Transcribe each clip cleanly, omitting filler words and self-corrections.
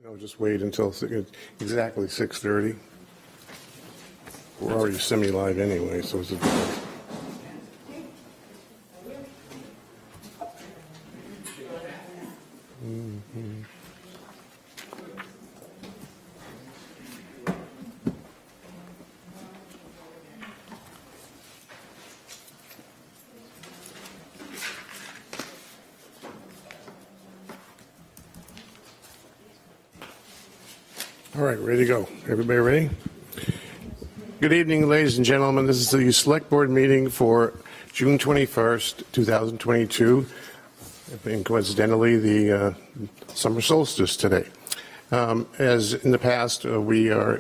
I'll just wait until exactly 6:30. We're already semi-live anyway, so it's a All right, ready to go. Everybody ready? Good evening, ladies and gentlemen. This is the Select Board meeting for June 21st, 2022, and coincidentally the summer solstice today. As in the past, we are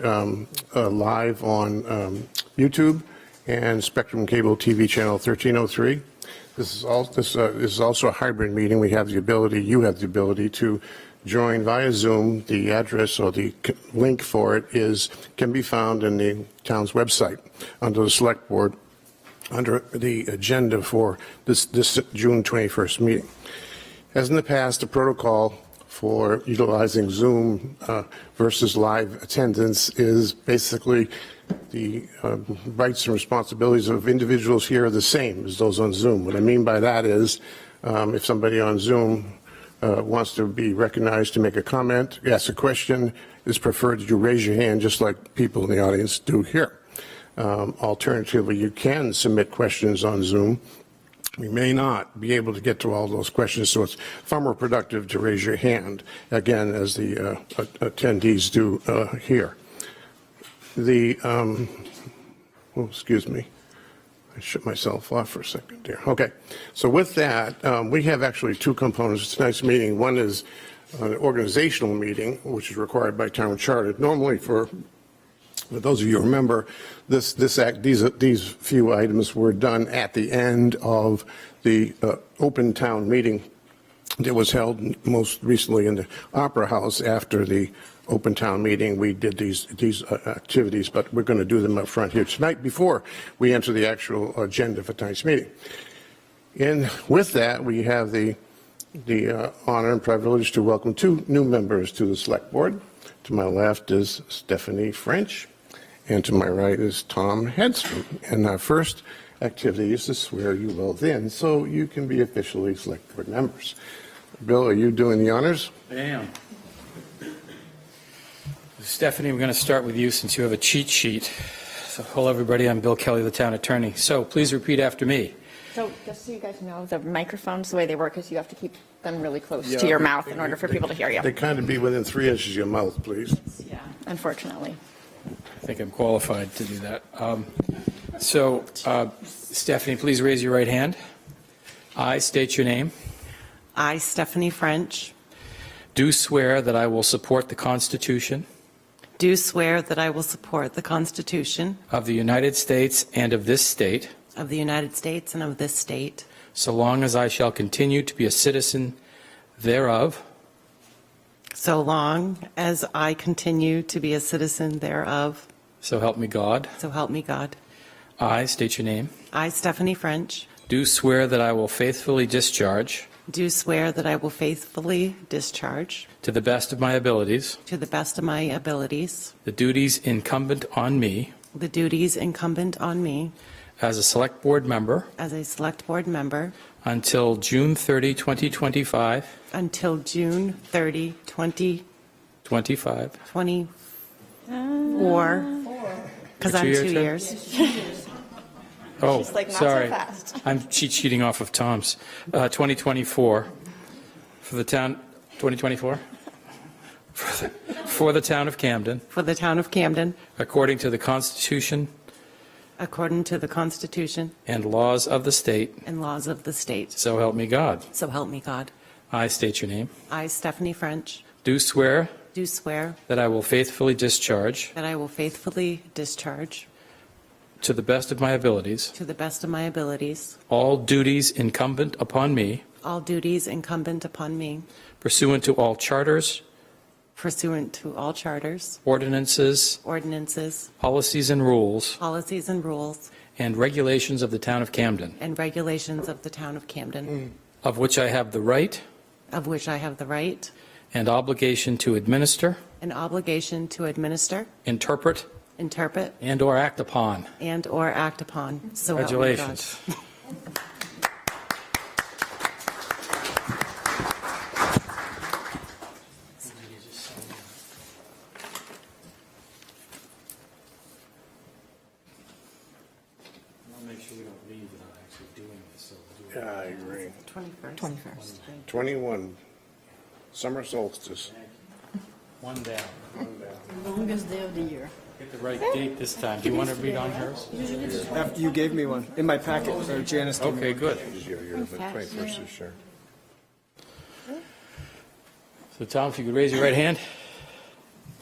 live on YouTube and Spectrum Cable TV channel 1303. This is also a hybrid meeting. You have the ability to join via Zoom. The address or the link for it can be found in the town's website under the Select Board, under the agenda for this June 21st meeting. As in the past, the protocol for utilizing Zoom versus live attendance is basically the rights and responsibilities of individuals here are the same as those on Zoom. What I mean by that is if somebody on Zoom wants to be recognized to make a comment, ask a question, it's preferred that you raise your hand just like people in the audience do here. Alternatively, you can submit questions on Zoom. We may not be able to get to all those questions, so it's far more productive to raise your hand, again, as the attendees do here. Excuse me. I shut myself off for a second there. Okay, so with that, we have actually two components to tonight's meeting. One is an organizational meeting, which is required by town charter. Normally, for those of you who remember, these few items were done at the end of the open town meeting that was held most recently in the Opera House. After the open town meeting, we did these activities, but we're going to do them up front here tonight before we enter the actual agenda for tonight's meeting. And with that, we have the honor and privilege to welcome two new members to the Select Board. To my left is Stephanie French, and to my right is Tom Hedstrom. And our first activity is to swear you both in so you can be officially Select Board members. Bill, are you doing the honors? I am. Stephanie, we're going to start with you since you have a cheat sheet. So, hello everybody, I'm Bill Kelly, the town attorney. So please repeat after me. So just so you guys know, the microphones, the way they work is you have to keep them really close to your mouth in order for people to hear you. They kind of be within 3 inches of your mouth, please. Yeah, unfortunately. I think I'm qualified to do that. Stephanie, please raise your right hand. I state your name. I, Stephanie French, Do swear that I will support the Constitution do swear that I will support the Constitution of the United States and of this state, of the United States and of this state, so long as I shall continue to be a citizen thereof, so long as I continue to be a citizen thereof, so help me God. so help me God. I state your name. I, Stephanie French, Do swear that I will faithfully discharge, do swear that I will faithfully discharge, to the best of my abilities, to the best of my abilities, the duties incumbent on me the duties incumbent on me as a Select Board member as a Select Board member until June 30, 2025, until June 30, 2024, 25. because A I'm two-year 2 term? years. Oh, She's like, not so sorry. fast. I'm cheat sheeting off of Tom's. 2024 for the town, 2024? For the town of Camden, For the town of Camden, according to the Constitution according to the Constitution and laws of the state, and laws of the state. so help me God. So help me God. I state your name. I, Stephanie French, Do swear do swear that I will faithfully discharge, that I will faithfully discharge, to the best of my abilities, to the best of my abilities, all duties incumbent upon me all duties incumbent upon me, pursuant to all charters, pursuant to all charters, ordinances, ordinances, policies and rules, policies and rules, and regulations of the town of Camden, and regulations of the town of Camden, of which I have the right of which I have the right and obligation to administer, and obligation to administer, interpret, interpret, and/or act upon. and/or act upon. So help me God. Congratulations. I'll make sure we don't leave without actually doing this, so we'll do it. Yeah, I agree. 21st. 21, summer solstice. One down. Longest day of the year. Get the right date this time. Do you want to read on hers? After you gave me one in my packet, or Janice gave me Okay, one. good. You're the 21st this year. So Tom, if you could raise your right hand.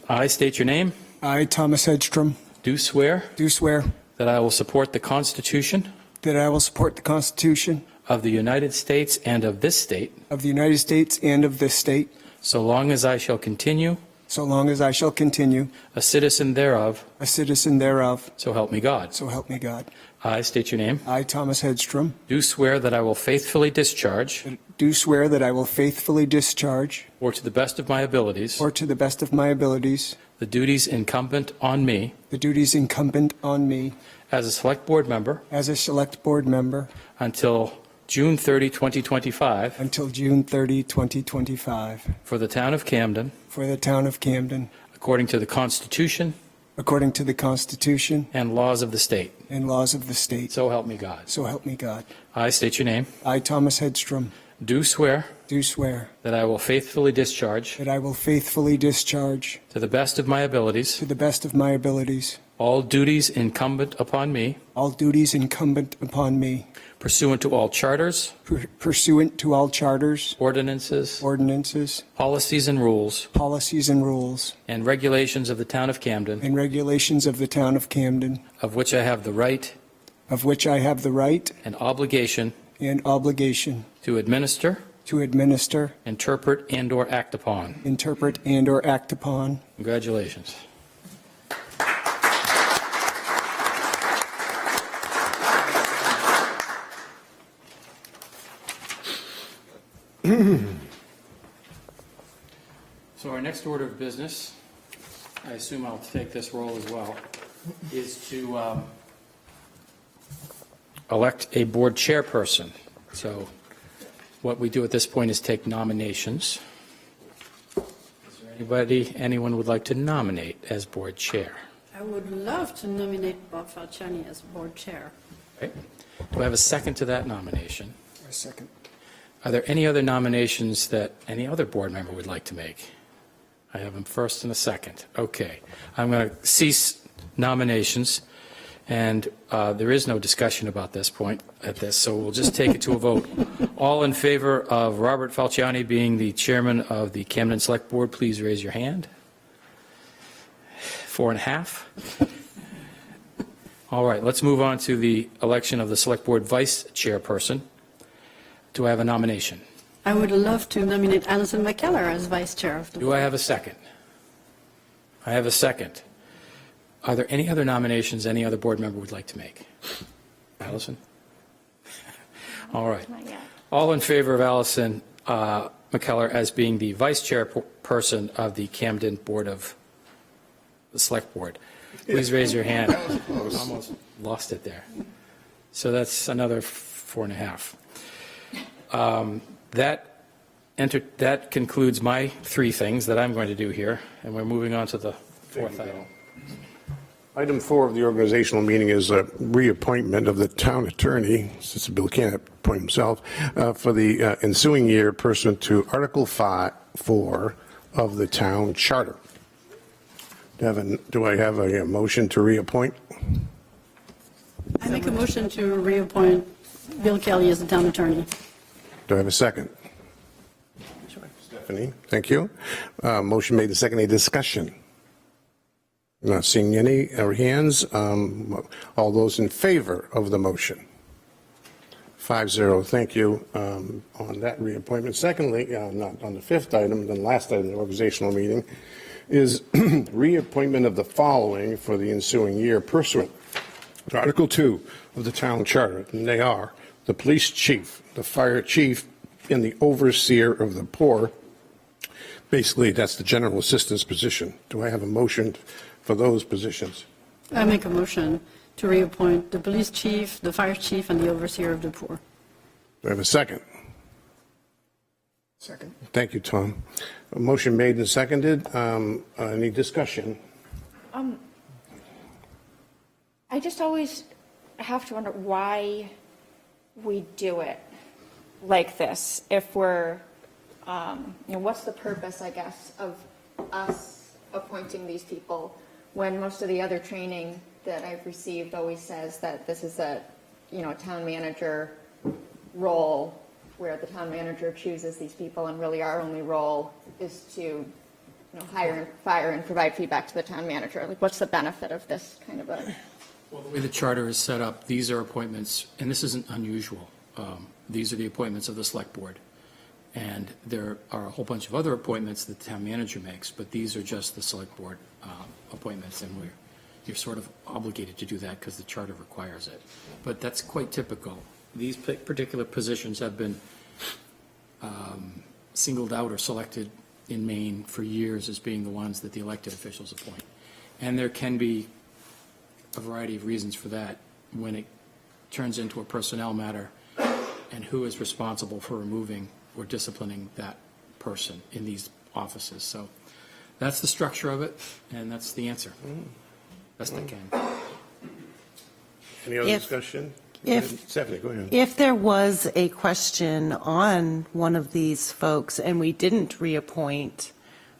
I state your name. I, Thomas Hedstrom, Do swear do swear that I will support the Constitution that I will support the Constitution of the United States and of this state, of the United States and of this state, so long as I shall continue so long as I shall continue a citizen thereof, a citizen thereof, so help me God. so help me God. I state your name. I, Thomas Hedstrom, Do swear that I will faithfully discharge, do swear that I will faithfully discharge, or to the best of my abilities, or to the best of my abilities, the duties incumbent on me the duties incumbent on me as a Select Board member as a Select Board member until June 30, 2025, until June 30, 2025, for the town of Camden, for the town of Camden, according to the Constitution according to the Constitution and laws of the state. and laws of the state. So help me God. So help me God. I state your name. I, Thomas Hedstrom, Do swear do swear that I will faithfully discharge, that I will faithfully discharge, to the best of my abilities, to the best of my abilities, all duties incumbent upon me all duties incumbent upon me, pursuant to all charters, pursuant to all charters, ordinances, ordinances, policies and rules, policies and rules, and regulations of the town of Camden, and regulations of the town of Camden, of which I have the right of which I have the right and obligation and obligation to administer, to administer, interpret, and/or act upon. interpret, and/or act upon. Congratulations. So our next order of business, I assume I'll take this role as well, is to elect a board chairperson. So what we do at this point is take nominations. Is there anyone would like to nominate as board chair? I would love to nominate Bob Falciani as board chair. Okay. Do I have a second to that nomination? A second. Are there any other nominations that any other board member would like to make? I have them first and a second. Okay. I'm going to cease nominations, and there is no discussion about this point at this, so we'll just take it to a vote. All in favor of Robert Falciani being the chairman of the Camden Select Board, please raise your hand. 4.5. All right, let's move on to the election of the Select Board Vice Chairperson. Do I have a nomination? I would love to nominate Alison McKellar as vice chair of the Do board. I have a second? I have a second. Are there any other nominations any other board member would like to make? Allison? All right. Not yet. All in favor of Allison McKellar as being the vice chairperson of the Camden Board of the Select Board, please raise your hand. Almost lost it there. So that's another 4.5. That concludes my three things that I'm going to do here, and we're moving on to the fourth item. Item 4 of the organizational meeting is a reappointment of the town attorney, since Bill can't appoint himself, for the ensuing year pursuant to Article 4 of the town charter. Do I have a motion to reappoint? I make a motion to reappoint Bill Kelly as the town attorney. Do I have a second? Stephanie, thank you. Motion made, the second, a discussion. Not seeing any hands. All those in favor of the motion? 5-0, thank you on that reappointment. Secondly, not on the fifth item, the last item of the organizational meeting, is reappointment of the following for the ensuing year pursuant to Article 2 of the town charter, and they are the police chief, the fire chief, and the overseer of the poor. Basically, that's the general assistance position. Do I have a motion for those positions? I make a motion to reappoint the police chief, the fire chief, and the overseer of the poor. Do I have a second? Second. Thank you, Tom. A motion made and seconded. Any discussion? I just always have to wonder why we do it like this. If we're, what's the purpose, I guess, of us appointing these people when most of the other training that I've received always says that this is a town manager role where the town manager chooses these people, and really our only role is to hire and fire and provide feedback to the town manager. Like, what's the benefit of this kind of a? Well, the way the charter is set up, these are appointments, and this isn't unusual. These are the appointments of the select board. And there are a whole bunch of other appointments that the town manager makes, but these are just the select board appointments, and you're sort of obligated to do that because the charter requires it. But that's quite typical. These particular positions have been singled out or selected in Maine for years as being the ones that the elected officials appoint. And there can be a variety of reasons for that when it turns into a personnel matter and who is responsible for removing or disciplining that person in these offices. So that's the structure of it, and that's the answer. Best I can. Any other If- discussion? if- Stephanie, go ahead. If there was a question on one of these folks and we didn't reappoint,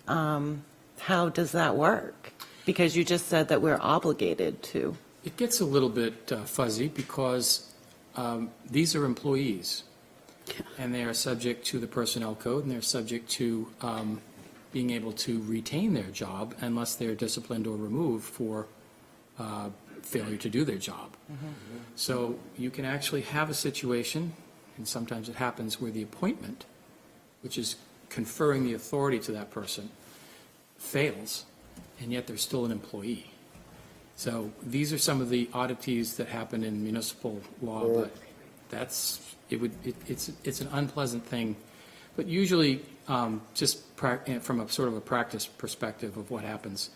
how does that work? Because you just said that we're obligated to. It gets a little bit fuzzy because these are employees, and they are subject to the personnel code, and they're subject to being able to retain their job unless they're disciplined or removed for failure to do their job. So you can actually have a situation, and sometimes it happens, where the appointment, which is conferring the authority to that person, fails, and yet they're still an employee. So these are some of the oddities that happen in municipal law, but it's an unpleasant thing. But usually, just from a sort of a practice perspective of what happens,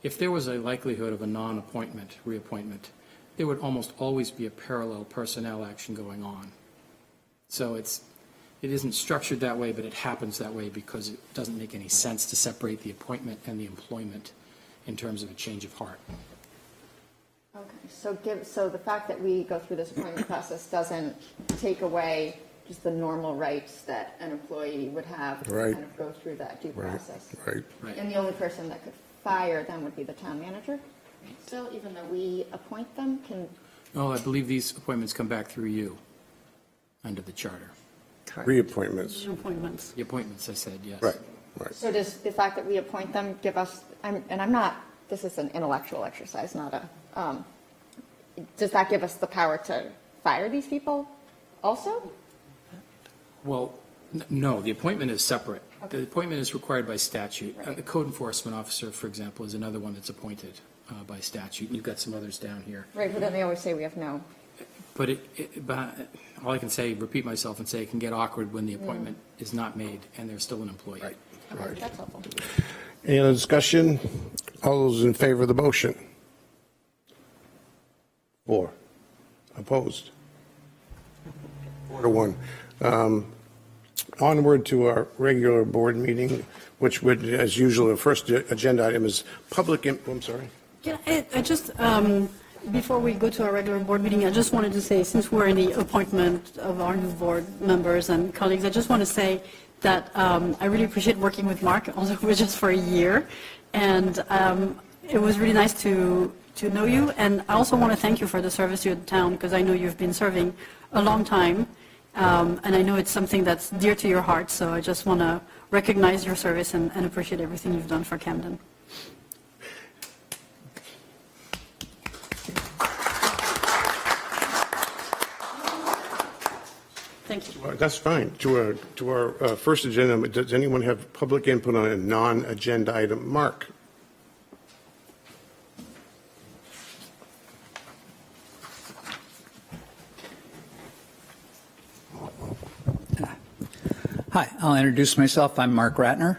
if there was a likelihood of a non-appointment, reappointment, there would almost always be a parallel personnel action going on. So it isn't structured that way, but it happens that way because it doesn't make any sense to separate the appointment and the employment in terms of a change of heart. Okay, so the fact that we go through this appointment process doesn't take away just the normal rights that an employee would have to Right. kind of go through that due process. Right. Right. And the only person that could fire them would be the town manager? Still, even though we appoint them, No, I believe these appointments come back through you under the charter. Reappointments. Appointments. The appointments, I said, yes. Right, right. so does the fact that we appoint them give us, this is an intellectual exercise, not a, does that give us the power to fire these people also? Well, no, the appointment is separate. The appointment is required by statute. The code enforcement officer, for example, is another one that's appointed by statute. You've got some others down here. Right, but then they always say we have no. But but all I can say, repeat myself and say it can get awkward when the appointment is not made and they're still an employee. Right. Okay, that's helpful. Any other discussion? All those in favor of the motion? 4. Opposed? 4-1. Onward to our regular board meeting, which would, as usual, the first agenda item is public, I'm sorry. Yeah, I just, before we go to our regular board meeting, I just wanted to say, since we're in the appointment of our new board members and colleagues, I just want to say that I really appreciate working with Mark, although it was just for a year. And it was really nice to know you. And I also want to thank you for the service to the town, because I know you've been serving a long time. And I know it's something that's dear to your heart. So I just want to recognize your service and appreciate everything you've done for Camden. Thank you. That's fine. To our first agenda, does anyone have public input on a non-agenda item? Mark? Hi, I'll introduce myself. I'm Mark Ratner,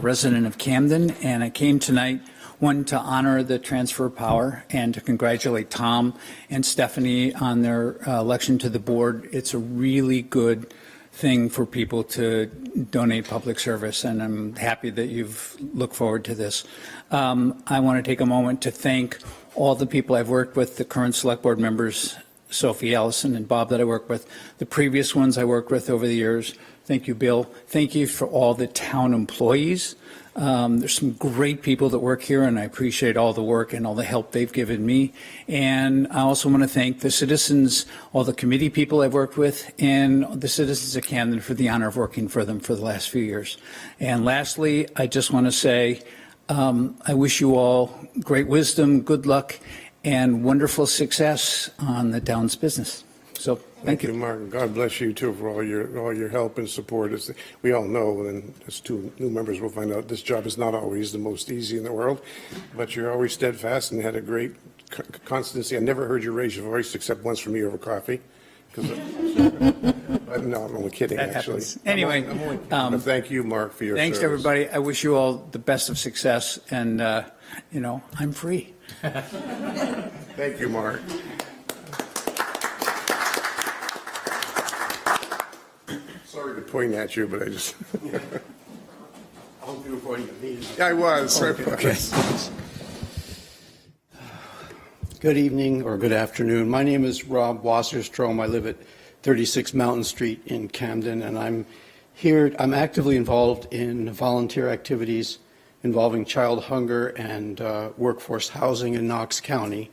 resident of Camden, and I came tonight, one, to honor the transfer of power and to congratulate Tom and Stephanie on their election to the board. It's a really good thing for people to donate public service, and I'm happy that you've looked forward to this. I want to take a moment to thank all the people I've worked with, the current select board members, Sophie Ellison and Bob that I work with, the previous ones I worked with over the years. Thank you, Bill. Thank you for all the town employees. There's some great people that work here, and I appreciate all the work and all the help they've given me. And I also want to thank the citizens, all the committee people I've worked with, and the citizens of Camden for the honor of working for them for the last few years. And lastly, I just want to say I wish you all great wisdom, good luck, and wonderful success on the town's business. So thank you. Mark. God bless you too for all your help and support. As we all know, and as two new members will find out, this job is not always the most easy in the world, but you're always steadfast and had a great constancy. I never heard you raise your voice except once for me over coffee. No, I'm only kidding, That actually. happens. Anyway, I'm only kidding, but thank you, Mark, for your thanks to service. everybody. I wish you all the best of success, and I'm free. Thank you, Mark. Sorry to point at you, but I just. I hope you were pointing at me. I was. Okay. Good evening or good afternoon. My name is Rob Wasserstrom. I live at 36 Mountain Street in Camden, and I'm actively involved in volunteer activities involving child hunger and workforce housing in Knox County.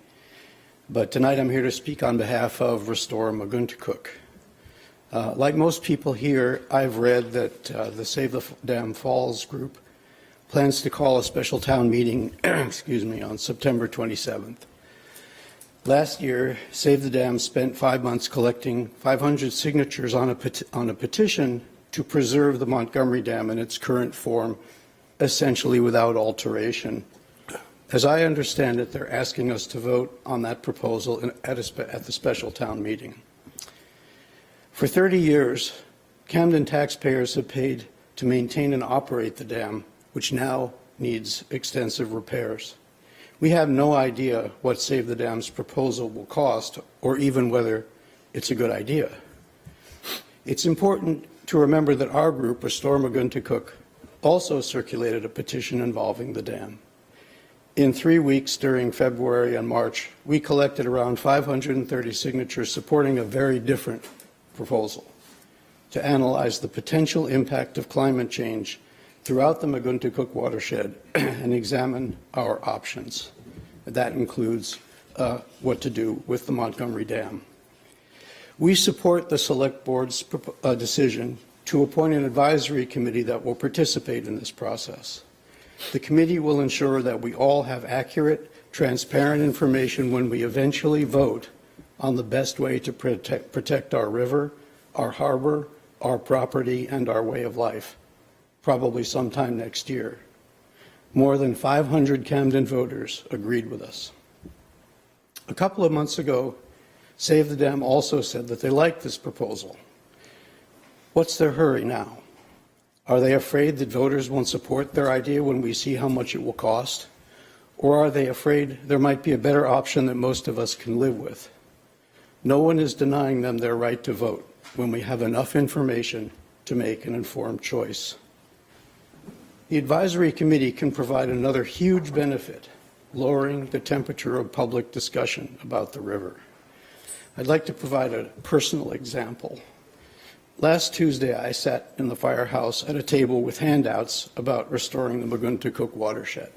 But tonight I'm here to speak on behalf of Restore Maguntacook. Like most people here, I've read that the Save the Dam Falls group plans to call a special town meeting on September 27th. Last year, Save the Dam spent 5 months collecting 500 signatures on a petition to preserve the Montgomery Dam in its current form, essentially without alteration. As I understand it, they're asking us to vote on that proposal at the special town meeting. For 30 years, Camden taxpayers have paid to maintain and operate the dam, which now needs extensive repairs. We have no idea what Save the Dam's proposal will cost, or even whether it's a good idea. It's important to remember that our group, Restore Maguntacook, also circulated a petition involving the dam. In 3 weeks during February and March, we collected around 530 signatures supporting a very different proposal to analyze the potential impact of climate change throughout the Maguntacook watershed and examine our options. That includes what to do with the Montgomery Dam. We support the Select Board's decision to appoint an advisory committee that will participate in this process. The committee will ensure that we all have accurate, transparent information when we eventually vote on the best way to protect our river, our harbor, our property, and our way of life, probably sometime next year. More than 500 Camden voters agreed with us. A couple of months ago, Save the Dam also said that they liked this proposal. What's their hurry now? Are they afraid that voters won't support their idea when we see how much it will cost? Or are they afraid there might be a better option that most of us can live with? No one is denying them their right to vote when we have enough information to make an informed choice. The advisory committee can provide another huge benefit, lowering the temperature of public discussion about the river. I'd like to provide a personal example. Last Tuesday, I sat in the firehouse at a table with handouts about restoring the Maguntacook watershed.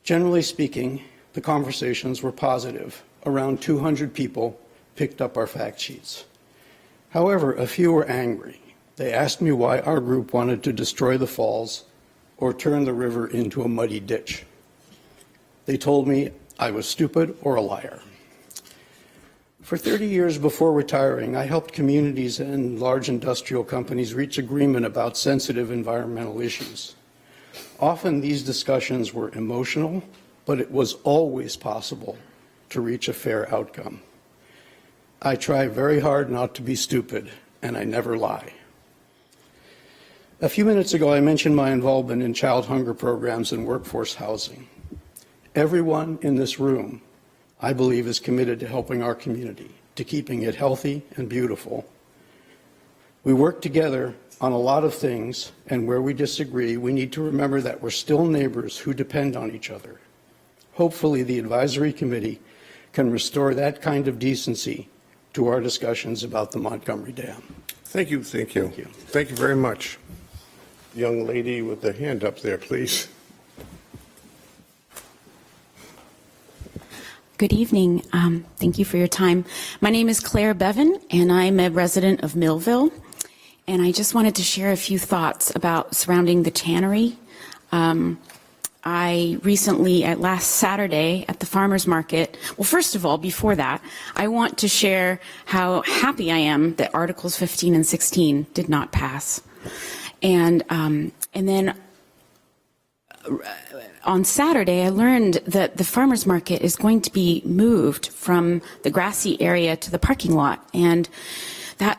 Generally speaking, the conversations were positive. Around 200 people picked up our fact sheets. However, a few were angry. They asked me why our group wanted to destroy the falls or turn the river into a muddy ditch. They told me I was stupid or a liar. For 30 years before retiring, I helped communities and large industrial companies reach agreement about sensitive environmental issues. Often these discussions were emotional, but it was always possible to reach a fair outcome. I try very hard not to be stupid, and I never lie. A few minutes ago, I mentioned my involvement in child hunger programs and workforce housing. Everyone in this room, I believe, is committed to helping our community, to keeping it healthy and beautiful. We work together on a lot of things, and where we disagree, we need to remember that we're still neighbors who depend on each other. Hopefully, the advisory committee can restore that kind of decency to our discussions about the Montgomery Dam. Thank you, thank you. Thank you. Thank you very much. Young lady with the hand up there, please. Good evening. Thank you for your time. My name is Claire Bevan, and I'm a resident of Millville. And I just wanted to share a few thoughts about surrounding the tannery. I recently, at last Saturday at the farmer's market, well, first of all, before that, I want to share how happy I am that Articles 15 and 16 did not pass. And then on Saturday, I learned that the farmer's market is going to be moved from the grassy area to the parking lot. And that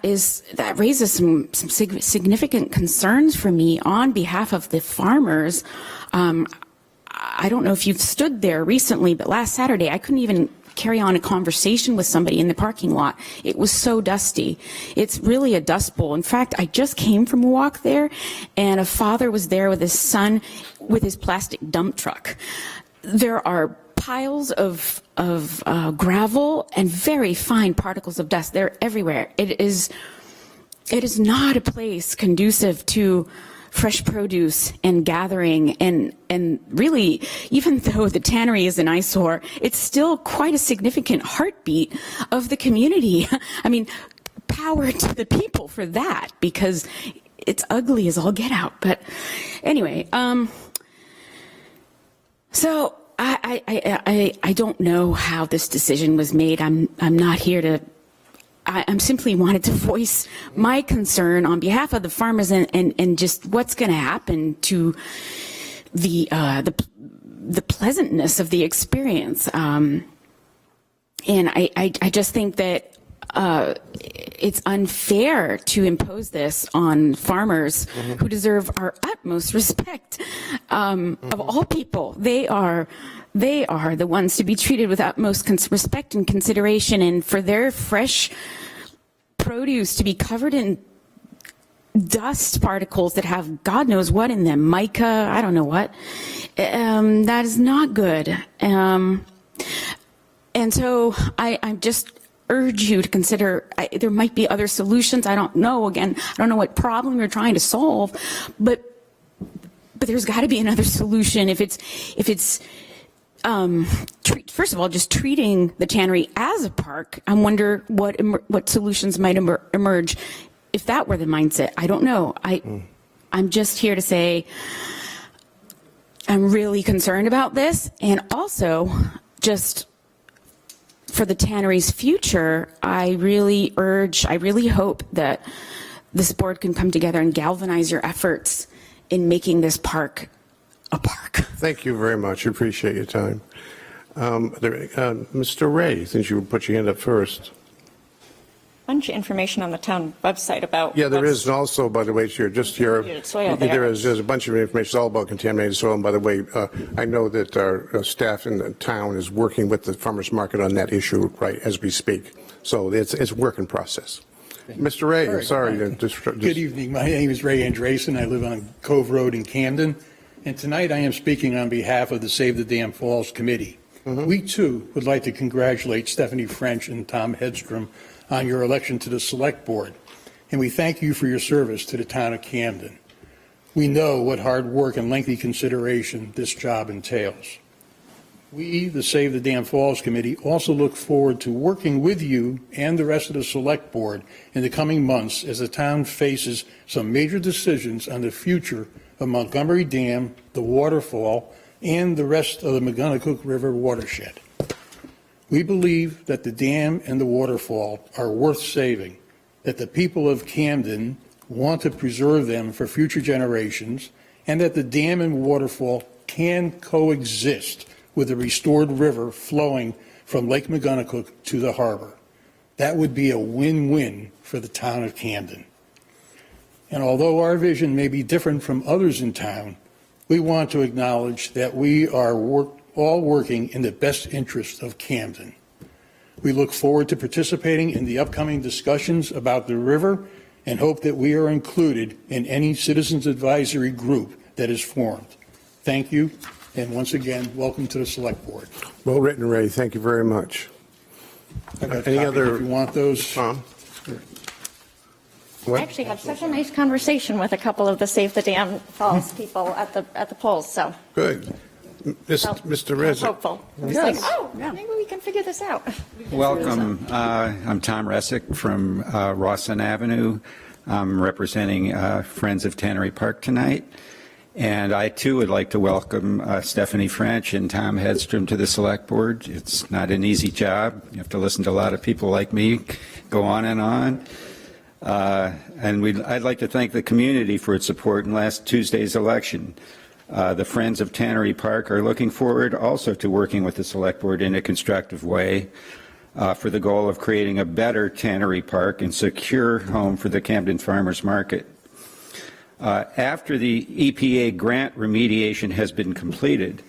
raises some significant concerns for me on behalf of the farmers. I don't know if you've stood there recently, but last Saturday, I couldn't even carry on a conversation with somebody in the parking lot. It was so dusty. It's really a dust bowl. In fact, I just came from a walk there, and a father was there with his son with his plastic dump truck. There are piles of gravel and very fine particles of dust. They're everywhere. It is not a place conducive to fresh produce and gathering, and really, even though the tannery is an eyesore, it's still quite a significant heartbeat of the community. I mean, power to the people for that, because it's ugly as all get out. But anyway, so I don't know how this decision was made. I'm not here to. I'm simply wanted to voice my concern on behalf of the farmers and just what's going to happen to the pleasantness of the experience. And I just think that it's unfair to impose this on farmers who deserve our utmost respect of all people. They are the ones to be treated with utmost respect and consideration, and for their fresh produce to be covered in dust particles that have God knows what in them, mica, I don't know what, that is not good. And so I just urge you to consider, there might be other solutions. I don't know. Again, I don't know what problem you're trying to solve, but there's got to be another solution. If it's first of all, just treating the tannery as a park, I wonder what solutions might emerge if that were the mindset. I don't know. I'm just here to say I'm really concerned about this, and also just for the tannery's future, I really hope that this board can come together and galvanize your efforts in making this park a park. Thank you very much. Appreciate your time. Mr. Ray, since you put your hand up first. Bunch of information on the town website about. Yeah, there is, and also, by the way, there's a bunch of information all about contaminated soil. And by the way, I know that our staff in the town is working with the farmers market on that issue right as we speak. So it's a work in process. Mr. Ray, Right. sorry. Good evening. My name is Ray Andreessen. I live on Cove Road in Camden. And tonight I am speaking on behalf of the Save the Dam Falls Committee. We, too, would like to congratulate Stephanie French and Tom Hedstrom on your election to the Select Board. And we thank you for your service to the town of Camden. We know what hard work and lengthy consideration this job entails. We, the Save the Dam Falls Committee, also look forward to working with you and the rest of the Select Board in the coming months as the town faces some major decisions on the future of Montgomery Dam, the waterfall, and the rest of the McGonagall River watershed. We believe that the dam and the waterfall are worth saving, that the people of Camden want to preserve them for future generations, and that the dam and waterfall can coexist with the restored river flowing from Lake McGonagall to the harbor. That would be a win-win for the town of Camden. And although our vision may be different from others in town, we want to acknowledge that we are all working in the best interest of Camden. We look forward to participating in the upcoming discussions about the river and hope that we are included in any citizens advisory group that is formed. Thank you, and once again, welcome to the Select Board. Well written, Ray. Thank you very much. I got Any copies other- if you want those. Tom? I What? actually had such a nice conversation with a couple of the Save the Dam Falls people at the polls, so Good. Mr. I was Reza. hopeful. I was like, oh, maybe we can figure this out. Welcome. I'm Tom Resick from Rawson Avenue. I'm representing Friends of Tannery Park tonight. And I, too, would like to welcome Stephanie French and Tom Hedstrom to the Select Board. It's not an easy job. You have to listen to a lot of people like me go on and on. I'd like to thank the community for its support in last Tuesday's election. The Friends of Tannery Park are looking forward also to working with the Select Board in a constructive way for the goal of creating a better Tannery Park and secure home for the Camden Farmers Market. After the EPA grant remediation has been completed,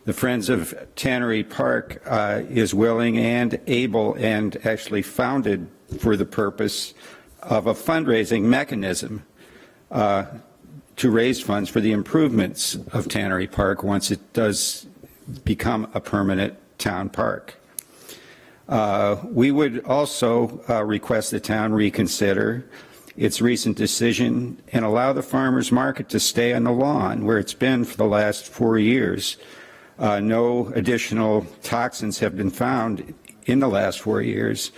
the Friends of Tannery Park is willing and able and actually founded for the purpose of a fundraising mechanism to raise funds for the improvements of Tannery Park once it does become a permanent town park. We would also request the town reconsider its recent decision and allow the farmers market to stay on the lawn where it's been for the last 4 years. No additional toxins have been found in the last 4 years,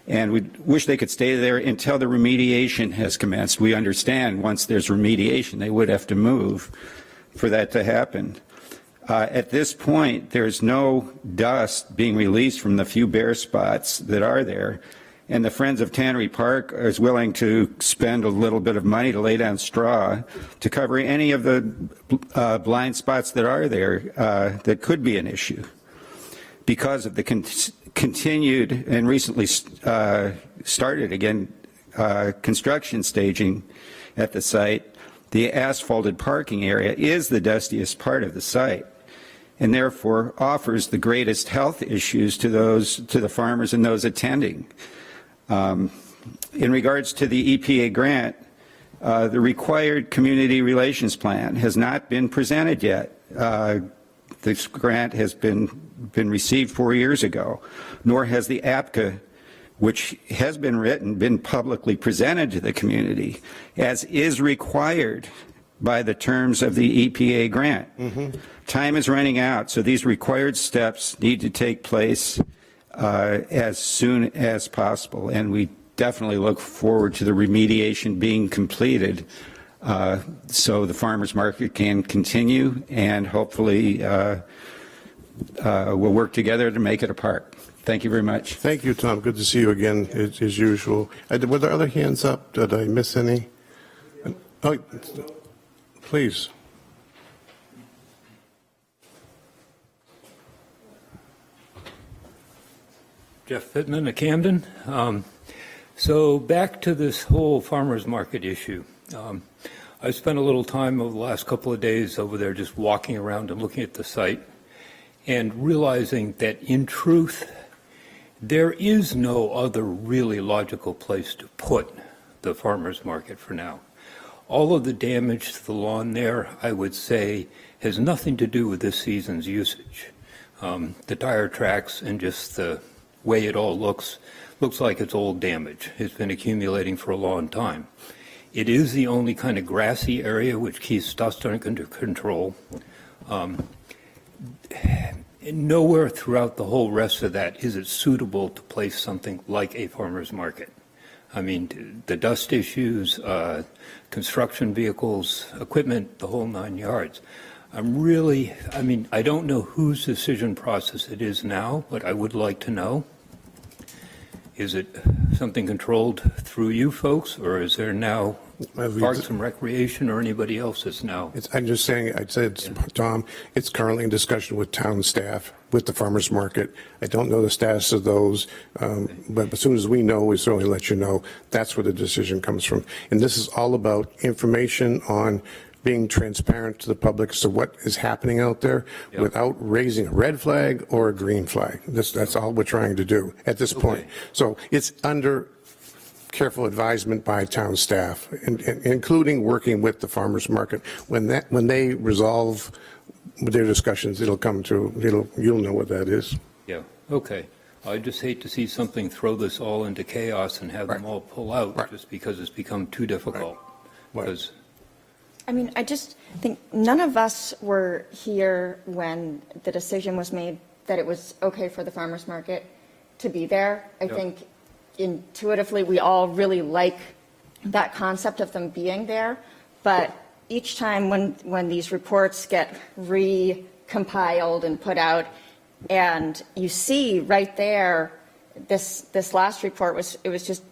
and we wish they could stay there until the remediation has commenced. We understand once there's remediation, they would have to move for that to happen. At this point, there's no dust being released from the few bare spots that are there, and the Friends of Tannery Park is willing to spend a little bit of money to lay down straw to cover any of the blind spots that are there that could be an issue. Because of the continued and recently started again construction staging at the site, the asphalted parking area is the dustiest part of the site, and therefore offers the greatest health issues to the farmers and those attending. In regards to the EPA grant, the required community relations plan has not been presented yet. This grant has been received 4 years ago, nor has the APCA, which has been written, been publicly presented to the community, as is required by the terms of the EPA grant. Time is running out, so these required steps need to take place as soon as possible, and we definitely look forward to the remediation being completed so the farmers market can continue, and hopefully we'll work together to make it a park. Thank you very much. Thank you, Tom. Good to see you again, as usual. Were there other hands up? Did I miss any? Oh, please. Jeff Pittman of Camden. So back to this whole farmers market issue. I spent a little time over the last couple of days over there just walking around and looking at the site and realizing that in truth, there is no other really logical place to put the farmers market for now. All of the damage to the lawn there, I would say, has nothing to do with this season's usage. The tire tracks and just the way it all looks like it's old damage. It's been accumulating for a long time. It is the only kind of grassy area which keeps dust under control. Nowhere throughout the whole rest of that is it suitable to place something like a farmer's market. I mean, the dust issues, construction vehicles, equipment, the whole 9 yards. I don't know whose decision process it is now, but I would like to know. Is it something controlled through you folks, or is there now Parks and Recreation or anybody else that's now? I'm just saying, I said, Tom, it's currently in discussion with town staff, with the farmer's market. I don't know the status of those, but as soon as we know, we certainly let you know. That's where the decision comes from. And this is all about information on being transparent to the public as to what is happening out there without raising a red flag or a green flag. That's all we're trying to do at this point. So it's under careful advisement by town staff, including working with the farmers market. When they resolve their discussions, you'll know what that is. Yeah, okay. I just hate to see something throw this all into chaos and have them all pull out just because it's become too difficult. Because I mean, I just think none of us were here when the decision was made that it was okay for the farmer's market to be there. I think intuitively we all really like that concept of them being there, but each time when these reports get recompiled and put out, and you see right there, this last report was just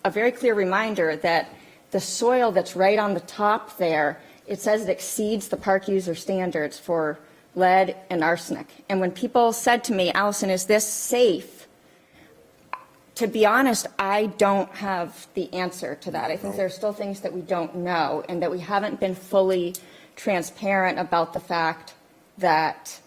a very clear reminder that the soil that's right on the top there, it says it exceeds the park user standards for lead and arsenic. And when people said to me, Allison, is this safe? To be honest, I don't have the answer to that. I think there are still things that we don't know, and that we haven't been fully transparent about the fact that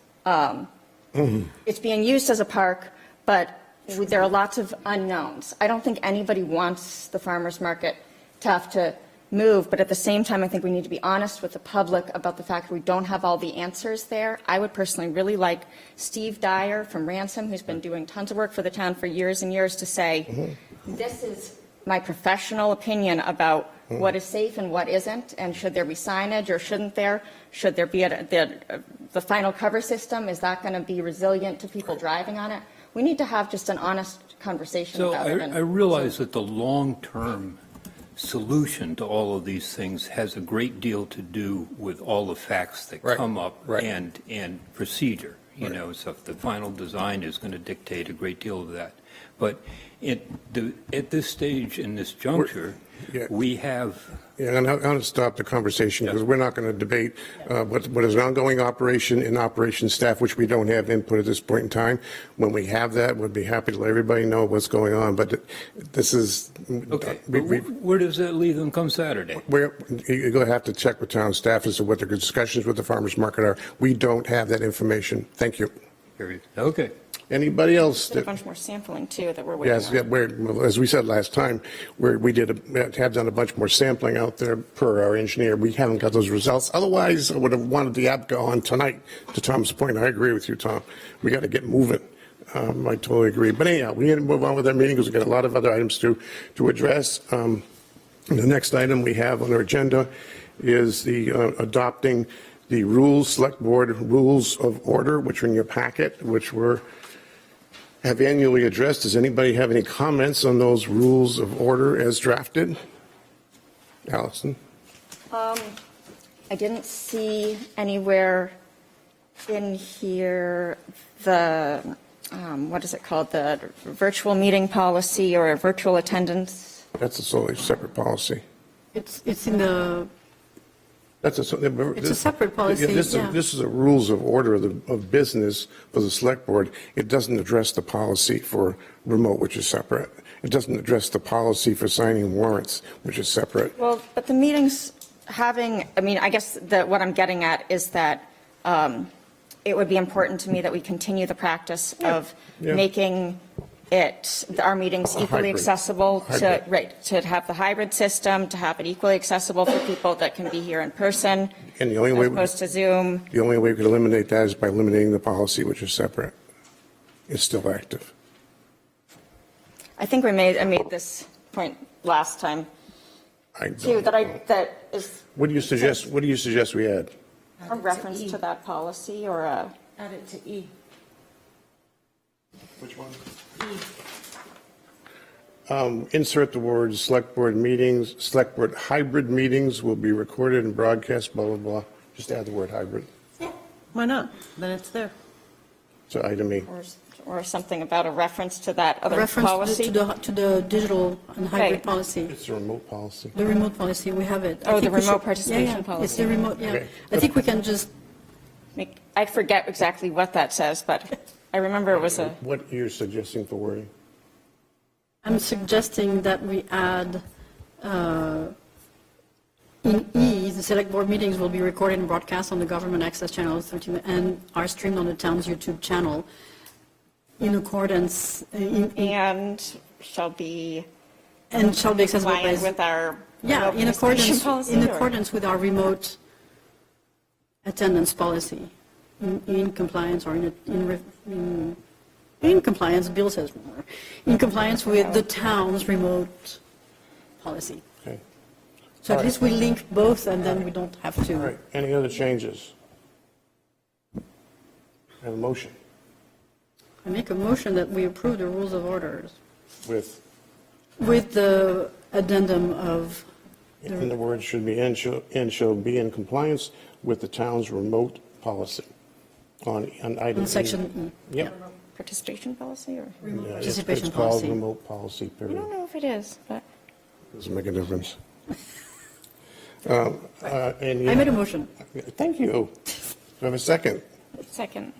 it's being used as a park, but there are lots of unknowns. I don't think anybody wants the farmer's market to have to move, but at the same time, I think we need to be honest with the public about the fact that we don't have all the answers there. I would personally really like Steve Dyer from Ransom, who's been doing tons of work for the town for years and years, to say, this is my professional opinion about what is safe and what isn't, and should there be signage or shouldn't there? Should there be the final cover system? Is that going to be resilient to people driving on it? We need to have just an honest conversation about it. I realize that the long-term solution to all of these things has a great deal to do with all the facts that come up and procedure. You know, so if the final design is going to dictate a great deal of that. But at this stage, in this juncture, we have. Yeah, I'm going to stop the conversation because we're not going to debate what is an ongoing operation in operations staff, which we don't have input at this point in time. When we have that, we'd be happy to let everybody know what's going on. But this is okay. Where does that leave them come Saturday? You're going to have to check with town staff as to what the discussions with the farmers market are. We don't have that information. Thank you. Okay. Anybody else? There's a bunch more sampling too that we're waiting on. As we said last time, we have done a bunch more sampling out there per our engineer. We haven't got those results. Otherwise, I would have wanted the app go on tonight. To Tom's point, I agree with you, Tom. We got to get moving. I totally agree. But anyhow, we need to move on with our meeting because we've got a lot of other items to address. The next item we have on our agenda is the adopting the select board rules of order, which are in your packet, which have annually addressed. Does anybody have any comments on those rules of order as drafted? Allison? I didn't see anywhere in here the, what is it called, the virtual meeting policy or virtual attendance. That's a totally separate policy. It's in the. It's a separate policy. This is a rules of order of business for the select board. It doesn't address the policy for remote, which is separate. It doesn't address the policy for signing warrants, which is separate. Well, but the meetings I guess what I'm getting at is that it would be important to me that we continue the practice of making our meetings equally accessible to have the hybrid system, to have it equally accessible for people that can be here in person, and the only way as opposed to Zoom. The only way we could eliminate that is by eliminating the policy, which is separate. It's still active. I think I made this point last time too. That is. What do you suggest? What do you suggest we add? A reference to that policy or a. Add it to E. Which one? Insert the words select board meetings, select board hybrid meetings will be recorded and broadcast, blah, blah, blah. Just add the word hybrid. Why not? Then it's there. So item E. or something about a reference to that A other reference policy? to the digital and hybrid Right. policy. It's a remote policy. The remote policy, we have it. Oh, the think we remote should- participation yeah, It's policy. the remote, yeah. Okay. I think we can just, I forget exactly what that says, but I remember it was a, What you're suggesting for wording? I'm suggesting that we add, in E, the select board meetings will be recorded and broadcast on the government access channel and are streamed on the town's YouTube channel in accordance, and shall be and shall be accessible by. compliant with our Yeah, remote in participation accordance, policy, in or- accordance with our remote attendance policy, in compliance or in compliance, Bill says more, in compliance with the town's remote policy. Okay. So All at right. least we link both and then we don't have All to. right, any other changes? Have a motion I make a motion that we approve the rules of orders with, with the addendum of, in the words should be, and shall be in compliance with the town's remote policy on item on E. section E. Yeah. Participation policy, or? Yeah, it's- Participation It's called policy. remote policy, I period. don't know if it is, but Doesn't make a difference. I made a motion. Thank you. Do I have a second? second.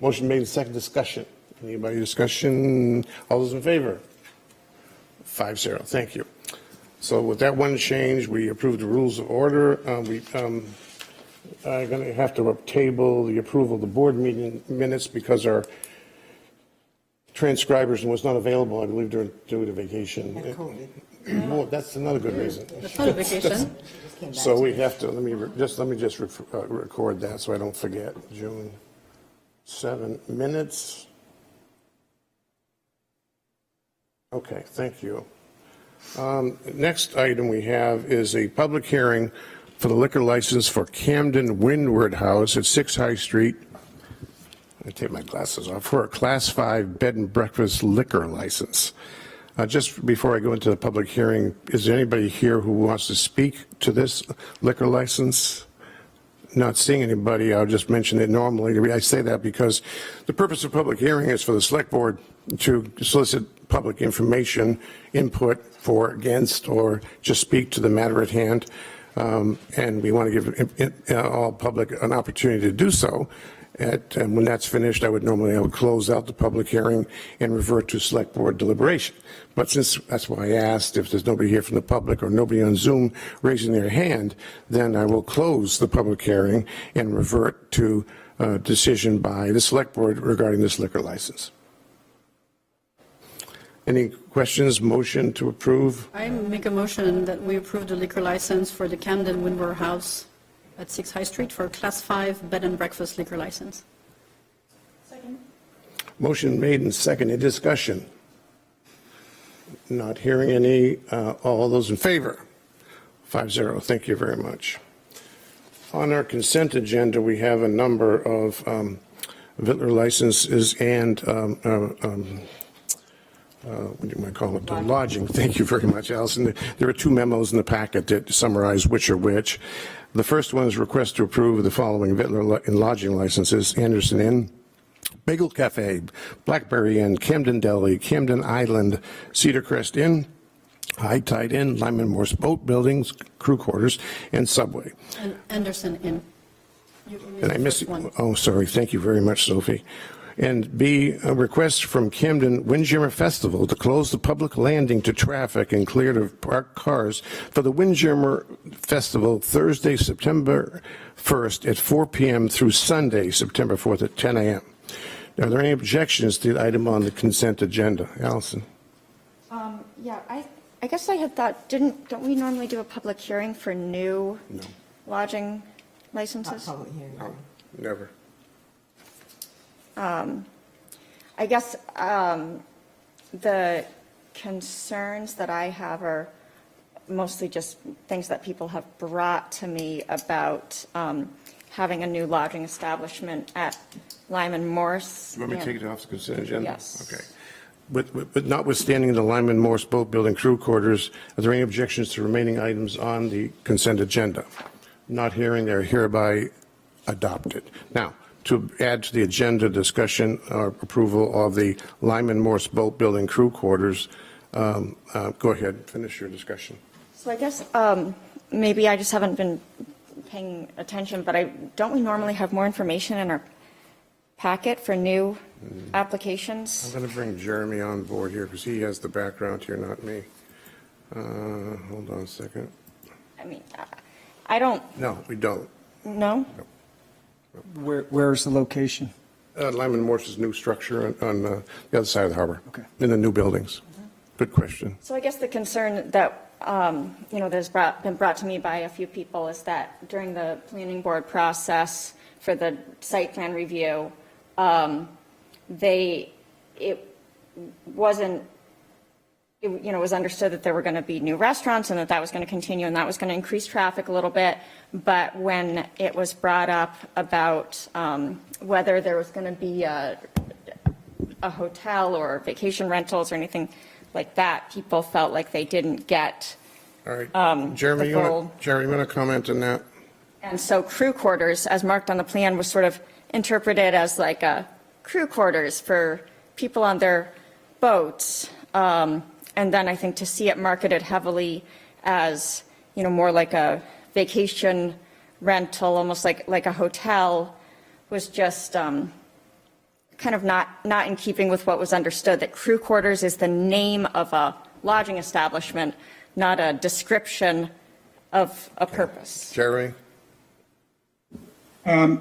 Motion made, second discussion. Anybody discussion? All those in favor? 5-0, thank you. So with that one change, we approved the rules of order. We are going to have to table the approval of the board meeting minutes because our transcribers was not available, I believe, due to vacation. Well, that's another good reason. That's not a vacation. So we have to, let me just record that so I don't forget. June 7 minutes. Okay, thank you. Next item we have is a public hearing for the liquor license for Camden Windward House at 6 High Street. Let me take my glasses off, for a Class 5 bed and breakfast liquor license. Just before I go into the public hearing, is there anybody here who wants to speak to this liquor license? Not seeing anybody, I'll just mention it normally. I say that because the purpose of public hearing is for the select board to solicit public information, input for, against, or just speak to the matter at hand. And we want to give all public an opportunity to do so. And when that's finished, I would close out the public hearing and revert to select board deliberation. But since that's why I asked, if there's nobody here from the public or nobody on Zoom raising their hand, then I will close the public hearing and revert to a decision by the select board regarding this liquor license. Any questions? Motion to approve? I make a motion that we approve the liquor license for the Camden Windward House at 6 High Street for a Class 5 bed and breakfast liquor license. Motion made and seconded. Discussion. Not hearing any. All those in favor? 5-0. Thank you very much. On our consent agenda, we have a number of liquor licenses and what do you call it? The lodging. Thank you very much, Allison. There are two memos in the packet that summarize which are which. The first one is request to approve the following Vittler and lodging licenses: Anderson Inn, Bagel Cafe, Blackberry Inn, Camden Deli, Camden Island, Cedar Crest Inn, High Tide Inn, Lyman Morse Boat Buildings, Crew Quarters, and Subway. And Anderson Inn. And I missed, one. oh, sorry, thank you very much, Sophie. And B, a request from Camden Windjammer Festival to close the public landing to traffic and clear to parked cars for the Windjammer Festival Thursday, September 1st at 4 p.m. through Sunday, September 4th at 10 a.m. Are there any objections to the item on the consent agenda? Allison? Yeah, I guess I had thought, don't we normally do a public hearing for new lodging licenses? Never. I guess the concerns that I have are mostly just things that people have brought to me about having a new lodging establishment at Lyman Morse. You want me to take it off the consent agenda? Yes. Okay. But notwithstanding the Lyman Morse Boat Building Crew Quarters, are there any objections to remaining items on the consent agenda? Not hearing, they're hereby adopted. Now, to add to the agenda discussion or approval of the Lyman Morse Boat Building Crew Quarters. Go ahead, finish your discussion. So I guess maybe I just haven't been paying attention, but don't we normally have more information in our packet for new applications? I'm going to bring Jeremy on board here because he has the background here, not me. Hold on a second. I mean, I don't, No, we don't. no? Where's the location? Lyman Morse's new structure on the other side of the harbor. Okay. In the new buildings. Good question. So I guess the concern that, there's been brought to me by a few people is that during the planning board process for the site plan review, it was understood that there were going to be new restaurants and that was going to continue and that was going to increase traffic a little bit. But when it was brought up about whether there was going to be a hotel or vacation rentals or anything like that, people felt like they didn't get. All right. Jeremy, you want to comment on that? And so crew quarters, as marked on the plan, was sort of interpreted as like a crew quarters for people on their boats. And then I think to see it marketed heavily as, more like a vacation rental, almost like a hotel, was just kind of not in keeping with what was understood, that crew quarters is the name of a lodging establishment, not a description of a purpose. Jeremy? Can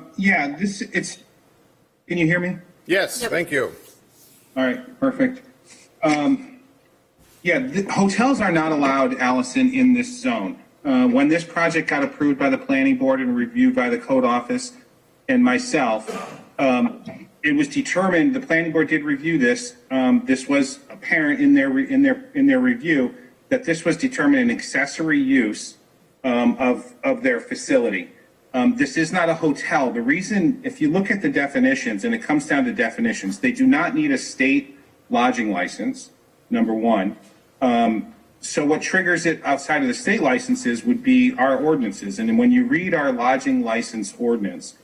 you hear me? Yes, thank you. All right, perfect. Hotels are not allowed, Allison, in this zone. When this project got approved by the planning board and reviewed by the code office and myself, it was determined, the planning board did review this. This was apparent in their review that this was determined an accessory use of their facility. This is not a hotel. The reason, if you look at the definitions, and it comes down to definitions, they do not need a state lodging license, number one. So what triggers it outside of the state licenses would be our ordinances. And when you read our lodging license ordinance,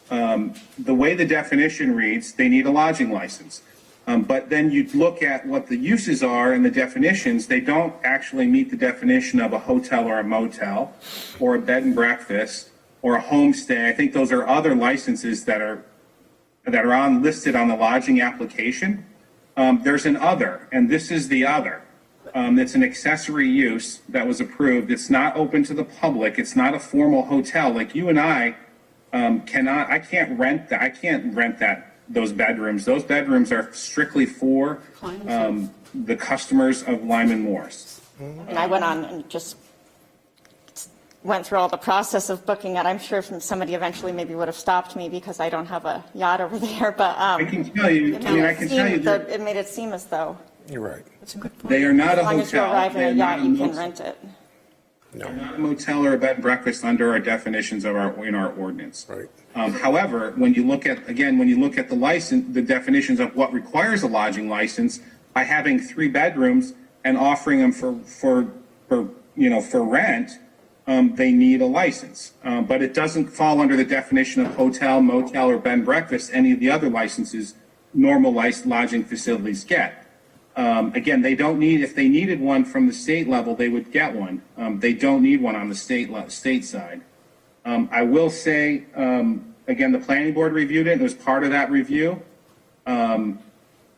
the way the definition reads, they need a lodging license. But then you look at what the uses are and the definitions, they don't actually meet the definition of a hotel or a motel or a bed and breakfast or a homestay. I think those are other licenses that are listed on the lodging application. There's an other, and this is the other. It's an accessory use that was approved. It's not open to the public. It's not a formal hotel. Like you and I I can't rent those bedrooms. Those bedrooms are strictly for the customers of Lyman Morse. And I went on and just went through all the process of booking it. I'm sure somebody eventually maybe would have stopped me because I don't have a yacht over there, but I can tell you, it made it seem as though You're right. That's a good point. they are not a as long as you hotel. arrive in They're a not yacht, you can motel. rent it. They're not a motel or a bed and breakfast under our definitions in our ordinance. Right. However, when you look at the license, the definitions of what requires a lodging license, by having 3 bedrooms and offering them for rent, they need a license. But it doesn't fall under the definition of hotel, motel, or bed and breakfast, any of the other licenses normal lodging facilities get. Again, they don't need, if they needed one from the state level, they would get one. They don't need one on the state side. I will say, again, the planning board reviewed it. It was part of that review.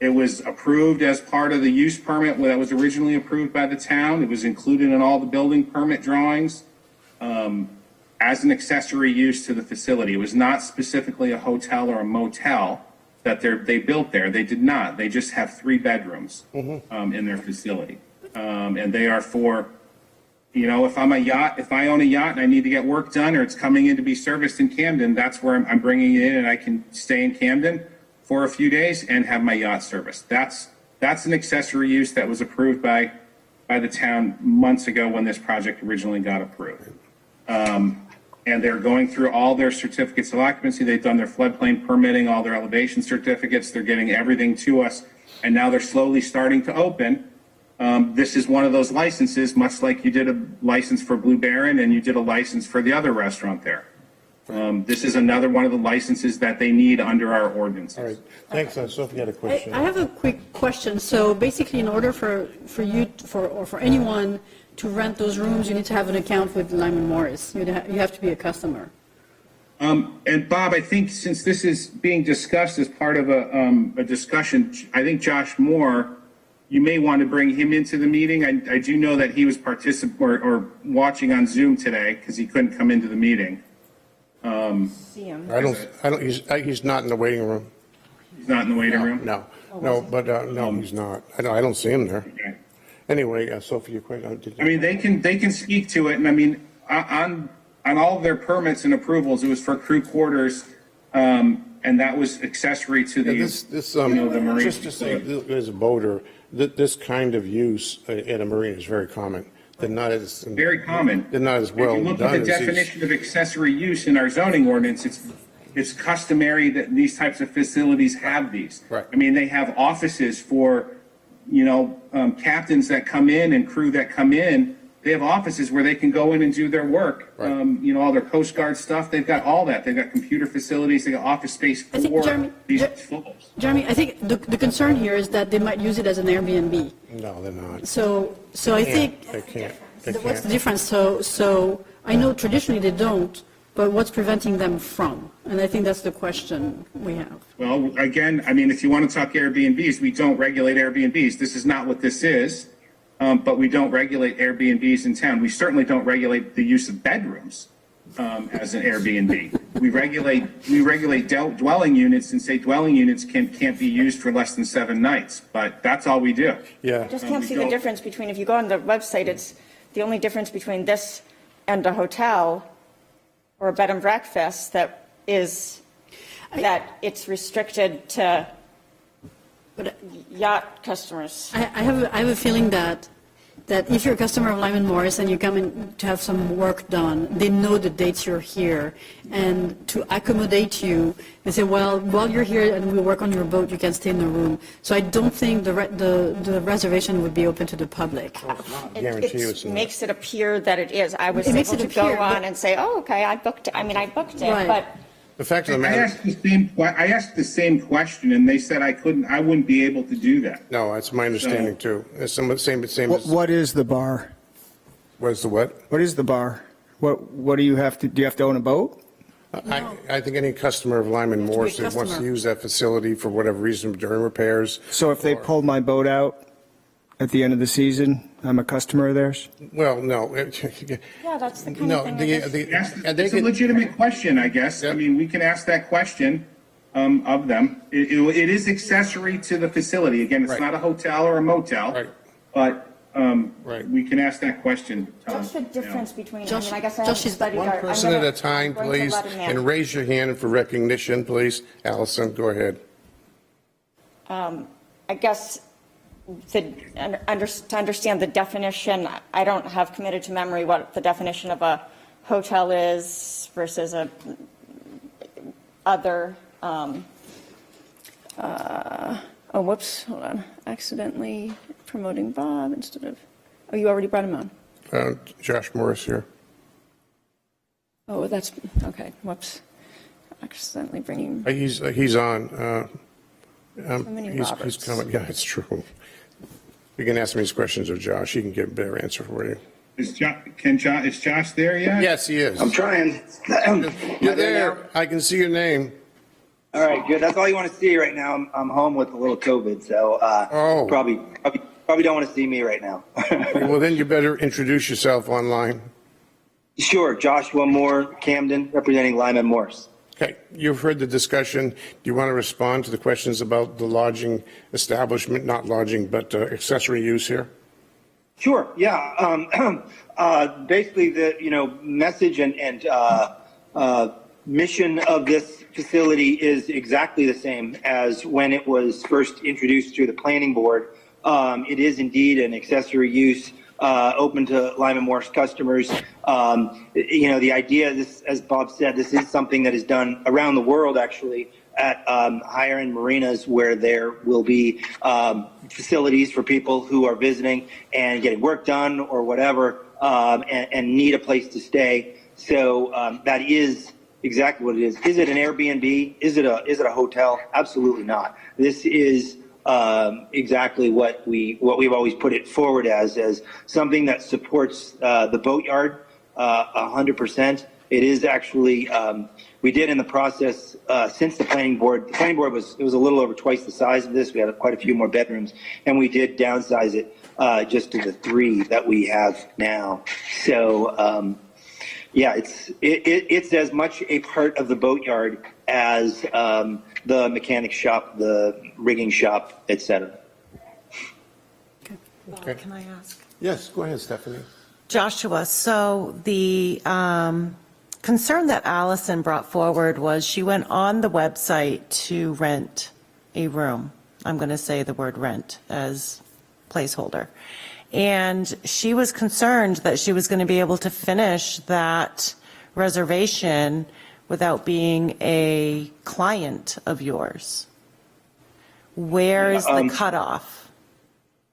It was approved as part of the use permit that was originally approved by the town. It was included in all the building permit drawings as an accessory use to the facility. It was not specifically a hotel or a motel that they built there. They did not. They just have 3 bedrooms in their facility. And they are for, if I own a yacht and I need to get work done or it's coming in to be serviced in Camden, that's where I'm bringing it in and I can stay in Camden for a few days and have my yacht serviced. That's an accessory use that was approved by the town months ago when this project originally got approved. And they're going through all their certificates of occupancy. They've done their floodplain permitting, all their elevation certificates. They're getting everything to us. And now they're slowly starting to open. This is one of those licenses, much like you did a license for Blue Baron and you did a license for the other restaurant there. This is another one of the licenses that they need under our ordinances. All right, thanks. Sophie had a question. I have a quick question. So basically, in order for you, for anyone to rent those rooms, you need to have an account with Lyman Morris. You have to be a customer. And Bob, I think since this is being discussed as part of a discussion, I think Josh Moore, you may want to bring him into the meeting. I do know that he was or watching on Zoom today because he couldn't come into the meeting. See him. He's not in the waiting room. He's not in the waiting room? No, no, he's not. I don't see him there. Okay. Anyway, Sophie, your question. I mean, they can speak to it, and I mean, on all of their permits and approvals, it was for crew quarters, and that was accessory to the, the marine. Just to say, as a boater, this kind of use at a marina is very common. They're not as Very common. They're not as well If you look done at the as these. definition of accessory use in our zoning ordinance, it's customary that these types of facilities have these. Right. I mean, they have offices for, captains that come in and crew that come in. They have offices where they can go in and do their work. Right. All their Coast Guard stuff. They've got all that. They've got computer facilities. They got office space for I think, Jeremy, these floors. Jeremy, I think the concern here is that they might use it as an Airbnb. No, they're not. So I think. They can't. They What's the can't. difference? So I know traditionally they don't, but what's preventing them from? And I think that's the question we have. Well, again, I mean, if you want to talk Airbnbs, we don't regulate Airbnbs. This is not what this is, but we don't regulate Airbnbs in town. We certainly don't regulate the use of bedrooms as an Airbnb. We regulate dwelling units and say dwelling units can't be used for less than 7 nights, but that's all we do. Yeah. I just can't see the difference between, if you go on the website, it's the only difference between this and a hotel or a bed and breakfast that it's restricted to yacht customers. I have a feeling that if you're a customer of Lyman Morris and you come in to have some work done, they know the dates you're here, and to accommodate you, they say, well, while you're here and we work on your boat, you can stay in the room. So I don't think the reservation would be open to the public. Guarantee you it's It not. makes it appear that it is. I was It makes able it to go appear, on but- and say, oh, okay, I booked it. I booked it, Right. but The fact of the I matter, asked the same question, and they said I wouldn't be able to do that. no, that's my understanding too. It's same as, What is the bar? what is the what? What is the bar? What do you have to own a boat? I think any customer of Lyman Morris that wants to customer. use that facility for whatever reason during repairs. So if they pulled my boat out at the end of the season, I'm a customer of theirs? Well, no. yeah, that's the kind No, of thing. I guess- It's a legitimate question, I guess. I mean, we can ask that question of them. It is accessory to the facility. Again, it's Right. not a hotel or a motel. Right. But Right. we can ask that question, Tom. What's the difference between, Josh- I guess I Josh haven't is studied One our. I'm person at gonna- a time, I'm going to please, let him in. and raise your hand for recognition, please. Allison, go ahead. I guess to understand the definition, I don't have committed to memory what the definition of a hotel is versus a other, whoops, hold on, accidentally promoting Bob instead of, oh, you already brought him on. Josh Morris here. Oh, that's, okay, whoops, accidentally bringing, He's on. many He's Roberts. coming. Yeah, it's true. You can ask me these questions of Josh. He can get a better answer for you. Is Josh there yet? Yes, he is. I'm trying. You're there. I can see your name. All right, good. That's all you want to see right now. I'm home with a little COVID, so Oh. probably don't want to see me right now. Well, then you better introduce yourself online. Sure, Joshua Moore, Camden, representing Lyman Morse. Okay, you've heard the discussion. Do you want to respond to the questions about the lodging establishment, not lodging, but accessory use here? Sure. Yeah. Basically, the message and mission of this facility is exactly the same as when it was first introduced to the planning board. It is indeed an accessory use open to Lyman Morse customers. The idea, this, as Bob said, this is something that is done around the world, actually, at higher end marinas where there will be facilities for people who are visiting and getting work done or whatever, and need a place to stay. So that is exactly what it is. Is it an Airbnb? Is it a hotel? Absolutely not. This is exactly what we've always put it forward as something that supports the boatyard 100%. It is actually, we did in the process since the planning board was a little over twice the size of this. We had quite a few more bedrooms, and we did downsize it just to the 3 that we have now. So yeah, it's as much a part of the boatyard as the mechanic shop, the rigging shop, etc. Okay. Can I ask? Yes, go ahead, Stephanie. Joshua, so the concern that Allison brought forward was she went on the website to rent a room. I'm going to say the word rent as placeholder. And she was concerned that she was going to be able to finish that reservation without being a client of yours. Where is the cutoff?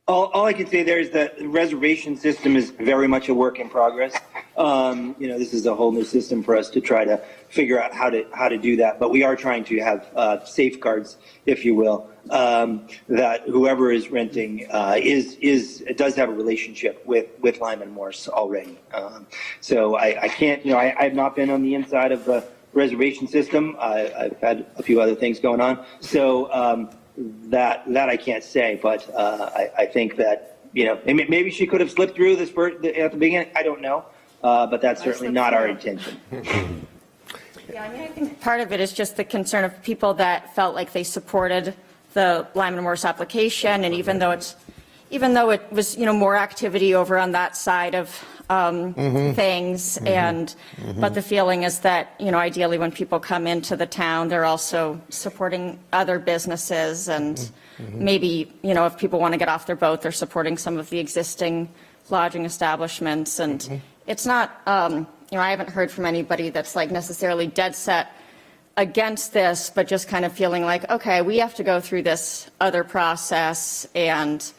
All I can say there is that the reservation system is very much a work in progress. This is a whole new system for us to try to figure out how to do that. But we are trying to have safeguards, if you will, that whoever is renting does have a relationship with Lyman Morse already. So I can't, I have not been on the inside of the reservation system. I've had a few other things going on. So that I can't say, but I think that, maybe she could have slipped through this at the beginning. I don't know, but that's certainly not our intention. Yeah, I think part of it is just the concern of people that felt like they supported the Lyman Morse application, and even though it was, more activity over on that side of things, but the feeling is that, ideally when people come into the town, they're also supporting other businesses, and maybe, if people want to get off their boat, they're supporting some of the existing lodging establishments, and it's not, I haven't heard from anybody that's like necessarily dead set against this, but just kind of feeling like, okay, we have to go through this other process, and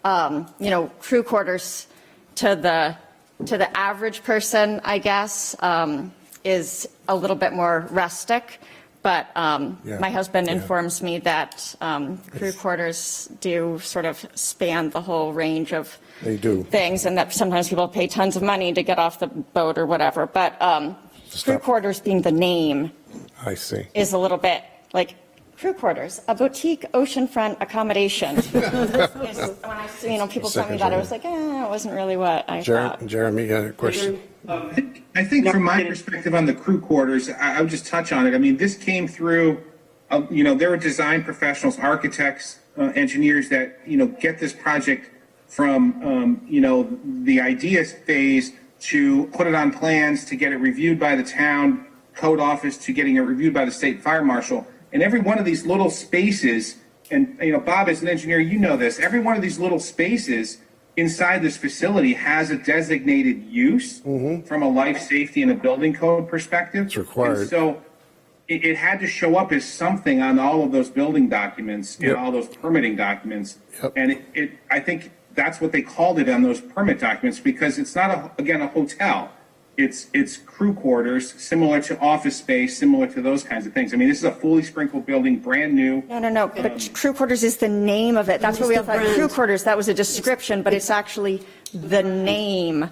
crew quarters to the average person, I guess, is a little bit more rustic. But my husband informs me that crew quarters do sort of span the whole range of things, and that sometimes people pay tons of money to get off the boat or whatever. But crew quarters being the name, I see, is a little bit like crew quarters, a boutique oceanfront accommodation. When people tell me that, I was like, it wasn't really what I thought. Jeremy, you had a question? I think from my perspective on the crew quarters, I would just touch on it. I mean, this came through, there were design professionals, architects, engineers that, get this project from, the idea phase to put it on plans, to get it reviewed by the town code office, to getting it reviewed by the state fire marshal. And every one of these little spaces, and Bob, as an engineer, you know this, every one of these little spaces inside this facility has a designated use from a life safety and a building code perspective. It's required. And so it had to show up as something on all of those building documents and all those permitting documents. And I think that's what they called it on those permit documents, because it's not, a hotel. It's crew quarters, similar to office space, similar to those kinds of things. I mean, this is a fully sprinkled building, brand new. No, but crew quarters is the name of it. That's what we all thought. Crew quarters, that was a description, but it's actually the name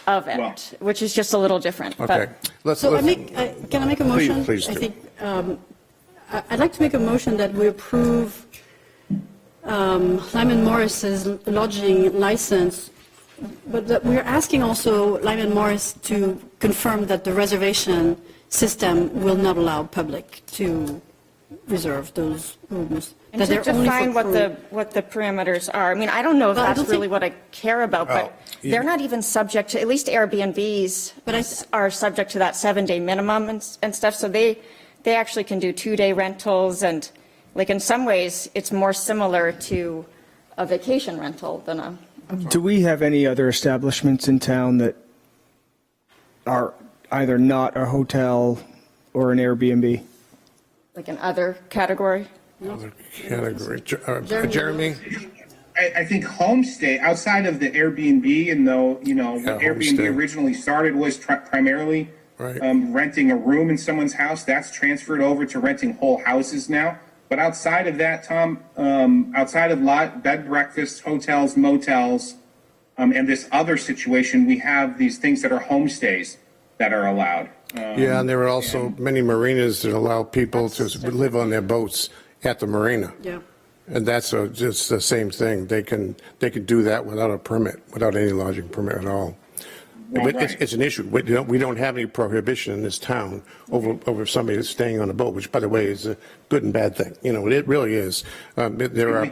of it, which is just a little different. Okay. Can I make a motion? Please do. I think I'd like to make a motion that we approve Lyman Morris's lodging license, but that we're asking also Lyman Morris to confirm that the reservation system will not allow public to reserve those rooms. And to define what the parameters are. I mean, I don't know if that's really what I care about, but they're not even subject to, at least Airbnbs are subject to that 7-day minimum and stuff. So they actually can do 2-day rentals, and like in some ways it's more similar to a vacation rental than a. Do we have any other establishments in town that are either not a hotel or an Airbnb? Like an other category? Other category. Jeremy? I think homestay, outside of the Airbnb, and though, what Airbnb homestay originally started was primarily Right. renting a room in someone's house. That's transferred over to renting whole houses now. But outside of that, Tom, outside of bed breakfasts, hotels, motels, and this other situation, we have these things that are homestays that are allowed. Yeah, and there are also many marinas that allow people to live on their boats at the marina. Yeah. And that's just the same thing. They can do that without a permit, without any lodging permit at all. Well, But right. it's an issue. We don't have any prohibition in this town over somebody that's staying on a boat, which, by the way, is a good and bad thing. You know, it really is. There are.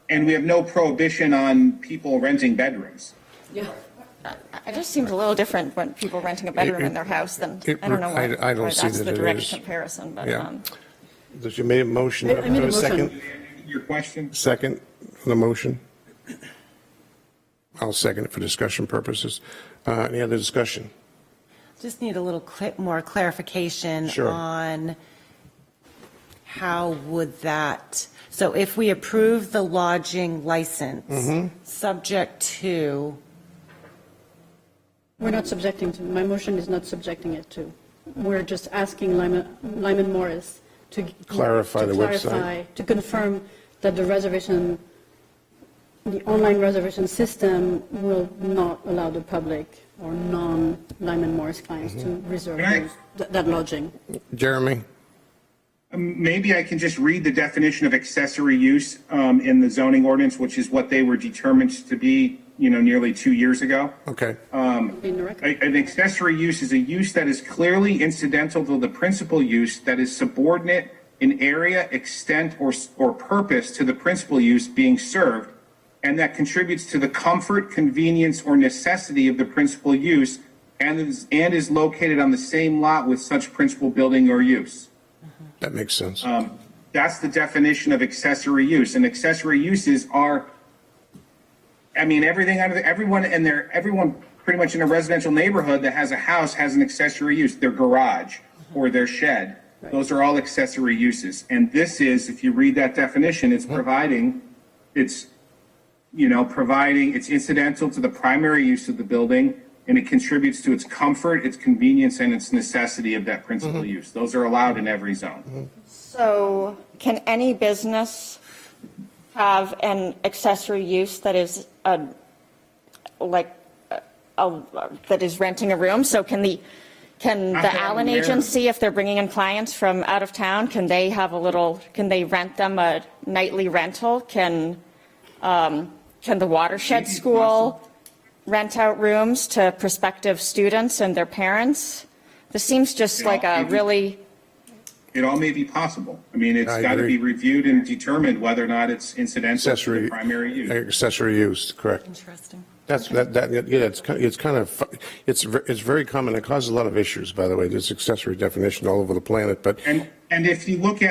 We have no prohibition on people renting bedrooms. Yeah. It just seems a little different when people renting a bedroom in their house than, I don't know why, I don't why see that's that the it direct is. comparison, but, Yeah. Does you made a motion? I made a motion. Second? Your question? Second for the motion? I'll second it for discussion purposes. Any other discussion? Just need a little more clarification Sure. on how would that, so if we approve the lodging license, subject to, We're not subjecting to, my motion is not subjecting it to. We're just asking Lyman Morris to Clarify the website. clarify, to confirm that the online reservation system will not allow the public or non-Lyman Morris clients to reserve that lodging. Jeremy? Maybe I can just read the definition of accessory use in the zoning ordinance, which is what they were determined to be, nearly 2 years ago. Okay. In the record. An accessory use is a use that is clearly incidental to the principal use, that is subordinate in area, extent, or purpose to the principal use being served, and that contributes to the comfort, convenience, or necessity of the principal use, and is located on the same lot with such principal building or use. That makes sense. That's the definition of accessory use. And accessory uses are, everyone pretty much in a residential neighborhood that has a house has an accessory use, their garage or their shed. Those are all accessory uses. And this is, if you read that definition, it's it's incidental to the primary use of the building, and it contributes to its comfort, its convenience, and its necessity of that principal use. Those are allowed in every zone. So can any business have an accessory use that is that is renting a room? So can the Allen agency, if they're bringing in clients from out of town, can they rent them a nightly rental? Can the Watershed School rent out rooms to prospective students and their parents? This seems just like a really... It all may be possible. It's I got to agree. be reviewed and determined whether or not it's incidental to the primary use. Accessory use, correct. interesting. It's very common. It causes a lot of issues, by the way, this accessory definition all over the planet, but And if you look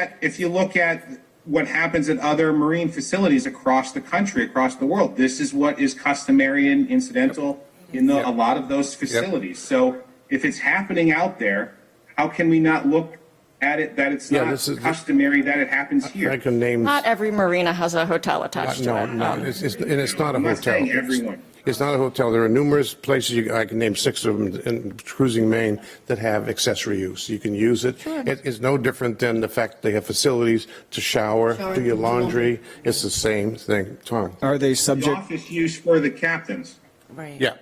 at what happens at other marine facilities across the country, across the world, this is what is customary and incidental in a lot of those facilities. So if it's happening out there, how can we not look at it that it's not customary that it happens here? I can name. Not every marina has a hotel attached to it. And it's not a I'm not hotel. saying everyone. It's not a hotel. There are numerous places, I can name 6 of them in cruising Maine, that have accessory use. You can use it. It's no different than the fact they have facilities to shower, do your laundry. It's the same thing. Tom? Are they The subject, office use for the captains. Right. Yeah.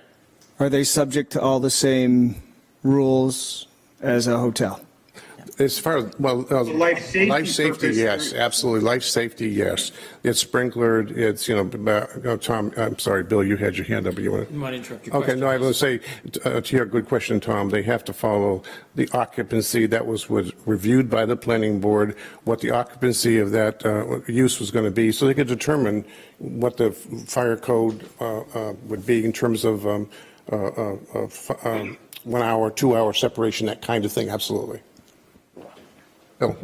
are they subject to all the same rules as a hotel? As far as, life safety purpose, yes, absolutely. Life safety, yes. It's sprinklered, it's, Tom, I'm sorry, Bill, you had your hand up. You want to? You want to interrupt your Okay, question? no, I was going to say, to your good question, Tom, they have to follow the occupancy that was reviewed by the planning board, what the occupancy of that use was going to be, so they could determine what the fire code would be in terms of 1 hour, 2 hour separation, that kind of thing, absolutely. Bill?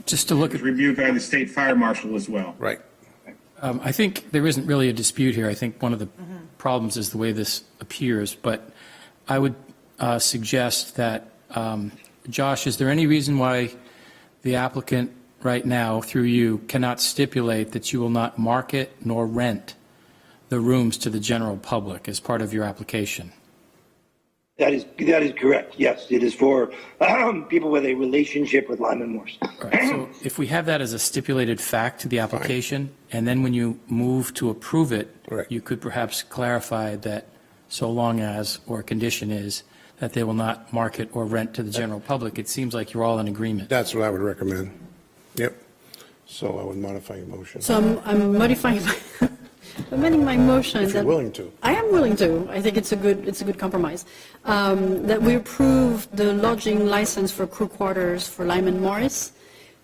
Just to look It's at, reviewed by the state fire marshal as well. Right. I think there isn't really a dispute here. I think one of the problems is the way this appears, but I would suggest that, Josh, is there any reason why the applicant right now, through you, cannot stipulate that you will not market nor rent the rooms to the general public as part of your application? That is correct. Yes, it is for people with a relationship with Lyman Morse. All right, so if we have that as a stipulated fact to the application, and then when you move to approve it, Right. you could perhaps clarify that so long as, or condition is, that they will not market or rent to the general public. It seems like you're all in agreement. That's what I would recommend. Yep. So I would modify your motion. So I'm modifying, amending my motion. If you're that- willing to. I am willing to. I think it's a good compromise. That we approve the lodging license for crew quarters for Lyman Morris.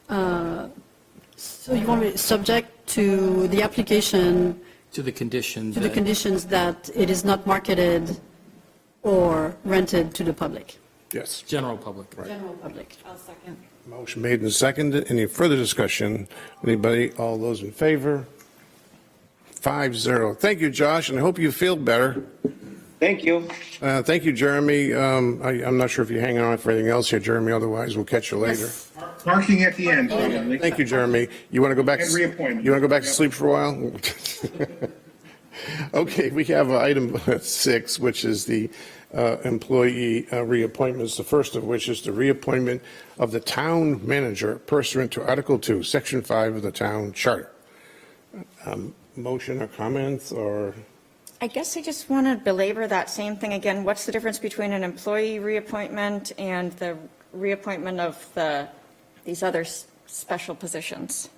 So you want me subject to the application, To the condition to the that, conditions that it is not marketed or rented to the public, Yes. general public. general public. I'll second. Motion made and seconded. Any further discussion? Anybody? All those in favor? 5-0. Thank you, Josh, and I hope you feel better. Thank you. Thank you, Jeremy. I'm not sure if you're hanging on for anything else here, Jeremy. Otherwise, we'll catch you later. Parking at the end. Thank you, Jeremy. You want to go back? And reappointment. You want to go back to sleep for a while? Okay, we have item 6, which is the employee reappointments. The first of which is the reappointment of the town manager pursuant to Article 2, Section 5 of the town charter. Motion or comments or? I guess I just want to belabor that same thing again. What's the difference between an employee reappointment and the reappointment of these other special positions?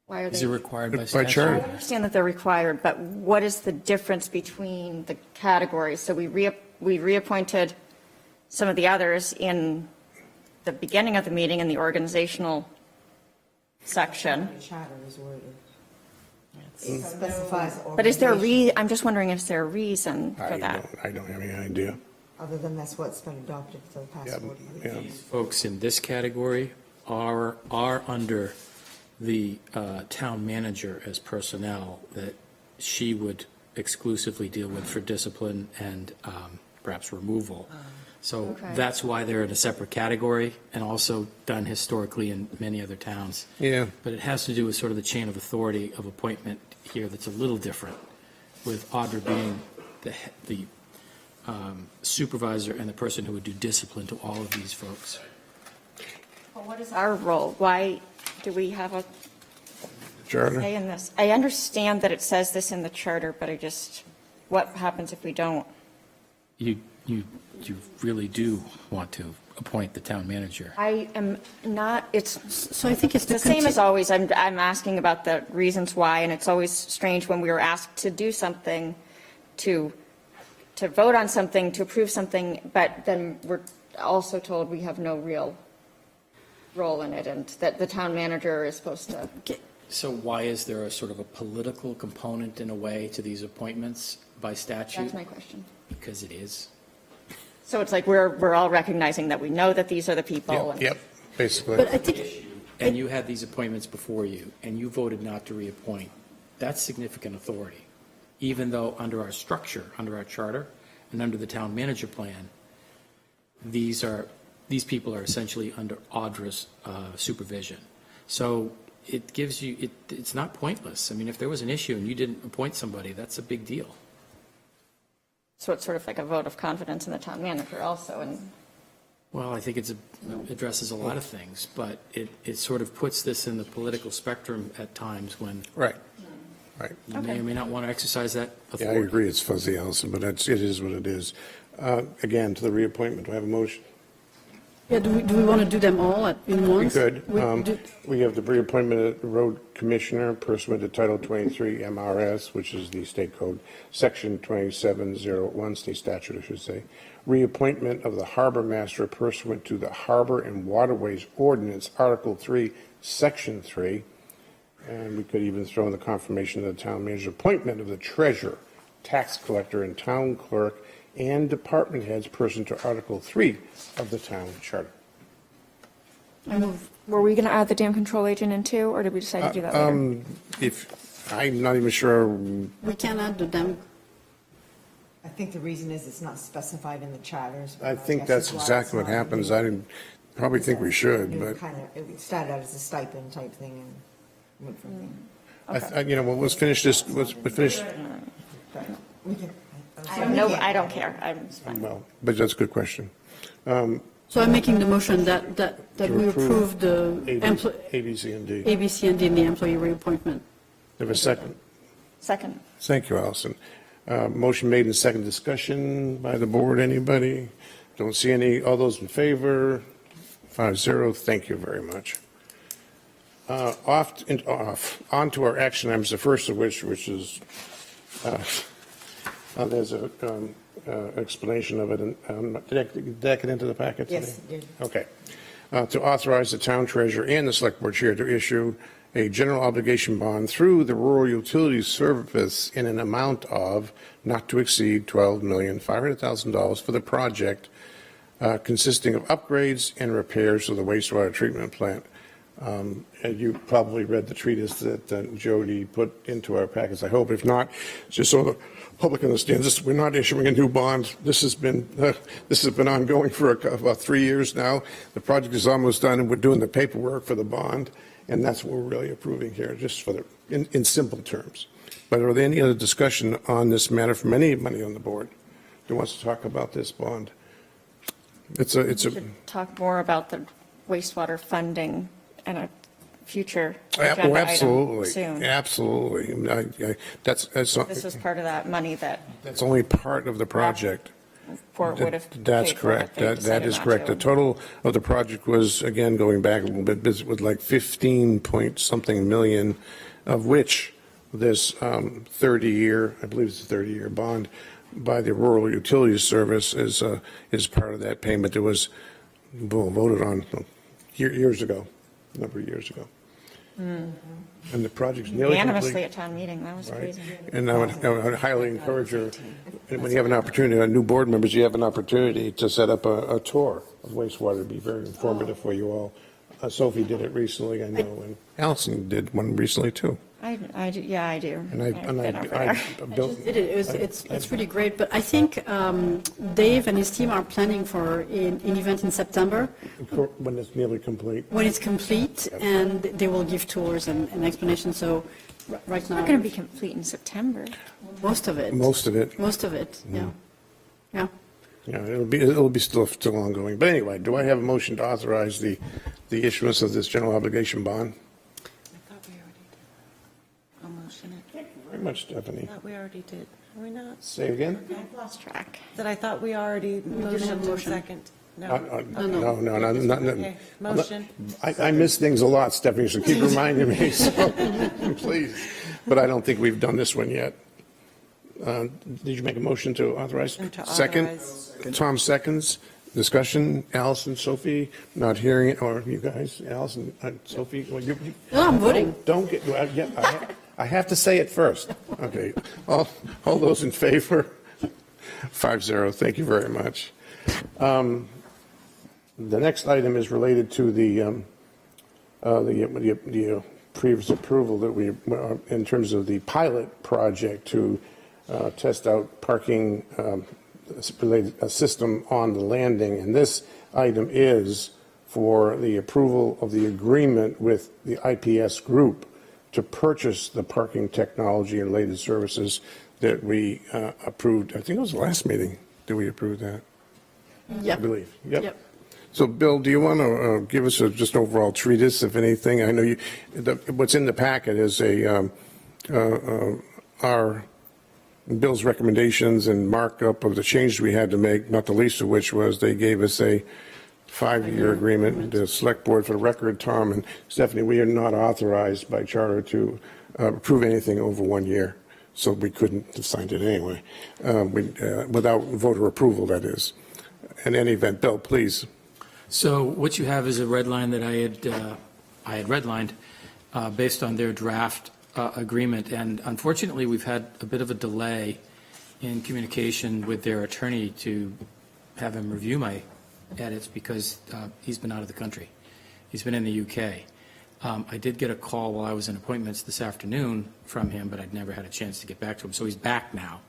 Why are Is they? it required by By statute? charter. I understand that they're required, but what is the difference between the categories? So we reappointed some of the others in the beginning of the meeting in the organizational section. The charter is worded. It specifies But is there organization. I'm just wondering if there a reason for that? I don't have any idea. Other than that's what's been adopted for the past Yeah, 40 years. yeah. These folks in this category are under the town manager as personnel that she would exclusively deal with for discipline and perhaps removal. So Okay. that's why they're in a separate category and also done historically in many other towns. Yeah. But it has to do with sort of the chain of authority of appointment here that's a little different, with Audra being the supervisor and the person who would do discipline to all of these folks. Well, what is our role? Why do we have a Charter? say in this? I understand that it says this in the charter, but what happens if we don't? You really do want to appoint the town manager. I am not, it's So I think it's the same as always. I'm asking about the reasons why, and it's always strange when we are asked to do something, to vote on something, to approve something, but then we're also told we have no real role in it, and that the town manager is supposed to. So why is there a sort of a political component in a way to these appointments by statute? That's my question. Because it is. So it's like we're all recognizing that we know that these are the people. Yep, and- yep, basically. But I think, And you had these appointments before you, and you voted not to reappoint. That's significant authority, even though under our structure, under our charter, and under the town manager plan, these people are essentially under Audra's supervision. So it gives you, it's not pointless. I mean, if there was an issue and you didn't appoint somebody, that's a big deal. So it's sort of like a vote of confidence in the town manager also, and Well, I think it addresses a lot of things, but it sort of puts this in the political spectrum at times when Right. you may or may not want to exercise that Yeah, I authority. agree, it's fuzzy, Allison, but it is what it is. Again, to the reappointment, do I have a motion? yeah, do we want to do them all in We once? could. do- We have the reappointment of the road commissioner pursuant to Title 23 MRS, which is the state code, Section 2701, state statute, I should say. Reappointment of the harbor master pursuant to the Harbor and Waterways Ordinance, Article 3, Section 3. And we could even throw in the confirmation of the town manager, appointment of the treasurer, tax collector, and town clerk, and department heads pursuant to Article 3 of the town charter. I move. were we going to add the dam control agent in too, or did we decide to do that later? I'm not even sure, We can add the them. I think the reason is it's not specified in the charters. I think that's exactly what happens. I didn't, probably think we should, but It started out as a stipend type thing and went from there. let's finish this, we can, I don't care. I'm fine. Well, but that's a good question. So I'm making the motion that we approve the A, B, C, and D. A, B, C, and D in the employee reappointment. Have a second? Second. Thank you, Allison. Motion made and second. Discussion by the board. Anybody? Don't see any. All those in favor? 5-0. Thank you very much. On to our action items, the first of which is, there's a explanation of it. Did that get into the packet today? Yes, it did. Okay. To authorize the town treasurer and the select board chair to issue a general obligation bond through the Rural Utilities Service in an amount of not to exceed $12,500,000 for the project consisting of upgrades and repairs to the wastewater treatment plant. And you probably read the treatise that Jody put into our packets, I hope. If not, just so the public understands this, we're not issuing a new bond. This has been ongoing for about 3 years now. The project is almost done, and we're doing the paperwork for the bond, and that's what we're really approving here, just for in simple terms. But are there any other discussion on this matter from anybody on the board who wants to talk about this bond? We should talk more about the wastewater funding and a future agenda absolutely, item soon. absolutely. That's This was part of that money that that's only part of the project. Fort would have That's paid for it if correct. they That decided is not correct. to. The total of the project was, again, going back a little bit, was like 15 point something million, of which this 30-year, I believe it's a 30-year bond by the Rural Utilities Service is part of that payment that was voted on years ago, a number of years ago. And the project's nearly Unanimously complete. at town meeting. That was Right. crazy. And I would highly encourage you, when you have an opportunity, new board members, you have an opportunity to set up a tour of wastewater. It'd be very informative for you all. Sophie did it recently, I know, and Allison did one recently too. I do. Yeah, I do. And I've been over there. built. It's really great, but I think Dave and his team are planning for an event in September When it's nearly complete. when it's complete, and they will give tours and explanations. So right It's now, not going to be complete in September. most of it. Most of it. Most of it. Yeah. Yeah. Yeah, it'll be still ongoing. But anyway, do I have a motion to authorize the issuance of this general obligation bond? I thought we already did. I'll motion it. Very much, Stephanie. I thought we already did. Are we not? Say again? I've lost track. That I thought we already motioned in motion. second. No. No. Okay, motion. I miss things a lot, Stephanie, so keep reminding me, so, please. But I don't think we've done this one yet. Did you make a motion to authorize? To Second? authorize. Tom seconds. Discussion. Allison, Sophie, not hearing it, or you guys, Allison, Sophie? Well, No, I'm voting. Don't get, well, yeah, I have to say it first. Okay. All those in favor? 5-0. Thank you very much. The next item is related to the previous approval that we, in terms of the pilot project to test out parking related system on the landing. And this item is for the approval of the agreement with the IPS group to purchase the parking technology and related services that we approved. I think it was the last meeting that we approved that. Yep. I believe. Yep. Yep. So, Bill, do you want to give us just overall treatise, if anything? I know what's in the packet is our Bill's recommendations and markup of the changes we had to make, not the least of which was they gave us a 5-year agreement. The select board, for the record, Tom and Stephanie, we are not authorized by charter to approve anything over 1 year. So we couldn't have signed it anyway, without voter approval, that is. In any event, Bill, please. So what you have is a red line that I had redlined based on their draft agreement, and unfortunately, we've had a bit of a delay in communication with their attorney to have him review my edits because he's been out of the country. He's been in the UK. I did get a call while I was in appointments this afternoon from him, but I'd never had a chance to get back to him, so he's back now.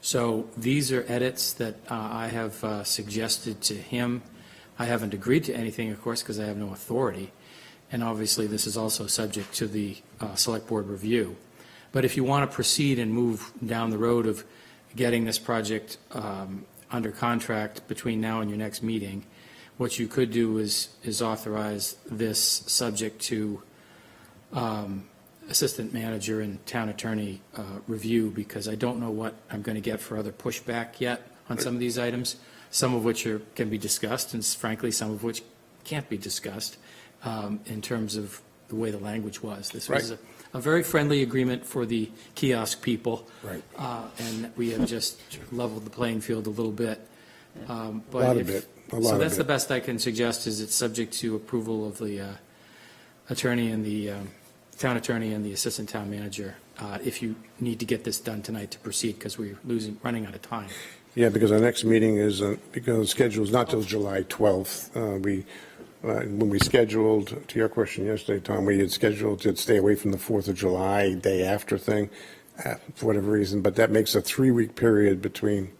So these are edits that I have suggested to him. I haven't agreed to anything, of course, because I have no authority. And obviously, this is also subject to the select board review. But if you want to proceed and move down the road of getting this project under contract between now and your next meeting. What you could do is authorize this subject to assistant manager and town attorney review, because I don't know what I'm going to get for other pushback yet on some of these items, some of which can be discussed, and frankly, some of which can't be discussed in terms of the way the language was. This was a very friendly agreement for the kiosk people, Right. And we have just leveled the playing field a little bit. A lot of it. So that's the best I can suggest, is it's subject to approval of the attorney and the town attorney and the assistant town manager, if you need to get this done tonight to proceed, because we're running out of time. Yeah, because our next meeting is, because the schedule is not till July 12th. When we scheduled, to your question yesterday, Tom, we had scheduled to stay away from the 4th of July day after thing, for whatever reason, but that makes a 3-week period between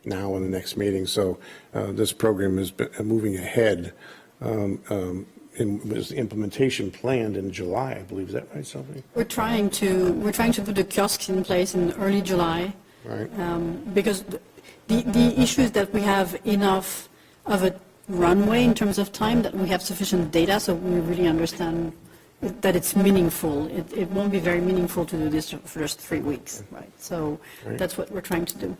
now and the next meeting. So this program has been moving ahead. Was the implementation planned in July, I believe. Is that right, Sophie? We're trying to put the kiosks in place in early July. Right. Because the issue is that we have enough of a runway in terms of time, that we have sufficient data, so we really understand that it's meaningful. It won't be very meaningful to do this for just 3 weeks, right? So that's what we're trying to do.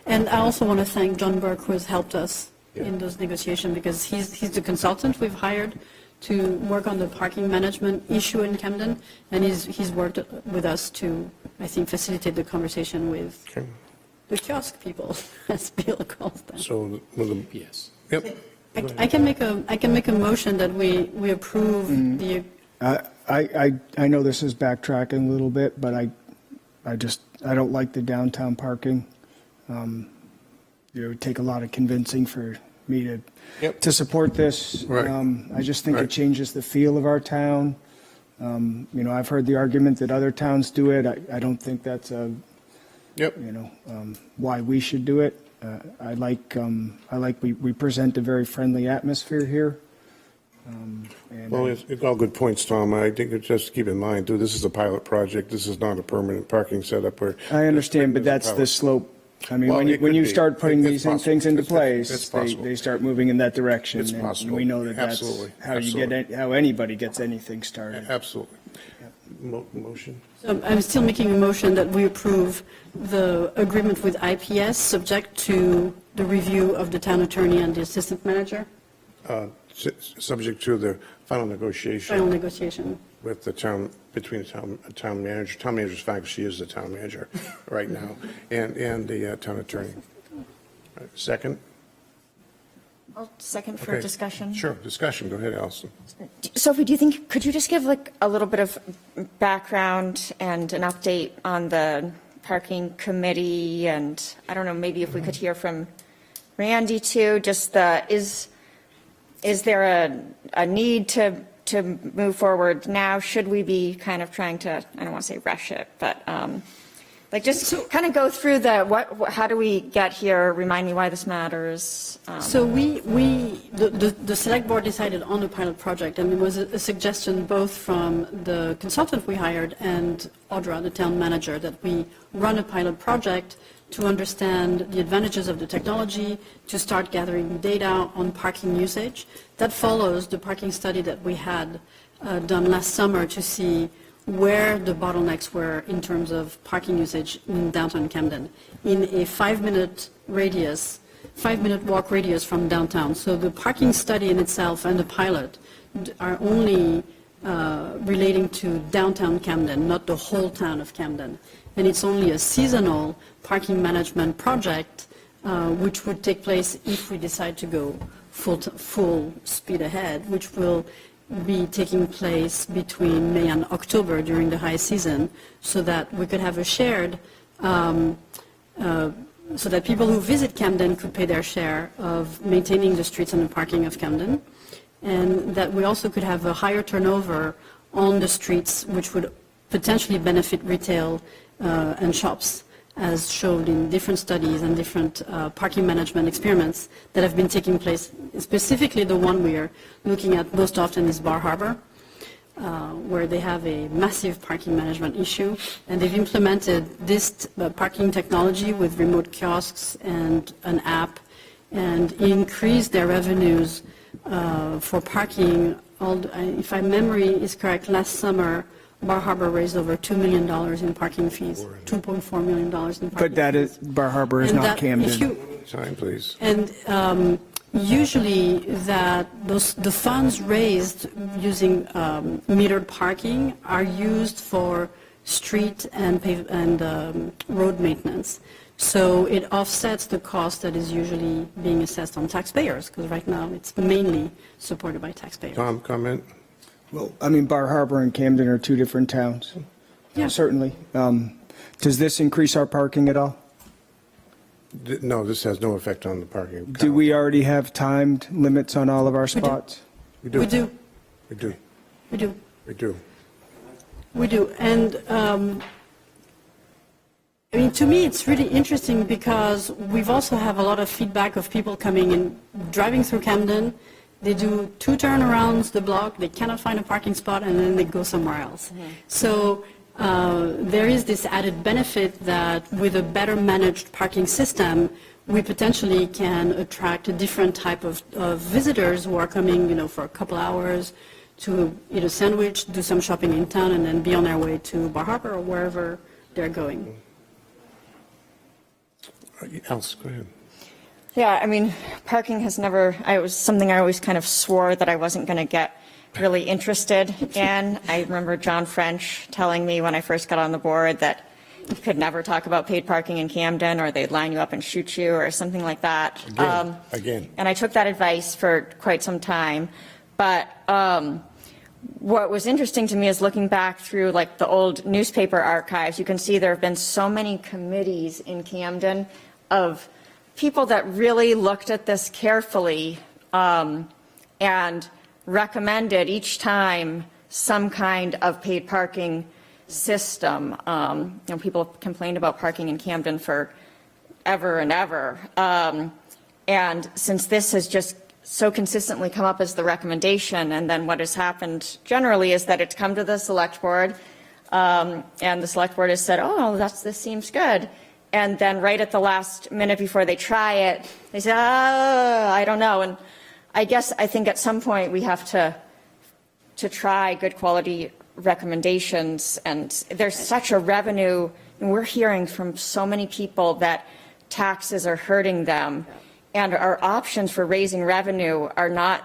And I also want to thank John Burke, who has helped us in those negotiations, because he's the consultant we've hired to work on the parking management issue in Camden, and he's worked with us to, I think, facilitate the conversation with the kiosk people, as Bill calls them. So, yes. Yep. I can make a motion that we approve the. I know this is backtracking a little bit, but I don't like the downtown parking. It would take a lot of convincing for me to support this. Right. I just think it changes the feel of our town. I've heard the argument that other towns do it. I don't think that's why we should do it. I like we present a very friendly atmosphere here. Well, it's all good points, Tom. I think it's just keep in mind, too, this is a pilot project. This is not a permanent parking setup. I understand, but that's the slope. I mean, when you start putting these things into place, they start moving in that direction. It's possible. And we know that that's how anybody gets anything started. Absolutely. Motion? So I'm still making a motion that we approve the agreement with IPS, subject to the review of the town attorney and the assistant manager. Subject to the final negotiation. Final negotiation. With the town, between the town manager, town manager's fine, because she is the town manager right now, and the town attorney. Second? I'll second for discussion. Sure, discussion. Go ahead, Allison. Sophie, could you just give a little bit of background and an update on the parking committee? And I don't know, maybe if we could hear from Randy too, just is there a need to move forward now? Should we be kind of trying to, I don't want to say rush it, but just kind of go through how do we get here? Remind me why this matters. So the select board decided on a pilot project, and it was a suggestion both from the consultant we hired and Audra, the town manager, that we run a pilot project to understand the advantages of the technology, to start gathering data on parking usage. That follows the parking study that we had done last summer to see where the bottlenecks were in terms of parking usage in downtown Camden, in a 5-minute walk radius from downtown. So the parking study in itself and the pilot are only relating to downtown Camden, not the whole town of Camden. And it's only a seasonal parking management project, which would take place if we decide to go full speed ahead, which will be taking place between May and October during the high season, so that we could have a shared, so that people who visit Camden could pay their share of maintaining the streets and the parking of Camden, and that we also could have a higher turnover on the streets, which would potentially benefit retail and shops, as showed in different studies and different parking management experiments that have been taking place. Specifically, the one we are looking at most often is Bar Harbor. where they have a massive parking management issue, and they've implemented this parking technology with remote kiosks and an app, and increased their revenues for parking. If my memory is correct, last summer, Bar Harbor raised over $2 million in parking fees, $2.4 million in parking fees. But that is, Bar Harbor is And not that- Camden. if you- Time, please. And usually the funds raised using metered parking are used for street and road maintenance. So it offsets the cost that is usually being assessed on taxpayers, because right now it's mainly supported by taxpayers. Tom, comment? Well, I mean, Bar Harbor and Camden are two different towns. Yeah. Certainly. Does this increase our parking at all? No, this has no effect on the parking. Do we already have timed limits on all of our do. spots? We do. We do, We do. we do. We do. We do. And I mean, to me, it's really interesting because we've also have a lot of feedback of people coming in, driving through Camden. They do 2 turnarounds the block, they cannot find a parking spot, and then they go somewhere else. So there is this added benefit that with a better managed parking system, we potentially can attract a different type of visitors who are coming, for a couple hours to eat a sandwich, do some shopping in town, and then be on their way to Bar Harbor or wherever they're going. Else, go ahead. Yeah, I mean, parking has never, it was something I always kind of swore that I wasn't going to get really interested in. I remember John French telling me when I first got on the board that you could never talk about paid parking in Camden, or they'd line you up and shoot you or something like that. Again. And I took that advice for quite some time. But what was interesting to me is looking back through like the old newspaper archives, you can see there have been so many committees in Camden of people that really looked at this carefully and recommended each time some kind of paid parking system. People complained about parking in Camden for ever and ever. And since this has just so consistently come up as the recommendation, and then what has happened generally is that it's come to the select board, and the select board has said, oh, this seems good. And then right at the last minute before they try it, they say, I don't know. And I think at some point we have to try good quality recommendations. And there's such a revenue, and we're hearing from so many people that taxes are hurting them. And our options for raising revenue are not,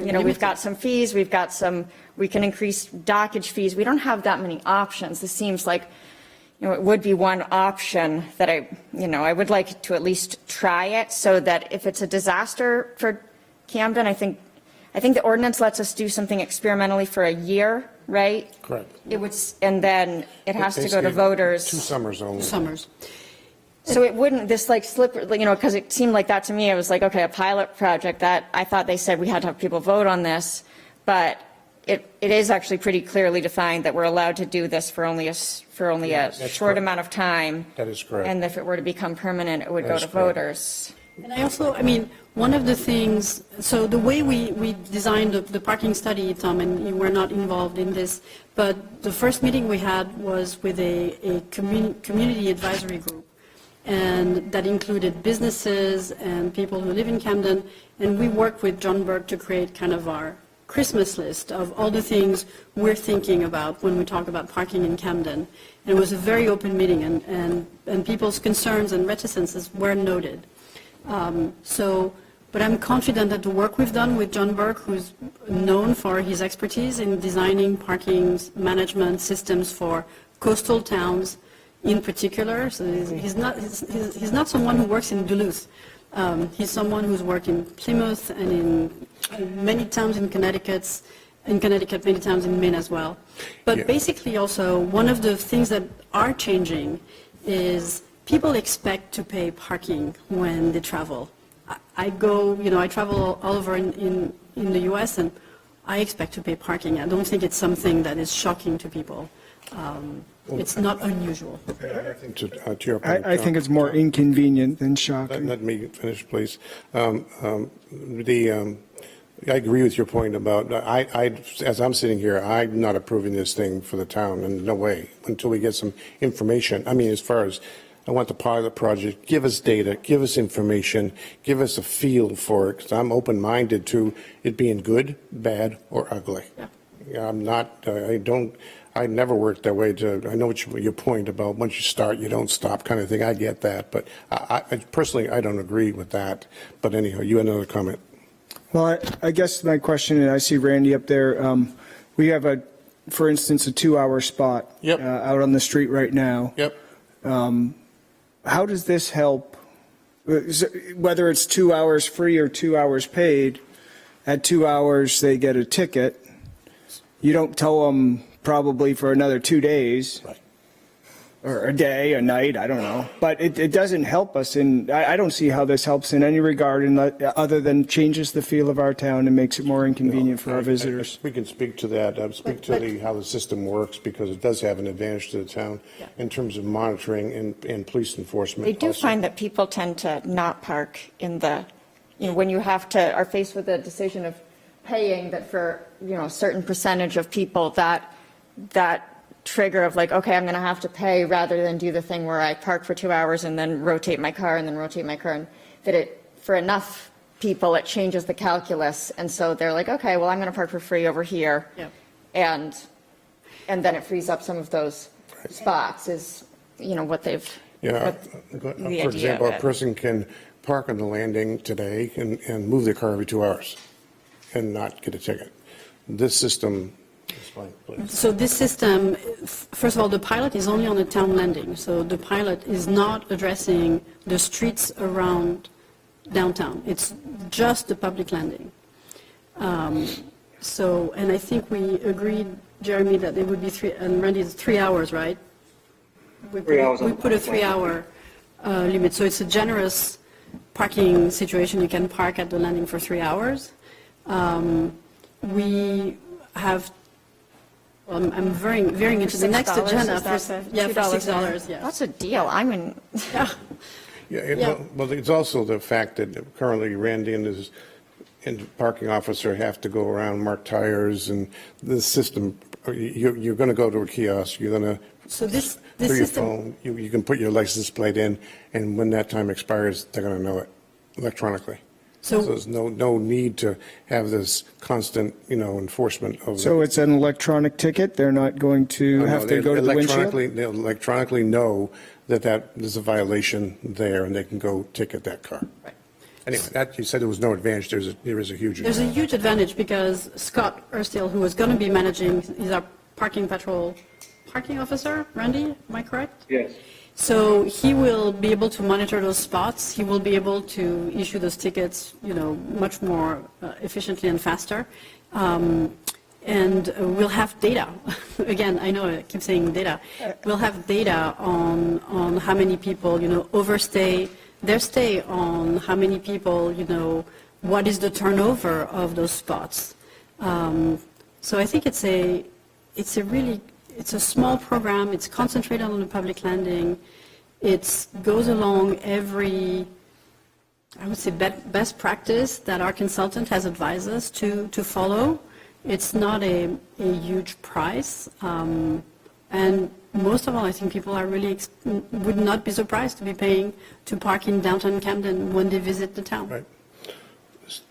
we've got some fees, we can increase dockage fees. We don't have that many options. This seems like, it would be one option that I would like to at least try it, so that if it's a disaster for Camden, I think the ordinance lets us do something experimentally for a year, right? Correct. And then it has to go to voters. 2 summers only. Summers. So it wouldn't, this like slip, because it seemed like that to me, it was like, okay, a pilot project that I thought they said we had to have people vote on this, but it is actually pretty clearly defined that we're allowed to do this for only a short amount of time. That is correct. And if it were to become permanent, it would go to voters. And I also, one of the things, so the way we designed the parking study, Tom, and you were not involved in this, but the first meeting we had was with a community advisory group, and that included businesses and people who live in Camden, and we worked with John Burke to create kind of our Christmas list of all the things we're thinking about when we talk about parking in Camden. And it was a very open meeting, and people's concerns and reticences were noted. But I'm confident that the work we've done with John Burke, who's known for his expertise in designing parking management systems for coastal towns in particular, so he's not someone who works in Duluth. He's someone who's worked in Plymouth and in many towns in Connecticut, many towns in Maine as well. But basically also, one of the things that are changing is people expect to pay parking when they travel. I travel all over in the U.S., and I expect to pay parking. I don't think it's something that is shocking to people. It's not unusual. I think to your point, I think it's more inconvenient than shocking. Let me finish, please. I agree with your point about, as I'm sitting here, I'm not approving this thing for the town, and no way, until we get some information. I mean, as far as, I want the pilot project, give us data, give us information, give us a feel for it, because I'm open-minded to it being good, bad, or ugly. Yeah. I'm not, I never worked that way I know what your point about once you start, you don't stop kind of thing. I get that, but I personally, I don't agree with that. But anyhow, you had another comment. Well, I guess my question, and I see Randy up there, we have for instance, a 2-hour spot out on the street right now. Yep. How does this help, whether it's 2 hours free or 2 hours paid? At 2 hours, they get a ticket. You don't tow them probably for another 2 days. Right. Or a day, a night, I don't know. But it doesn't help us, and I don't see how this helps in any regard other than changes the feel of our town and makes it more inconvenient for our visitors. We can speak to that, how the system works, because it does have an advantage to the town in terms of monitoring and police enforcement. They do also. find that people tend to not park in the, when you are faced with a decision of paying that for, a certain percentage of people, that trigger of like, okay, I'm going to have to pay rather than do the thing where I park for 2 hours and then rotate my car and that for enough people, it changes the calculus. And so they're like, okay, well, I'm going to park for free over here. Yep. And then it frees up some of those spots is, what they've. Yeah, the for idea example, of a it. person can park on the landing today and move their car every 2 hours and not get a ticket. This system, explain, please. So this system, first of all, the pilot is only on the town landing. So the pilot is not addressing the streets around downtown. It's just the public landing. And I think we agreed, Jeremy, that it would be and Randy, it's 3 hours, right? We put a 3-hour limit. So it's a generous parking situation. You can park at the landing for 3 hours. We have, I'm very into the next $6, agenda. is that For $6, yeah. That's a deal. Well, it's also the fact that currently Randy and his parking officer have to go around, mark tires, and the system, you're going to go to a kiosk, you're going to, So this through your system, phone, you can put your license plate in, and when that time expires, they're going to know it electronically. So there's no need to have this constant, enforcement of. So it's an electronic ticket? They're not going to have to go to the windshield? They'll electronically know that there's a violation there, and they can go ticket that car. Right. Anyway, that, you said there was no advantage. There is a huge advantage. there's a huge advantage because Scott Erstiel, who is going to be managing, he's our parking patrol parking officer. Randy, am I correct? Yes. So he will be able to monitor those spots. He will be able to issue those tickets, much more efficiently and faster. And we'll have data. Again, I know I keep saying data. We'll have data on how many people, overstay their stay, on how many people, what is the turnover of those spots. So I think it's a small program. It's concentrated on the public landing. It goes along every, I would say, best practice that our consultant has advised us to follow. It's not a huge price. And most of all, I think people are would not be surprised to be paying to park in downtown Camden when they visit the town. Right.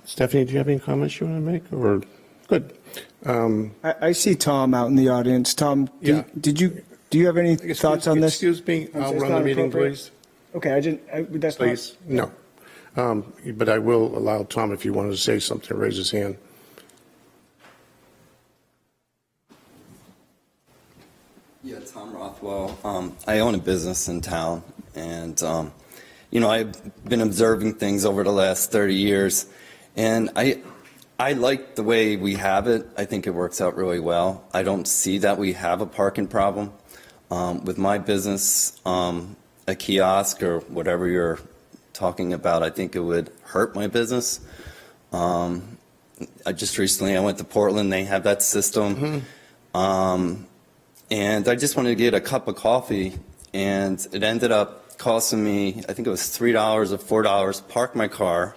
Stephanie, do you have any comments you want to make? Or good. I see Tom out in the audience. Tom, do you have any thoughts on this? Excuse me, I'll run the meeting, please. Okay, that's Please, no. But I will allow Tom, if you wanted to say something, raise his hand. Yeah, Tom Rothwell. I own a business in town, and I've been observing things over the last 30 years, and I like the way we have it. I think it works out really well. I don't see that we have a parking problem. With my business, a kiosk or whatever you're talking about, I think it would hurt my business. I went to Portland. They have that system. Mm-hmm. And I just wanted to get a cup of coffee, and it ended up costing me, I think it was $3 or $4, park my car,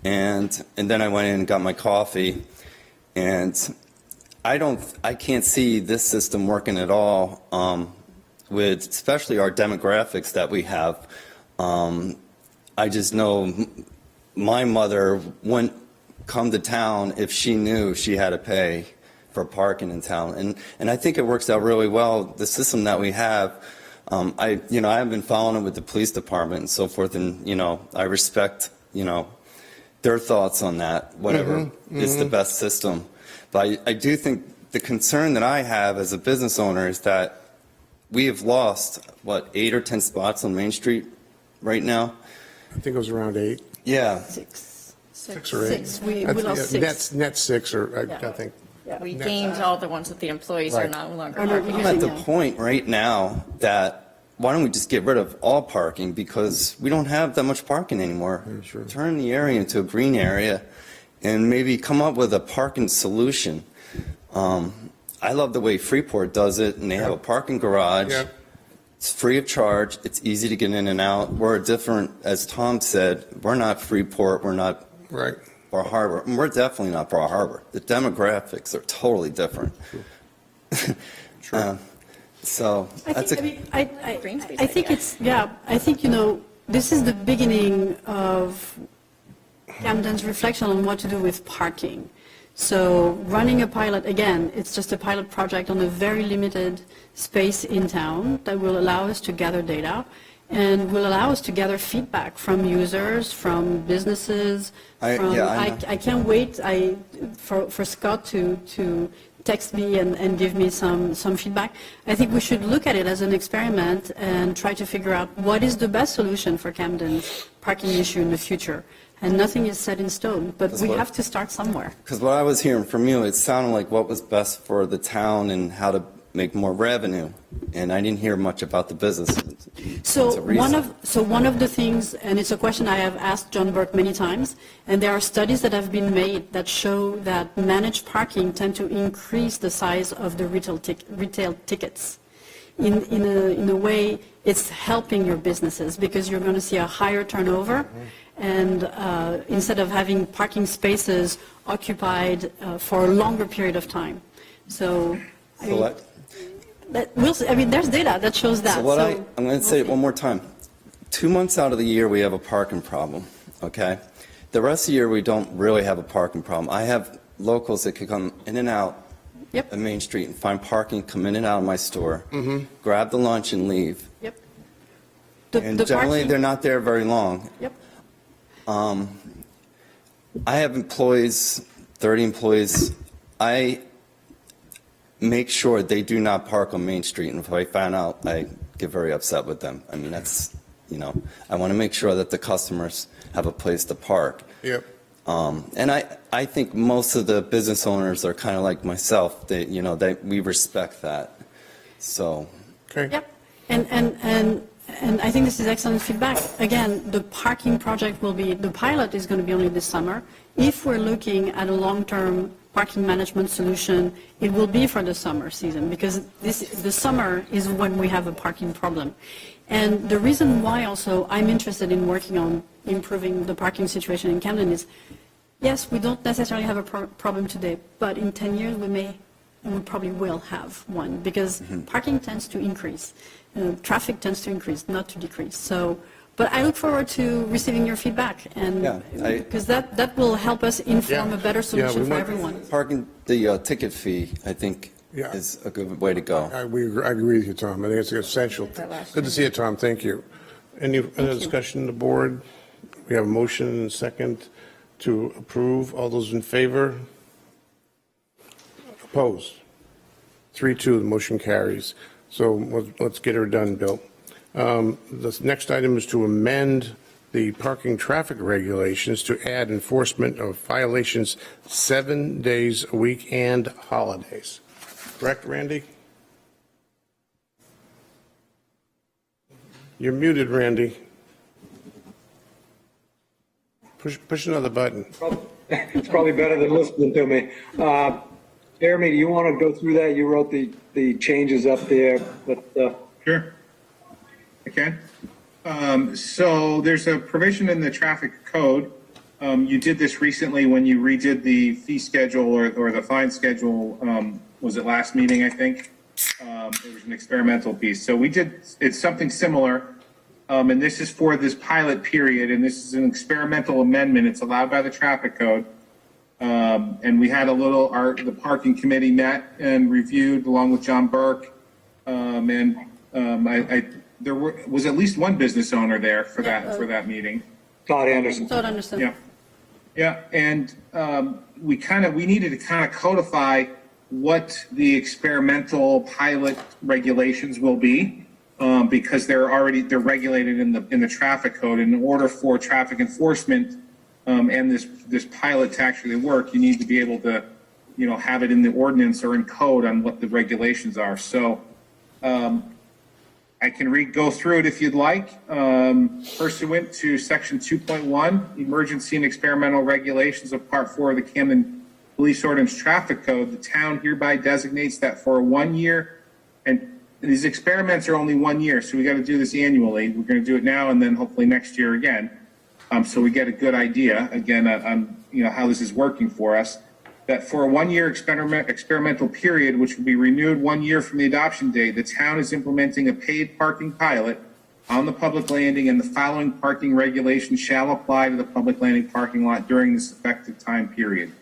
and then I went in and got my coffee, and I can't see this system working at all, with especially our demographics that we have. I just know my mother wouldn't come to town if she knew she had to pay for parking in town. And I think it works out really well, the system that we have. I've been following it with the police department and so forth, and, I respect, their thoughts on that, whatever is the best system. But I do think the concern that I have as a business owner is that we have lost, 8 or 10 spots on Main Street right now? I think it was around 8. Yeah. Six or 8. We lost 6. Net 6, or I think. We gained all the ones that the employees are Right. no longer Are not parking. I'm at the point right now that why don't we just get rid of all parking, because we don't have that much parking anymore. sure. Turn the area into a green area and maybe come up with a parking solution. I love the way Freeport does it, and they have a parking garage. Yep. It's free of charge. It's easy to get in and out. We're different, as Tom said, we're not Freeport. We're not Right. Bar Harbor. And we're definitely not Bar Harbor. The demographics are totally different. So that's I think it's, I think, this is the beginning of Camden's reflection on what to do with parking. So running a pilot, again, it's just a pilot project on a very limited space in town that will allow us to gather data and will allow us to gather feedback from users, from businesses. I Can't wait for Scott to text me and give me some feedback. I think we should look at it as an experiment and try to figure out what is the best solution for Camden's parking issue in the future. And nothing is set in stone, but we have to start somewhere. Because what I was hearing from you, it sounded like what was best for the town and how to make more revenue, and I didn't hear much about the business. So one of the things, and it's a question I have asked John Burke many times, and there are studies that have been made that show that managed parking tend to increase the size of the retail tickets. In a way, it's helping your businesses because you're going to see a higher turnover. And instead of having parking spaces occupied for a longer period of time. So, there's data that shows that. I'm going to say it one more time. 2 months out of the year, we have a parking problem, okay? The rest of the year, we don't really have a parking problem. I have locals that could come in and out of Main Street and find parking, come in and out of my store, grab the lunch and leave. Yep. And generally, they're not there very long. Yep. I have employees, 30 employees. I make sure they do not park on Main Street, and if I find out, I get very upset with them. I mean, that's, I want to make sure that the customers have a place to park. Yep. And I think most of the business owners are kind of like myself. We respect that. So. Okay. Yep. And I think this is excellent feedback. Again, the parking project the pilot is going to be only this summer. If we're looking at a long-term parking management solution, it will be for the summer season because the summer is when we have a parking problem. And the reason why also I'm interested in working on improving the parking situation in Camden is, yes, we don't necessarily have a problem today, but in 10 years we probably will have one because parking tends to increase. Traffic tends to increase, not to decrease. So, but I look forward to receiving your feedback, and because that will help us inform a better solution for everyone. Parking, the ticket fee, I think, is a good way to go. I agree with you, Tom. I think it's essential. Good to see you, Tom. Thank you. Any other discussion on the board? We have a motion and a second to approve. All those in favor? Opposed? 3-2, the motion carries. So let's get her done, Bill. The next item is to amend the parking traffic regulations to add enforcement of violations 7 days a week and holidays. Correct, Randy? You're muted, Randy. Push another button. It's probably better than listening to me. Jeremy, do you want to go through that? You wrote the changes up there, but Sure, I can. So there's a provision in the traffic code you did this recently when you redid the fee schedule or the fine schedule. Was it last meeting, I think? It was an experimental piece. So it's something similar. And this is for this pilot period, and this is an experimental amendment. It's allowed by the traffic code. And we had the parking committee met and reviewed along with John Burke. There was at least one business owner there for that meeting. Todd Anderson. Todd Anderson. Yeah. Yeah. And we needed to kind of codify what the experimental pilot regulations will be. Because they're regulated in the traffic code. And in order for traffic enforcement and this pilot to actually work, you need to be able to, have it in the ordinance or in code on what the regulations are. So I can go through it if you'd like. Pursuant to Section 2.1, Emergency and Experimental Regulations of Part 4 of the Camden Police Ordinance Traffic Code, the town hereby designates that for 1 year, and these experiments are only 1 year, so we got to do this annually. We're going to do it now and then hopefully next year again, so we get a good idea again on how this is working for us. That for a 1 year experimental period, which will be renewed 1 year from the adoption date, the town is implementing a paid parking pilot on the public landing, and the following parking regulations shall apply to the public landing parking lot during this effective time period.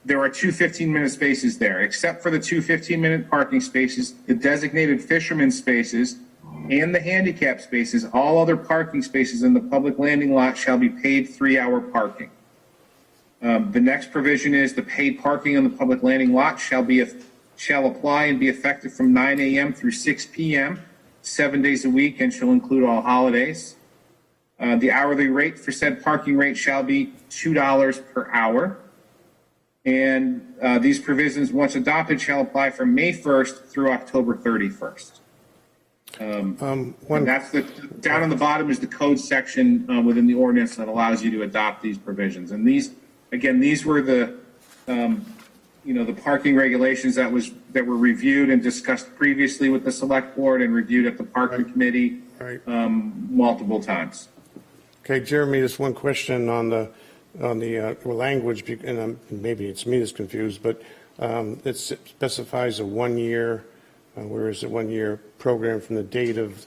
There are 2 15-minute spaces there. Except for the 2 15-minute parking spaces, the designated fisherman spaces, and the handicap spaces, all other parking spaces in the public landing lot shall be paid 3-hour parking. The next provision is the paid parking on the public landing lot shall apply and be effective from 9 a.m. through 6 p.m., 7 days a week, and shall include all holidays. The hourly rate for said parking rate shall be $2 per hour. And these provisions, once adopted, shall apply from May 1st through October 31st. And that's down on the bottom is the code section within the ordinance that allows you to adopt these provisions. And these were the the parking regulations that were reviewed and discussed previously with the select board and reviewed at the parking committee multiple times. Okay, Jeremy, just one question on the language, and maybe it's me that's confused, but it specifies a 1 year, where is it, 1 year program from the date of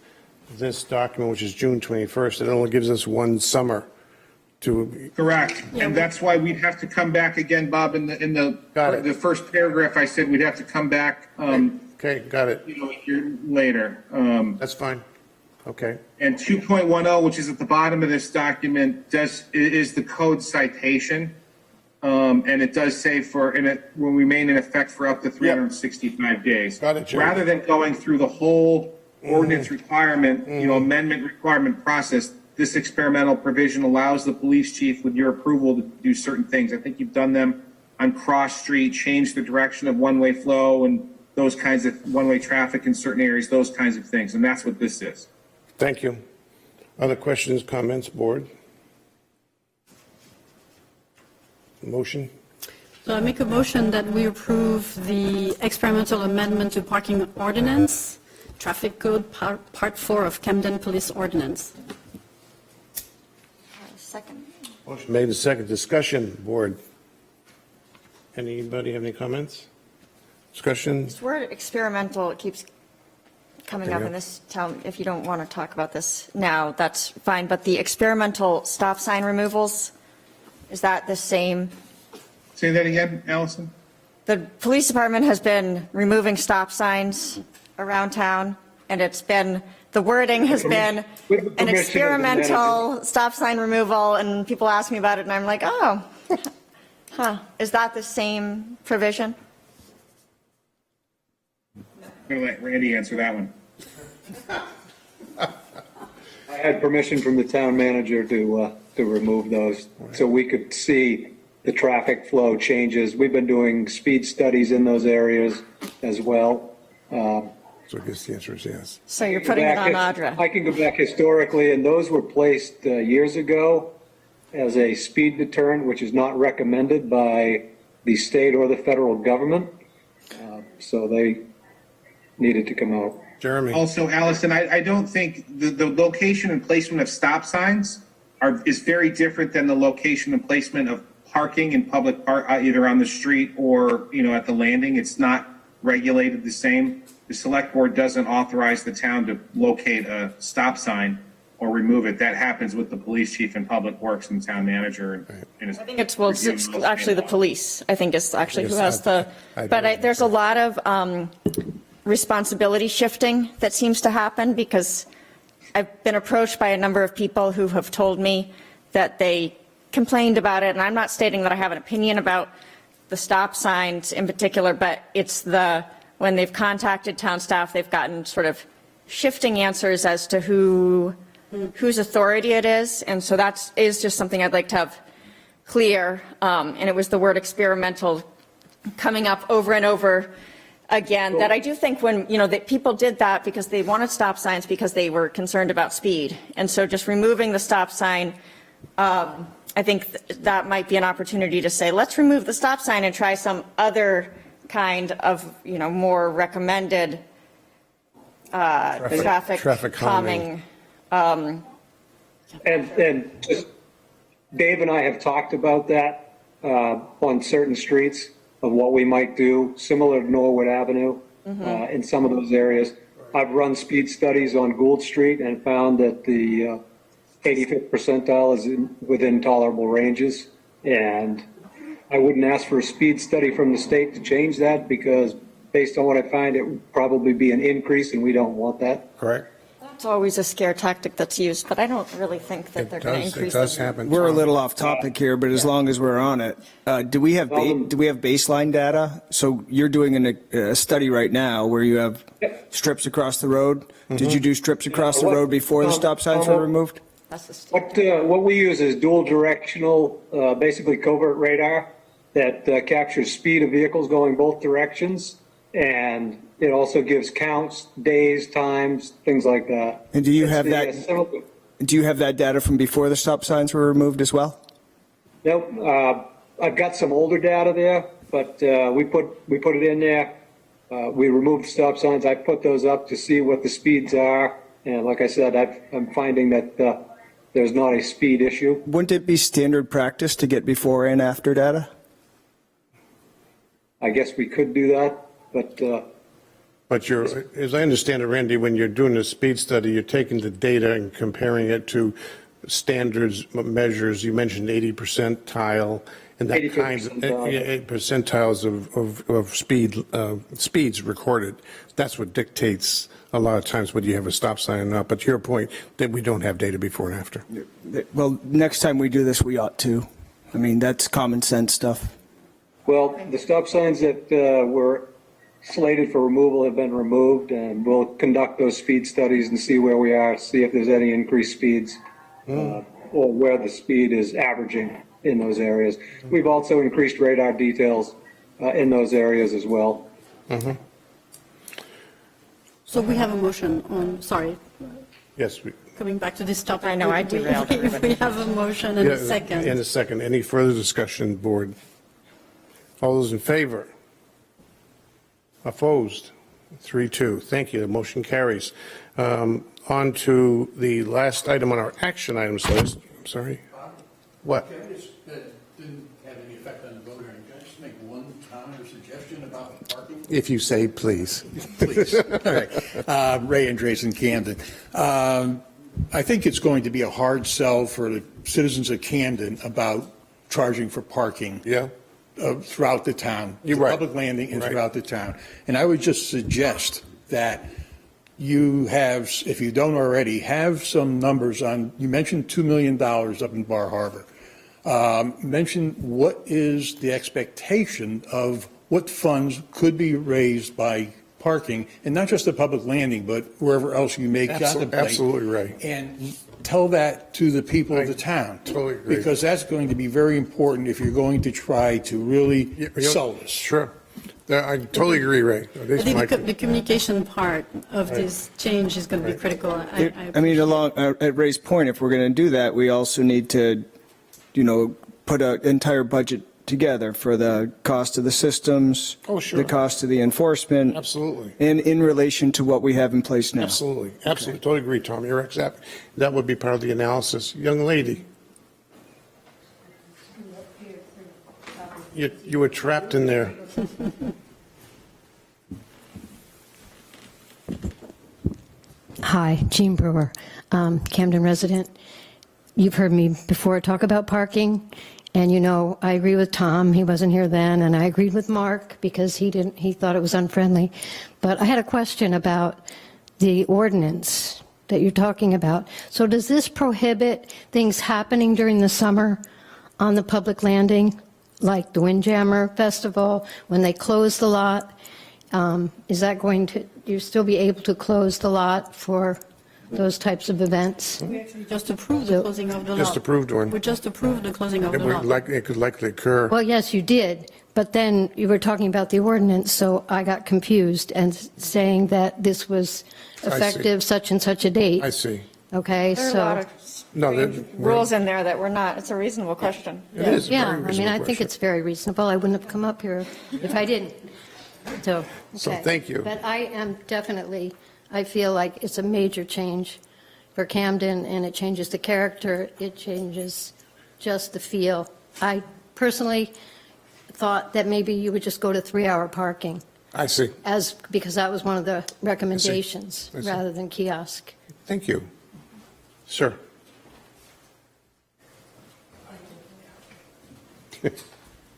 this document, which is June 21st. It only gives us one summer to. Correct, and that's why we'd have to come back again, Bob. In the first paragraph, I said we'd have to come back. Okay, got it. A year later. That's fine. Okay. And 2.10, which is at the bottom of this document, is the code citation, and it does say will remain in effect for up to 365 days. Got it, Jerry. Rather than going through the whole ordinance requirement, amendment requirement process, this experimental provision allows the police chief, with your approval, to do certain things. I think you've done them on Cross Street, change the direction of one-way flow and those kinds of one-way traffic in certain areas, those kinds of things, and that's what this is. Thank you. Other questions, comments, board? Motion? So I make a motion that we approve the experimental amendment to parking ordinance, traffic code, part 4 of Camden Police Ordinance. Second. Motion made and second. Discussion, board. Anybody have any comments? Discussion? This word experimental, it keeps coming up in this town. If you don't want to talk about this now, that's fine. But the experimental stop sign removals, is that the same? Say that again, Allison? The police department has been removing stop signs around town, and the wording has been an experimental stop sign removal, and people ask me about it, and I'm like, oh, Is that the same provision? I'm going to let Randy answer that one. I had permission from the town manager to remove those so we could see the traffic flow changes. We've been doing speed studies in those areas as well. So I guess the answer is yes. So you're putting it on Audra. I can go back historically, and those were placed years ago as a speed deterrent, which is not recommended by the state or the federal government. So they needed to come out. Jeremy. Also, Allison, I don't think the location and placement of stop signs is very different than the location and placement of parking in public park, either on the street or, at the landing. It's not regulated the same. The select board doesn't authorize the town to locate a stop sign or remove it. That happens with the police chief and public works and town manager. I think it's actually the police, I think is actually who has there's a lot of responsibility shifting that seems to happen, because I've been approached by a number of people who have told me that they complained about it, and I'm not stating that I have an opinion about the stop signs in particular, but it's when they've contacted town staff, they've gotten sort of shifting answers as to whose authority it is, and so that is just something I'd like to have clear, and it was the word experimental coming up over and over again, that I do think when, that people did that because they wanted stop signs because they were concerned about speed, and so just removing the stop sign, I think that might be an opportunity to say, let's remove the stop sign and try some other kind of, more recommended traffic calming. And just, Dave and I have talked about that on certain streets of what we might do, similar to Norwood Avenue in some of those areas. I've run speed studies on Gould Street and found that the 85th percentile is within tolerable ranges. And I wouldn't ask for a speed study from the state to change that, because based on what I find, it would probably be an increase, and we don't want that. Correct. It's always a scare tactic that's used, but I don't really think that they're going to increase. It does happen. We're a little off topic here, but as long as we're on it, do we have baseline data? So you're doing a study right now where you have strips across the road. Did you do strips across the road before the stop signs were removed? What we use is dual directional, basically covert radar that captures speed of vehicles going both directions, and it also gives counts, days, times, things like that. And do you have that data from before the stop signs were removed as well? Nope. I've got some older data there, but we put it in there. We removed stop signs. I put those up to see what the speeds are, and like I said, I'm finding that there's not a speed issue. Wouldn't it be standard practice to get before and after data? I guess we could do that, but as I understand it, Randy, when you're doing a speed study, you're taking the data and comparing it to standards measures. You mentioned 80 percentile and that kind of percentiles of speeds recorded. That's what dictates a lot of times whether you have a stop sign or not. But to your point, that we don't have data before and after. Well, next time we do this, we ought to. I mean, that's common sense stuff. Well, the stop signs that were slated for removal have been removed, and we'll conduct those speed studies and see where we are, see if there's any increased speeds or where the speed is averaging in those areas. We've also increased radar details in those areas as well. So we have a motion on, sorry, Yes. coming back to this topic. I know, I derailed everybody. We have a motion and a second. In a second. Any further discussion, board? All those in favor? Opposed? 3-2. Thank you. The motion carries. On to the last item on our action items list. I'm sorry. What? Didn't have any effect on the vote. Can I just make one comment or suggestion about parking? If you say please. Please. All right. Ray Andreessen, Camden. I think it's going to be a hard sell for the citizens of Camden about charging for parking. Yeah. Throughout the town. You're right. Public landing and throughout the town. And I would just suggest that you have, if you don't already, have some numbers on, you mentioned $2 million up in Bar Harbor. Mention what is the expectation of what funds could be raised by parking, and not just the public landing, but wherever else you may contemplate. Absolutely right. And tell that to the people of the town. Totally agree. Because that's going to be very important if you're going to try to really sell this. Sure. I totally agree, Ray. I think the communication part of this change is going to be critical. I mean, along at Ray's point, if we're going to do that, we also need to, put an entire budget together for the cost of the systems, the cost of the enforcement. Absolutely. And in relation to what we have in place now. Absolutely. Absolutely. Totally agree, Tom. You're exactly. That would be part of the analysis. Young lady. You were trapped in there. Hi, Jean Brewer, Camden resident. You've heard me before talk about parking, and you know I agree with Tom. He wasn't here then, and I agreed with Mark because he thought it was unfriendly. But I had a question about the ordinance that you're talking about. So does this prohibit things happening during the summer on the public landing, like the Windjammer Festival, when they close the lot? Is that going to, you still be able to close the lot for those types of events? We actually just approved the closing of the lot. Just approved one. We just approved the closing of It the would lot. it could likely occur. Well, yes, you did, but then you were talking about the ordinance, so I got confused and saying that this was I see. effective such and such a date. I see. Okay, There are a lot so. of No, strange rules in there that we're not, it's a reasonable question. It is a Yeah, very I mean, reasonable I think question. it's very reasonable. I wouldn't have come up here if I didn't. So, So, okay. thank you. But I am definitely, I feel like it's a major change for Camden, and it changes the character, it changes just the feel. I personally thought that maybe you would just go to 3-hour parking, I see. because that was one of the recommendations, I see. rather than kiosk. Thank you. Sir.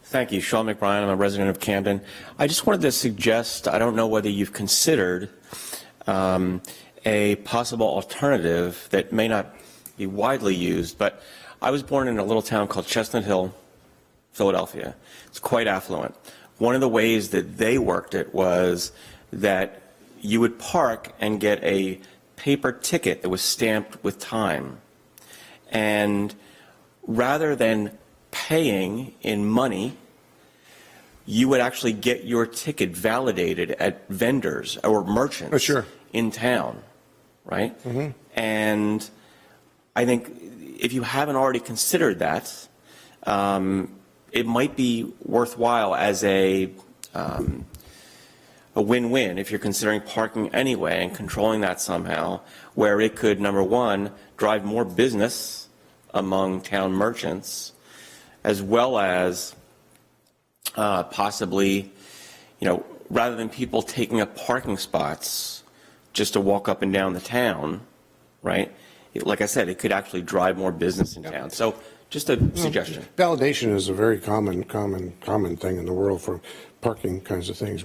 Thank you. Sean McBrien. I'm a resident of Camden. I just wanted to suggest, I don't know whether you've considered a possible alternative that may not be widely used, but I was born in a little town called Chestnut Hill, Philadelphia. It's quite affluent. One of the ways that they worked it was that you would park and get a paper ticket that was stamped with time. And rather than paying in money, you would actually get your ticket validated at vendors or merchants in town, right? Mm-hmm. And I think if you haven't already considered that, it might be worthwhile as a win-win if you're considering parking anyway and controlling that somehow, where it could, number one, drive more business among town merchants, as well as possibly, rather than people taking up parking spots just to walk up and down the town, right? Like I said, it could actually drive more business in town. So just a suggestion. Validation is a very common thing in the world for parking kinds of things.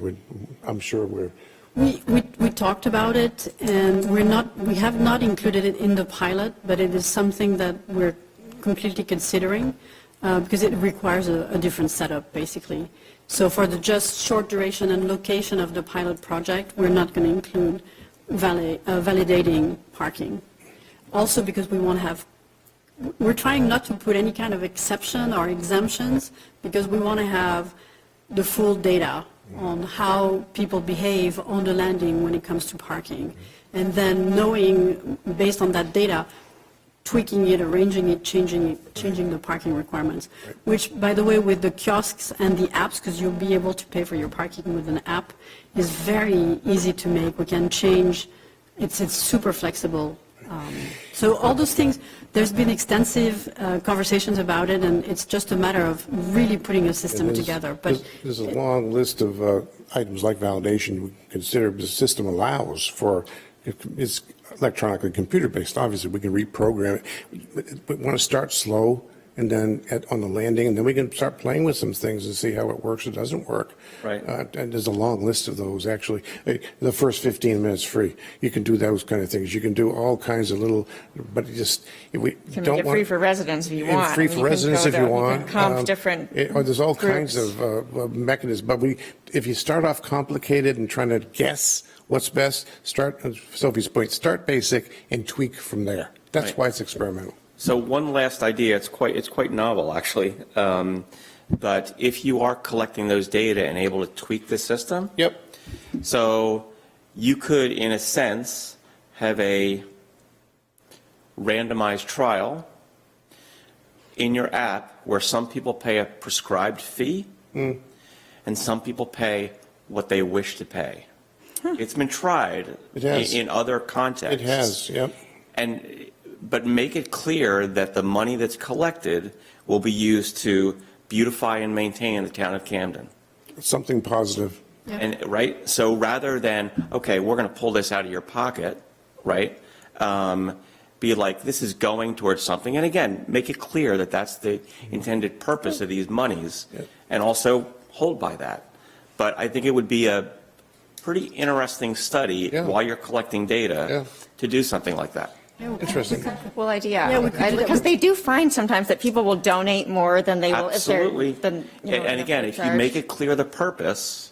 I'm sure We talked about it, and we have not included it in the pilot, but it is something that we're completely considering because it requires a different setup, basically. So for the just short duration and location of the pilot project, we're not going to include validating parking. Also because we're trying not to put any kind of exception or exemptions because we want to have the full data on how people behave on the landing when it comes to parking. And then knowing, based on that data, tweaking it, arranging it, changing the parking requirements. Which, by the way, with the kiosks and the apps, because you'll be able to pay for your parking with an app, is very easy to make. We can change, it's super flexible. So all those things, there's been extensive conversations about it, and it's just a matter of really putting a system together. But there's a long list of items like validation we consider the system allows for. It's electronically computer-based. Obviously, we can reprogram it. We want to start slow, and then on the landing, and then we can start playing with some things and see how it works or doesn't work. Right. And there's a long list of those, actually. The first 15 minutes free. You can do those kind of things. You can do all kinds of little, but if we You can don't make it want free for residents if you and want. free and for you can residents go if to- you want. can comp different Or there's all groups. kinds of mechanisms. But if you start off complicated and trying to guess what's best, start, Sophie's point, start basic and tweak from there. That's Right. why it's experimental. So one last idea, it's quite novel actually, but if you are collecting those data and able to tweak the system, so you could, in a sense, have a randomized trial in your app where some people pay a prescribed fee and some people pay what they wish to pay. It's been tried in other contexts. It has, yep. But make it clear that the money that's collected will be used to beautify and maintain the town of Camden. Something positive. And, right? So rather than, okay, we're going to pull this out of your pocket, right? Be like, this is going towards something. And again, make it clear that that's the intended purpose of these monies, and also hold by that. But I think it would be a pretty interesting study while you're collecting data to do something like that. Interesting. Cool idea. Yeah, we could do that. Because they do find sometimes that people will donate more than they will Absolutely. if they're. And again, if you make it clear the purpose,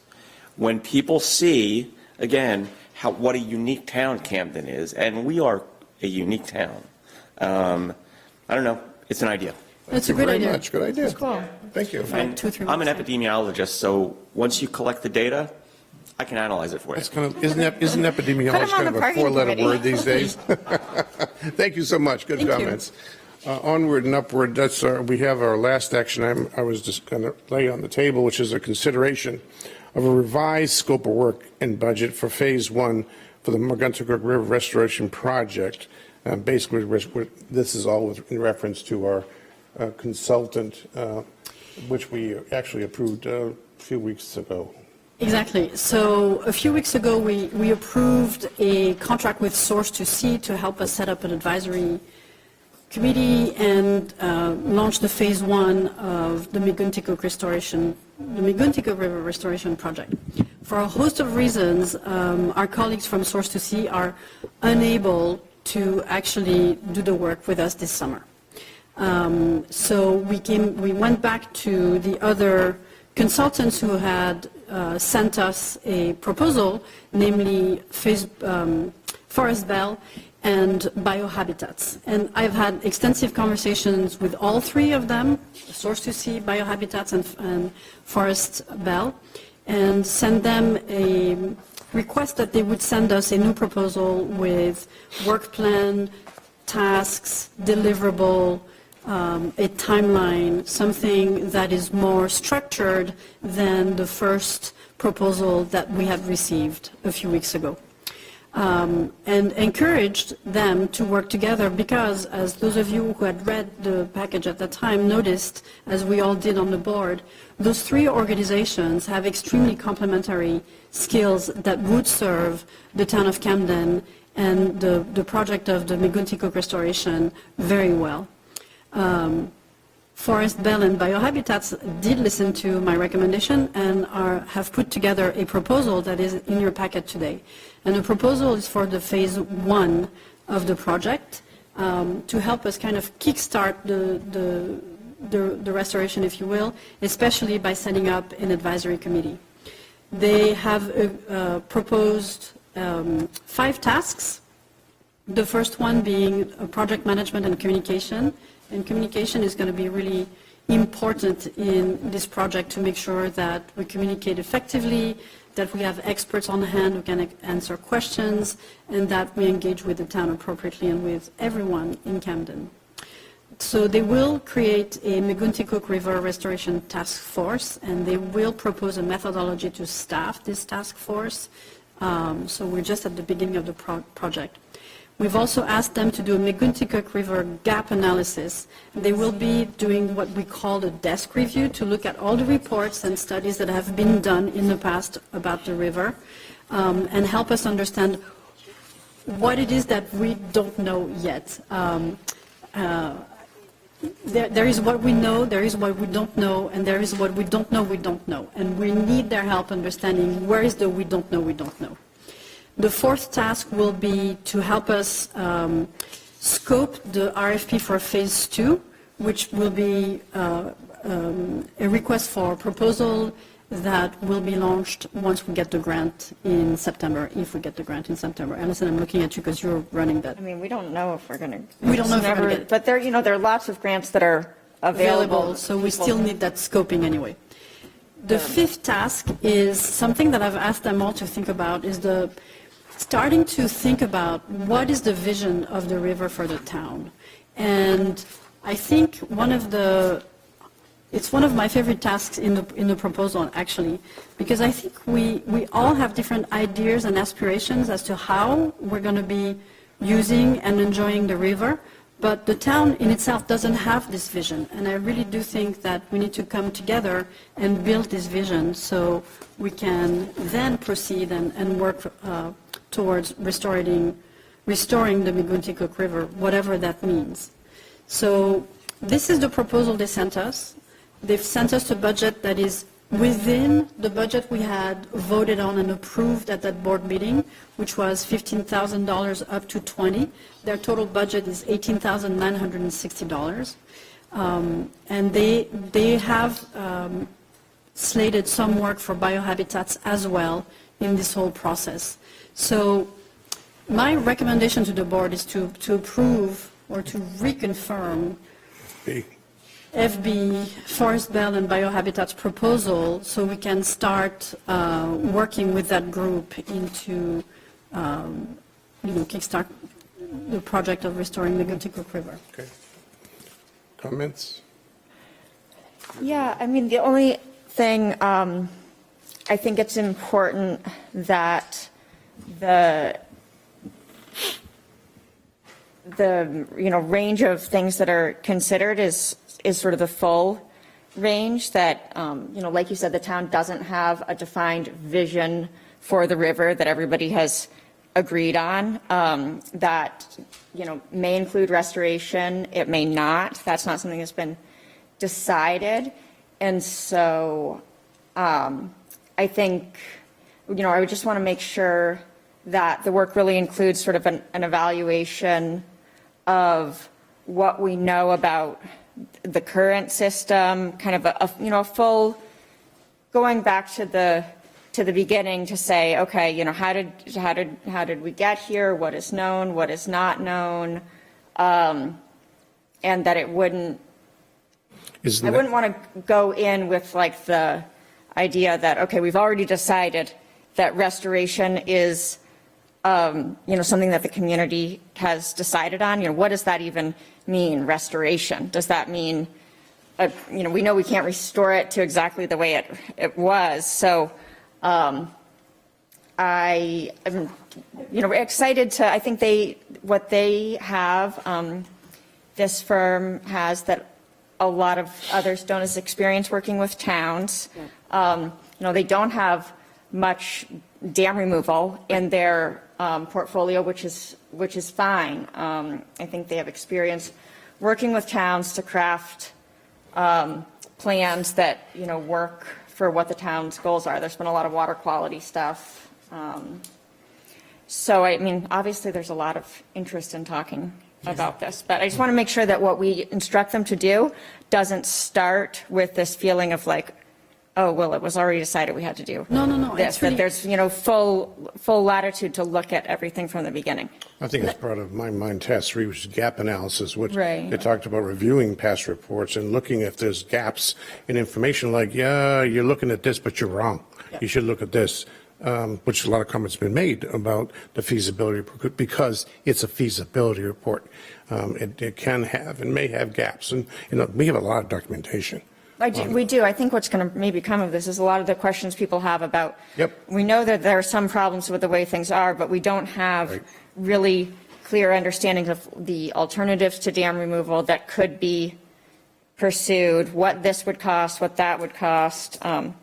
when people see, again, what a unique town Camden is, and we are a unique town. I don't know. It's an idea. That's a good idea. Much. Good idea. Cool. Thank you. And I'm an epidemiologist, so once you collect the data, I can analyze it for you. That's kind of, isn't epidemiology Put 'em on kind of the a parking four-letter committee. word these days? Thank you so much. Good Thank you. comments. Onward and upward, we have our last action I was just going to lay on the table, which is a consideration of a revised scope of work and budget for Phase 1 for the Megunticook River Restoration Project. Basically, this is all in reference to our consultant, which we actually approved a few weeks ago. Exactly. So a few weeks ago, we approved a contract with Source to Sea to help us set up an advisory committee and launch the Phase 1 of the Megunticook River Restoration Project. For a host of reasons, our colleagues from Source to Sea are unable to actually do the work with us this summer. So we went back to the other consultants who had sent us a proposal, namely Forest Bell and Biohabitats. And I've had extensive conversations with all three of them, Source to Sea, Biohabitats, and Forest Bell, and sent them a request that they would send us a new proposal with work plan, tasks, deliverable, a timeline, something that is more structured than the first proposal that we had received a few weeks ago. And encouraged them to work together because, as those of you who had read the package at that time noticed, as we all did on the board, those three organizations have extremely complementary skills that would serve the town of Camden and the project of the Megunticook restoration very well. Forest Bell and Biohabitats did listen to my recommendation and have put together a proposal that is in your packet today. And the proposal is for the Phase 1 of the project to help us kind of kickstart the restoration, if you will, especially by setting up an advisory committee. They have proposed 5 tasks, the first one being project management and communication. And communication is going to be really important in this project to make sure that we communicate effectively, that we have experts on hand who can answer questions, and that we engage with the town appropriately and with everyone in Camden. So they will create a Megunticook River Restoration Task Force, and they will propose a methodology to staff this task force. So we're just at the beginning of the project. We've also asked them to do a Megunticook River gap analysis. They will be doing what we call a desk review to look at all the reports and studies that have been done in the past about the river and help us understand what it is that we don't know yet. There is what we know, there is what we don't know, and there is what we don't know. And we need their help understanding where is the we don't know. The fourth task will be to help us scope the RFP for Phase 2, which will be a request for proposal that will be launched once we get the grant in September, if we get the grant in September. Alison, I'm looking at you because you're running that. I mean, we don't know if we're going to. We don't know if we're going to get it. But there are lots of grants that are available. So we still need that scoping anyway. The fifth task is something that I've asked them all to think about, is starting to think about what is the vision of the river for the town. And I think it's one of my favorite tasks in the proposal, actually, because I think we all have different ideas and aspirations as to how we're going to be using and enjoying the river, But the town in itself doesn't have this vision, and I really do think that we need to come together and build this vision so we can then proceed and work towards restoring the Miguntikuk River, whatever that means. So this is the proposal they sent us. They've sent us a budget that is within the budget we had voted on and approved at that board meeting, which was $15,000 up to $20,000. Their total budget is $18,960. And they have slated some work for biohabitats as well in this whole process. So my recommendation to the board is to approve or to reconfirm FB, Forest Belt and Biohabitats proposal so we can start working with that group into, kickstart the project of restoring the Miguntikuk River. Okay. Comments? Yeah, I mean, the only thing, I think it's important that the range of things that are considered is sort of the full range that, like you said, the town doesn't have a defined vision for the river that everybody has agreed on, that, may include restoration, it may not. That's not something that's been decided. And so I think, I would just want to make sure that the work really includes sort of an evaluation of what we know about the current system, kind of a full going back to the beginning to say, okay, how did we get here? What is known? What is not known? And that it wouldn't. I wouldn't want to go in with like the idea that, okay, we've already decided that restoration is something that the community has decided on. What does that even mean, restoration? Does that mean, we know we can't restore it to exactly the way it was. So I am, excited to, I think what they have, this firm has that a lot of others don't, is experience working with towns. They don't have much dam removal in their portfolio, which is fine. I think they have experience working with towns to craft plans that work for what the town's goals are. There's been a lot of water quality stuff. So I mean, obviously there's a lot of interest in talking about this, but I just want to make sure that what we instruct them to do doesn't start with this feeling of like, oh, well, it was already decided we had to do this, that there's, full latitude to look at everything from the beginning. I think it's part of my mind task 3, which is gap analysis, which Right. they talked about reviewing past reports and looking if there's gaps in information like, yeah, you're looking at this, but you're wrong. You should look at this, which a lot of comments have been made about the feasibility report because it's a feasibility report. It can have and may have gaps. And, we have a lot of documentation. We do. I think what's going to maybe come of this is a lot of the questions people have about, we know that there are some problems with the way things are, but we don't have really clear understandings of the alternatives to dam removal that could be pursued, what this would cost, what that would cost. And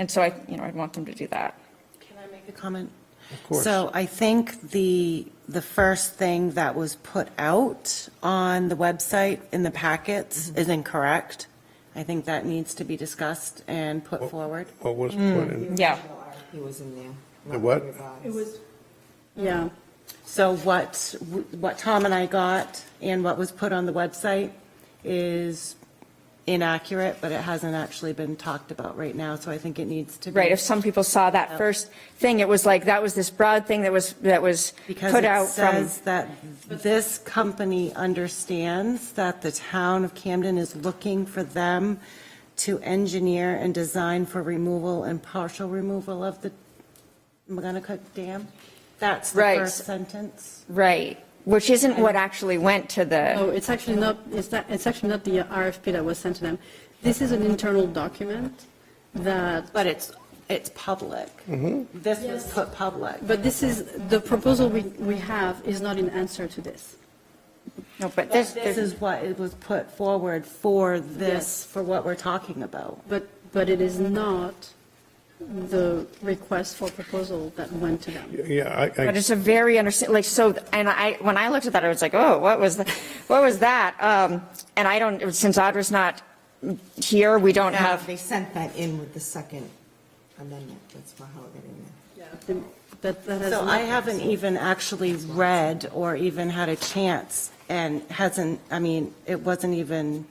so I'd want them to do that. Can I make a comment? Of course. So I think the first thing that was put out on the website in the packets is incorrect. I think that needs to be discussed and put forward. What was put in? Yeah. It was in there. The what? It was, yeah. So what Tom and I got and what was put on the website is inaccurate, but it hasn't actually been talked about right now, so I think it needs to be. Right, if some people saw that first thing, it was like, that was this broad thing that was put out from. Because it says that this company understands that the town of Camden is looking for them to engineer and design for removal and partial removal of the Miguntikuk Dam. That's the first sentence. Right, which isn't what actually went to the. No, it's actually not. It's actually not the RFP that was sent to them. This is an internal document that. But it's public. This was put public. But this is the proposal we have is not in answer to this. No, but this is what it was put forward for this, for what we're talking about. But it is not the request for proposal that went to them. Yeah, But it's a very and when I looked at that, I was like, oh, what was that? And I don't, since Audra's not here, we don't have. They sent that in with the second amendment. That's how it got in there. So I haven't even actually read or even had a chance, and it wasn't even,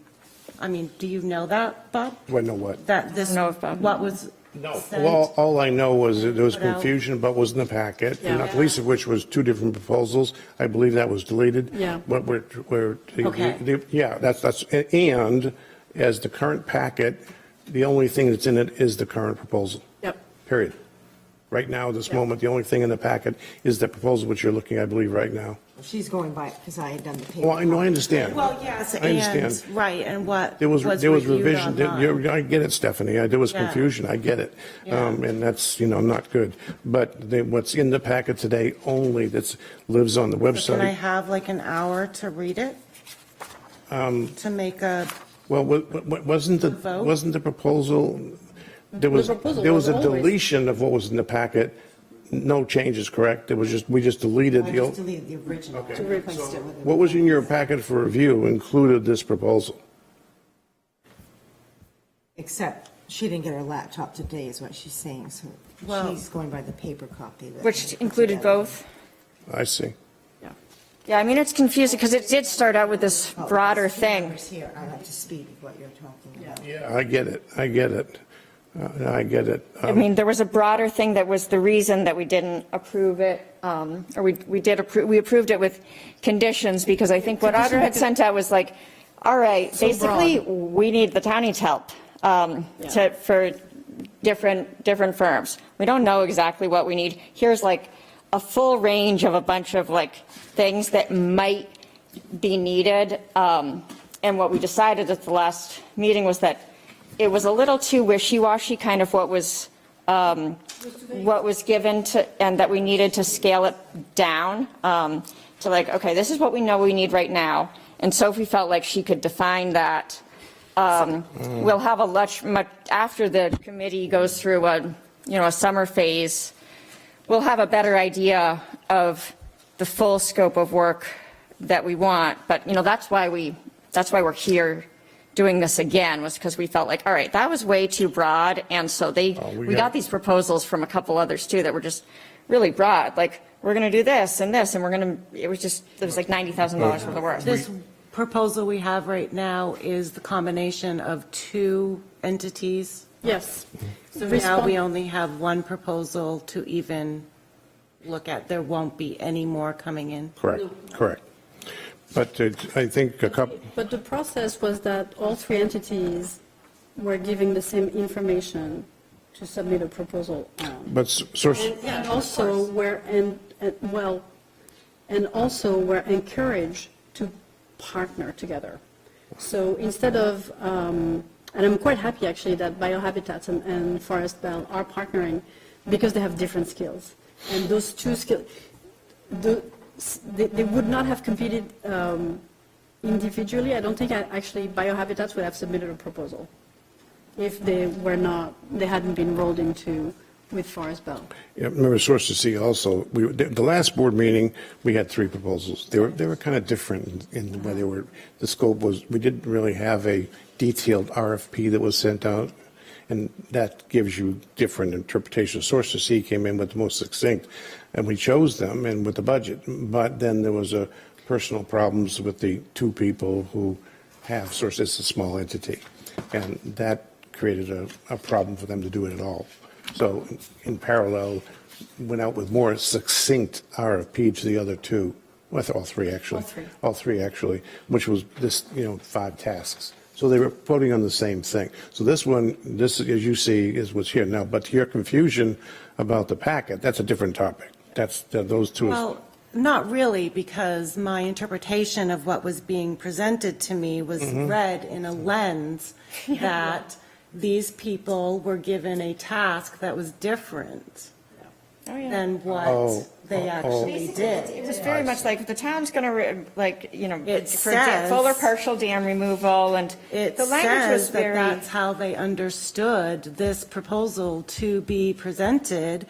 do you know that, Bob? Well, know what? That this, what was No. sent? Well, all I know was that there was Put out. confusion about what was in the packet, Yeah. not the least of which was two different proposals. I believe that was deleted. Yeah. But Okay. yeah, that's, and as the current packet, the only thing that's in it is the current proposal. Yep. Period. Right now, this moment, the only thing in the packet is the proposal which you're looking, I believe, right now. She's going by it because I had done the paper. Well, I know, I understand. Well, yes, I understand. and, right, and what There was reviewed revision. online. I get it, Stephanie. There was Yeah. confusion. I get it. Yeah. And that's, not good. But what's in the packet today only lives on the So can I website. have like an hour to read it? To make a, Well, wasn't vote? the proposal, there was proposal a was always- deletion of what was in the packet. No changes, correct? we just deleted I the just old. deleted the original. Okay. To replace it with What was in your packet for review included this proposal? Except she didn't get her laptop today, is what she's saying. So Well- she's going by the paper copy. that Which I put included together. both. I see. Yeah, it's confusing because it did start out with this Oh, broader there's two thing. numbers here. I have to speed with what you're talking about. Yeah, I get it. I get it. There was a broader thing that was the reason that we didn't approve it, or we approved it with conditions, because I think what Audra had sent out was like, all right, So basically, broad. we need the county's help for different firms. We don't know exactly what we need. Here's like a full range of a bunch of like things that might be needed. And what we decided at the last meeting was that it was a little too wishy-washy, kind of what was given to, and that we needed to scale it down to like, okay, this is what we know we need right now. And Sophie felt like she could define that. We'll have much after the committee goes through a summer phase, we'll have a better idea of the full scope of work that we want. But that's why we're here doing this again, was because we felt like, all right, that was way too broad. And so we got these proposals from a couple others too that were just really broad. Like, we're going to do this and this, and it was like $90,000 worth of work. this proposal we have right now is the combination of two entities. Yes. So now we only have one proposal to even look at. There won't be any more coming in. Correct. But I think a couple. But the process was that all three entities were giving the same information to submit a proposal on. But source. And also we're encouraged to partner together. So instead of, and I'm quite happy actually that Biohabitats and Forest Bell are partnering because they have different skills. And those two skills, they would not have competed individually. I don't think actually Biohabitats would have submitted a proposal if they hadn't been rolled into with Forest Bell. Yeah, remember, Source to See also, the last board meeting, we had three proposals. They were kind of different in the way they were, the scope was, we didn't really have a detailed RFP that was sent out, and that gives you different interpretations. Source to See came in with the most succinct, and we chose them and with the budget. But then there was personal problems with the two people who have Source. It's a small entity, and that created a problem for them to do it at all. So in parallel, went out with more succinct RFP to the other two, well, all three actually. All three actually, which was this, 5 tasks. So they were voting on the same thing. So this, as you see, is what's here now. But to your confusion about the packet, that's a different topic. Those two. Well, not really, because my interpretation of what was being presented to me was read in a lens that these people were given a task that was different. Oh, yeah. than what Oh, they actually did. It was very much like the town's going to, It for says- full or partial dam removal, and It the language was says that very. that's how they understood this proposal to be presented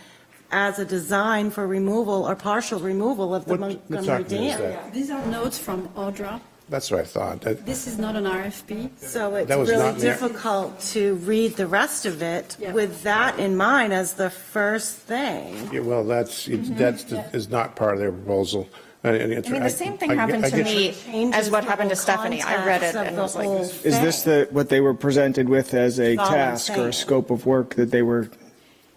as a design for removal or partial removal of the What Montgomery document is Dam. that? These are notes from Audra. That's what I thought. This is not an RFP. So it's That was really not there. difficult to read the rest of it Yeah. with that in mind as the first thing. Yeah, well, that's is not part of their proposal. I mean, the same thing happened to me as what happened to Stephanie. I read it and was like, Is this what they were presented with as a That's all I'm task or a saying. scope of work that they were?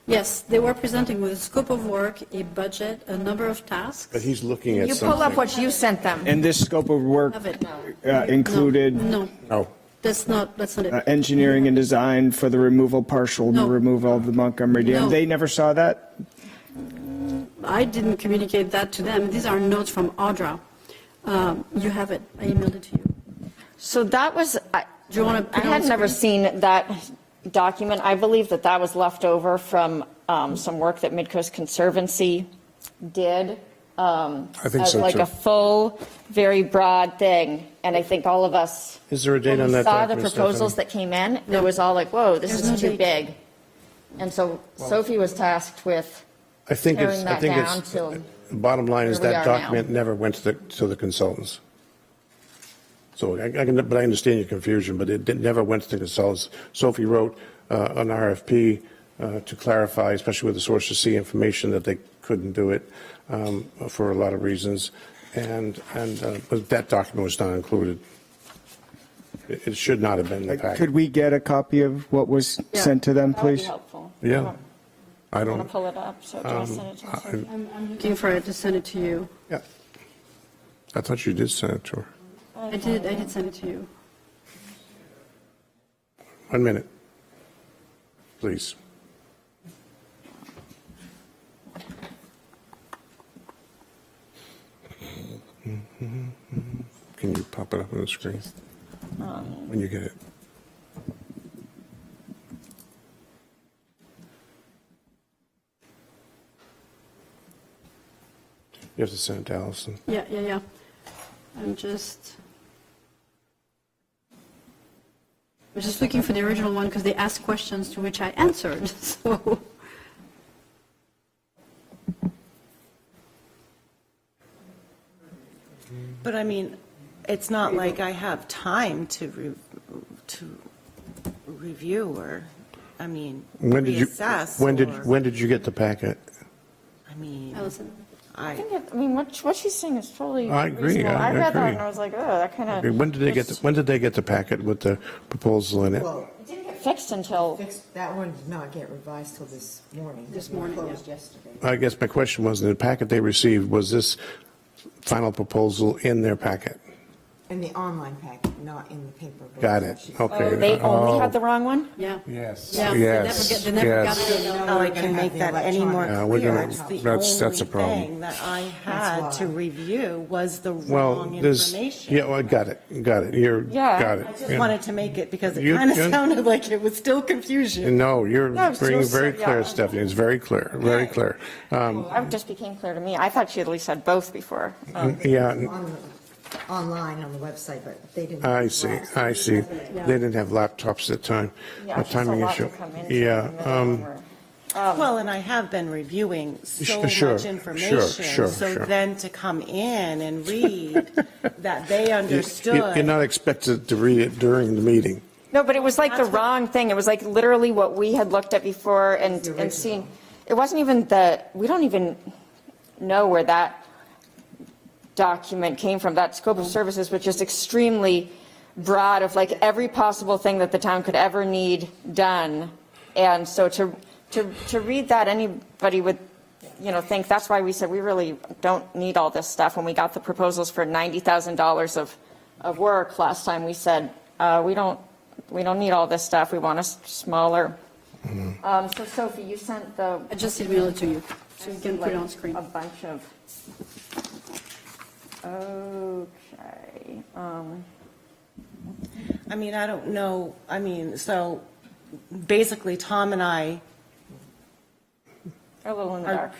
Yes, they were presenting with a scope of work, a budget, a number of tasks. But he's looking at you something. pull up what you sent them. And this scope of work Have it. included No, Oh, that's not it. engineering and design for the partial No. removal of the Montgomery Dam. No. They never saw that? I didn't communicate that to them. These are notes from Audra. You have it. I emailed it to you. So that was, Do you want to I had never seen that document. I believe that that was left over from some work that Midcoast Conservancy did. I think as so, like too. a full, very broad thing. And I think all of us, is there a date when on we that saw the document, proposals Stephanie? that came in, it was all like, whoa, this There's is no too date. big. And so Sophie was tasked with I think it's, tearing I that think down it's, to bottom line is where we that are now. document never went to the consultants. So but I understand your confusion, but it never went to the consultants. Sophie wrote an RFP to clarify, especially with the source of C information, that they couldn't do it for a lot of reasons. But that document was not included. It should not have been in the packet. Could we get a copy of what was sent to them, That would be please? helpful. Yeah. I I'm going don't, to pull it up, so do I send it to Sophie? I'm looking for it to send it to you. yeah. I thought you did send it to her. I did send it to you. 1 minute, please. Can you pop it up on the screen when you get it? You have to send it to Allison. Yeah. I'm just looking for the original one because they asked questions to which I answered, so. But I mean, it's not like I have time to review or, I mean, When did you, reassess. when did you get the packet? I mean, Allison. I think, I mean, what she's saying is totally I agree, reasonable. I I read that agree. and I was like, oh, that kind of. When did they get the packet with the proposal in it? Well, It didn't get fixed until, that one did not get revised till this morning. This We morning, closed yeah. yesterday. I guess my question was, in the packet they received, was this final proposal in their packet? In the online packet, not in the paper. Got it, okay. oh, they only Oh. had the wrong one? Yeah. Yes, Yeah, yes, they never got yes. it. how I can make that any more Yeah, we're clear. gonna- It's the that's a only problem. thing that I had to review was the Well, wrong there's, information. yeah, well, I got it, you're, Yeah. got it. I just Yeah. wanted to make it because it You- kind of you- sounded like it was still confusion. No, you're No, it's being just- very clear, yeah. Stephanie, it's very clear, very clear. That just became clear to me. I thought she at least had both before. Yeah, Online on the website, but they didn't. I see. They didn't have laptops at the time. Yeah, A it's just a timing lot issue. to come into Yeah, the middle of it. Well, and I have been reviewing so Sure, much sure, information. sure. So then to come in and read that they You're understood. not expected to read it during the meeting. No, but it was like the wrong thing. It was like literally what we had looked at before and seen. It wasn't even we don't even know where that document came from. That scope of services, which is extremely broad, of like every possible thing that the town could ever need done. And so to read that, anybody would, think that's why we said we really don't need all this stuff. When we got the proposals for $90,000 of work last time, we said, we don't need all this stuff. We want a smaller. So Sophie, you sent I just emailed it to you, so you can put it on screen. a bunch of. Okay. I mean, I don't know. I mean, so basically Tom and I a little in the dark.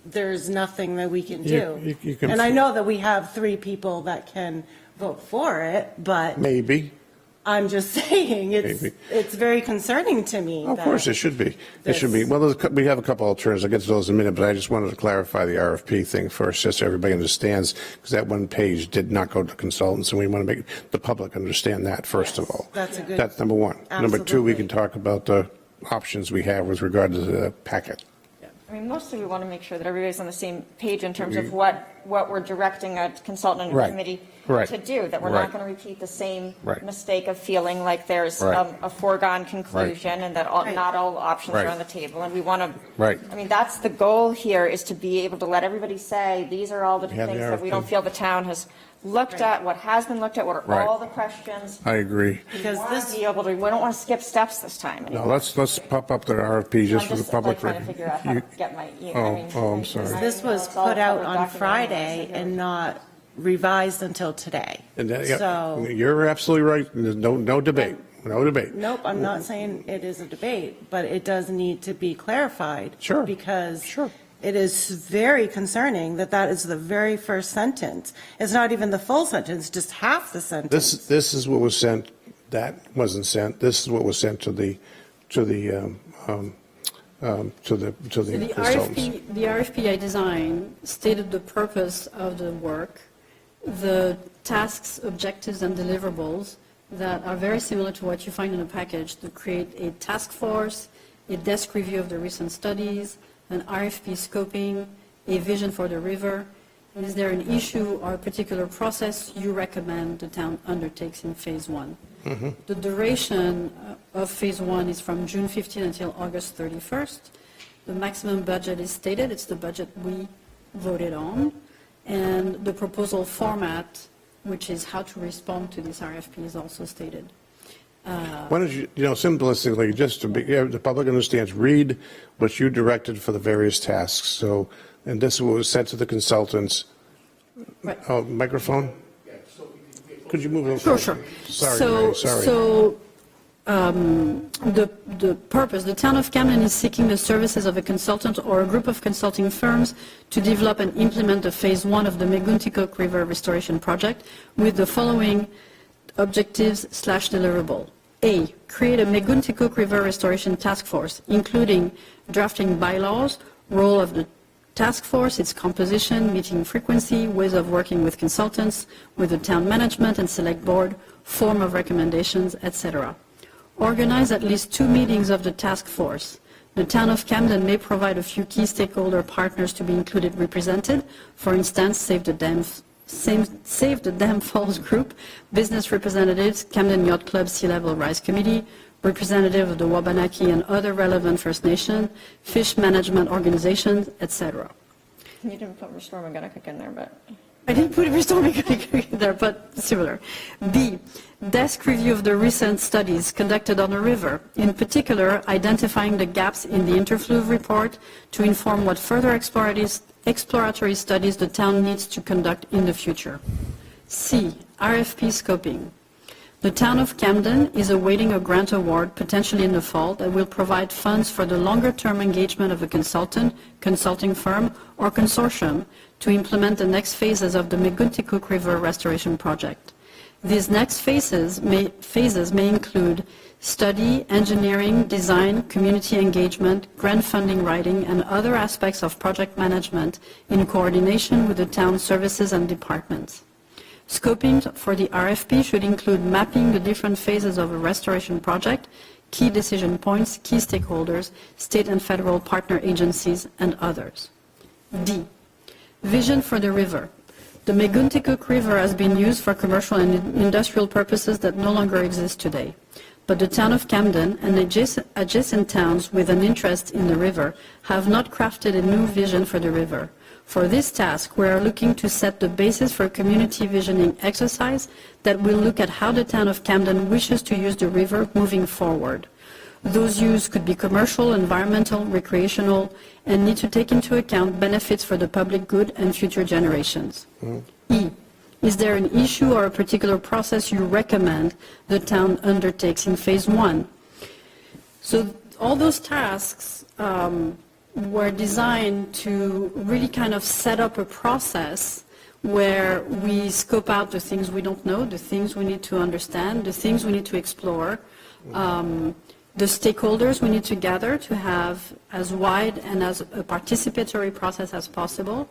There's nothing that we can You- do. you can- And I know that we have 3 people that can vote for it, but Maybe. I'm just saying, Maybe. it's very concerning to me. Of that course, it should be. It should be. Well, we have a couple alternatives. I'll get to those in a minute, but I just wanted to clarify the RFP thing first, just so everybody understands, because that one page did not go to consultants, and we want to make the public understand that, first of all. That's a good. That's number one. Number two, we Absolutely. can talk about the options we have with regard to the packet. I mean, mostly we want to make sure that everybody's on the same page in terms of what we're directing a consultant and a Right. committee Right. to do, that we're Right. not going to repeat the same Right. mistake of feeling like there's Right. a foregone conclusion and that not all options Right. are on the table. And we want to, Right. I mean, that's the goal here, is to be able to let everybody say, these are all the Yeah, the things that we don't RFP. feel the town has looked at, what has been looked at, what are Right. all the questions. I agree. Because we don't want to skip steps this time. Now, let's pop up the RFP just for the public. I'm just like trying to figure out how to get my, I mean. I'm sorry. This was It's all put out public on document. Friday and not revised until today. And that- yeah, So, you're absolutely right. There's no debate. No debate. nope, I'm not saying it is a debate, but it does need to be clarified. Sure. Because it is very concerning that that is the very first sentence. It's not even the full sentence, just half the sentence. This is what was sent. That wasn't sent. This is what was sent to the consultants. The RFP I designed stated the purpose of the work, the tasks, objectives, and deliverables that are very similar to what you find in a package, to create a task force, a desk review of the recent studies, an RFP scoping, a vision for the river. And is there an issue or a particular process you recommend the town undertakes in phase 1? The duration of phase 1 is from June 15 until August 31st. The maximum budget is stated, it's the budget we voted on. And the proposal format, which is how to respond to this RFP, is also stated. Why don't you, simplistically, just to be, the public understands, read what you directed for the various tasks. So, and this is what was sent to the consultants. Right. Oh, microphone? Could you move a little Sure. closer? Sorry, Mary, sorry. So the purpose, the town of Camden is seeking the services of a consultant or a group of consulting firms to develop and implement the phase 1 of the Meguntikok River Restoration Project with the following objectives/deliverable. A, create a Meguntikok River Restoration Task Force, including drafting bylaws, role of the task force, its composition, meeting frequency, ways of working with consultants, with the town management and select board, form of recommendations, etc. Organize at least 2 meetings of the task force. The town of Camden may provide a few key stakeholder partners to be included represented, for instance, Save the Dam Falls Group, business representatives, Camden Yacht Club Sea Level Rise Committee, representative of the Wabanaki and other relevant First Nation, fish management organizations, etc. You didn't put Restore McGonagall in there, but. I didn't put Restore McGonagall in there, but similar. B, desk review of the recent studies conducted on the river, in particular identifying the gaps in the interfluve report to inform what further exploratory studies the town needs to conduct in the future. C, RFP scoping. The town of Camden is awaiting a grant award, potentially in the fall, that will provide funds for the longer-term engagement of a consultant, consulting firm, or consortium to implement the next phases of the Meguntikok River Restoration Project. These next phases may include study, engineering, design, community engagement, grant funding writing, and other aspects of project management in coordination with the town services and departments. Scoping for the RFP should include mapping the different phases of a restoration project, key decision points, key stakeholders, state and federal partner agencies, and others. D, vision for the river. The Meguntikok River has been used for commercial and industrial purposes that no longer exist today. But the town of Camden and adjacent towns with an interest in the river have not crafted a new vision for the river. For this task, we are looking to set the basis for a community visioning exercise that will look at how the town of Camden wishes to use the river moving forward. Those uses could be commercial, environmental, recreational, and need to take into account benefits for the public good and future generations. E, is there an issue or a particular process you recommend the town undertakes in phase 1? So all those tasks were designed to really kind of set up a process where we scope out the things we don't know, the things we need to understand, the things we need to explore, the stakeholders we need to gather to have as wide and as a participatory process as possible.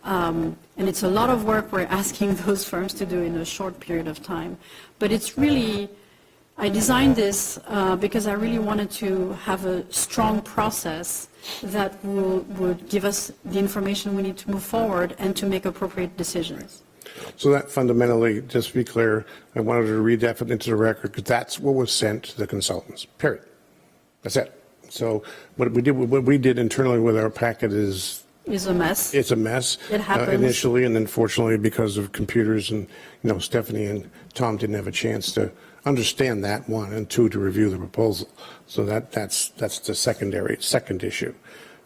And it's a lot of work we're asking those firms to do in a short period of time. But it's really, I designed this because I really wanted to have a strong process that would give us the information we need to move forward and to make appropriate decisions. So that fundamentally, just to be clear, I wanted to read that into the record because that's what was sent to the consultants, period. That's it. So what we did internally with our packet is a mess. It's a mess. It happens. Initially, and unfortunately, because of computers and, Stephanie and Tom didn't have a chance to understand that, one, and two, to review the proposal. So that's the second issue.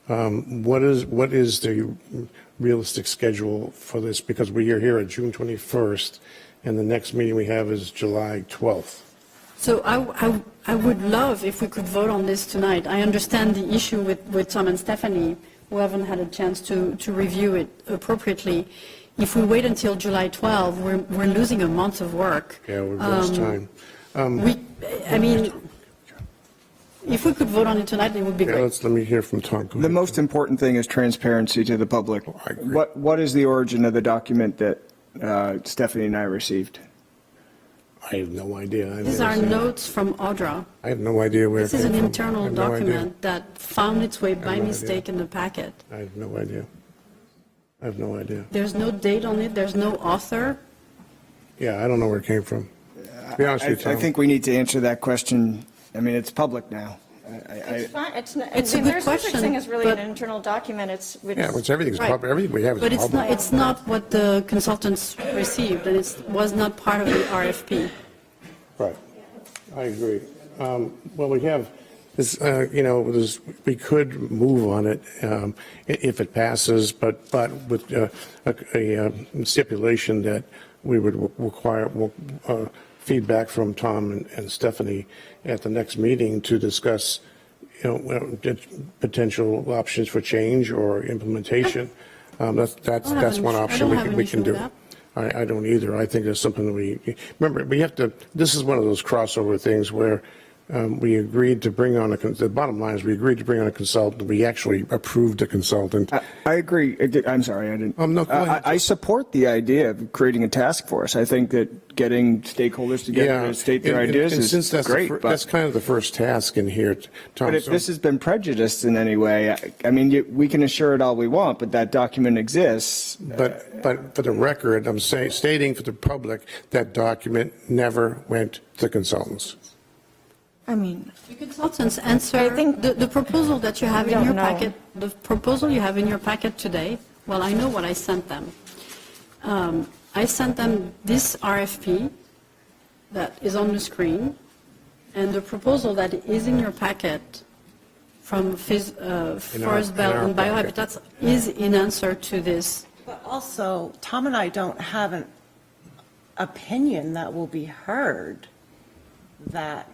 What is the realistic schedule for this? Because we are here at June 21st, and the next meeting we have is July 12th. So I would love if we could vote on this tonight. I understand the issue with Tom and Stephanie, who haven't had a chance to review it appropriately. If we wait until July 12, we're losing a month of work. Yeah, we've lost time. If we could vote on it tonight, it would be great. Let me hear from Tom. The most important thing is transparency to the public. What is the origin of the document that Stephanie and I received? I have no idea. These are notes from Audra. I have no idea where This it is came an from. internal I have no idea. document that found its way by no mistake idea. in the packet. I have no idea. I have no idea. There's no date on it, there's no author. Yeah, I don't know where it came from. To be honest with you, I Tom. think we need to answer that question. I mean, it's public now. It's fine, it's not, It's a good there's no such question, thing as really but- an internal document, it's. Yeah, it's everything's Right. public. Everything we have is But public. it's not what the consultants received, and it was not part of the RFP. Right. I agree. Well, we have this, we could move on it if it passes, but with a stipulation that we would require feedback from Tom and Stephanie at the next meeting to discuss, potential options for change or implementation. That's one option we can do. I don't either. I think there's something that remember, we have to, this is one of those crossover things where we agreed to bring on the bottom line is we agreed to bring on a consultant. We actually approved a consultant. I agree. I'm sorry, I didn't. No, go ahead. I support the idea of creating a task force. I think that getting stakeholders together to state their ideas and is since that's great. that's kind of the first task in here, Tom. But if this has been prejudiced in any way, I mean, we can assure it all we want, but that document exists. But for the record, I'm stating for the public that document never went to consultants. I mean. The consultants answer, the proposal that you have in your packet, the proposal you have in your packet today, well, I know what I sent them. I sent them this RFP that is on the screen, and the proposal that is in your packet from Forest Belt and Biohabitats is in answer to this. But also, Tom and I don't have an opinion that will be heard that,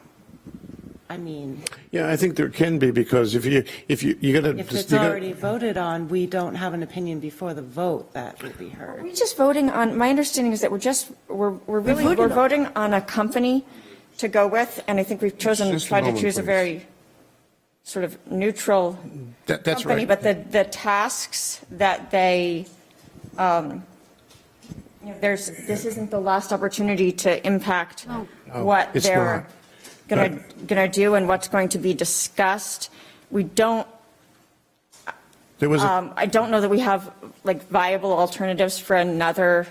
I mean, Yeah, I think there can be because if you got to. if it's already voted on, we don't have an opinion before the vote that will be heard. We're just voting on, my understanding is that we're voting on a company to go with, and I think we've chosen, Just a tried to moment, choose a please. very sort of neutral That's company, right. but the tasks that they, this isn't the last opportunity to impact what it's they're not. gonna do and what's going to be discussed. We don't, There was I don't know that we have like viable alternatives for another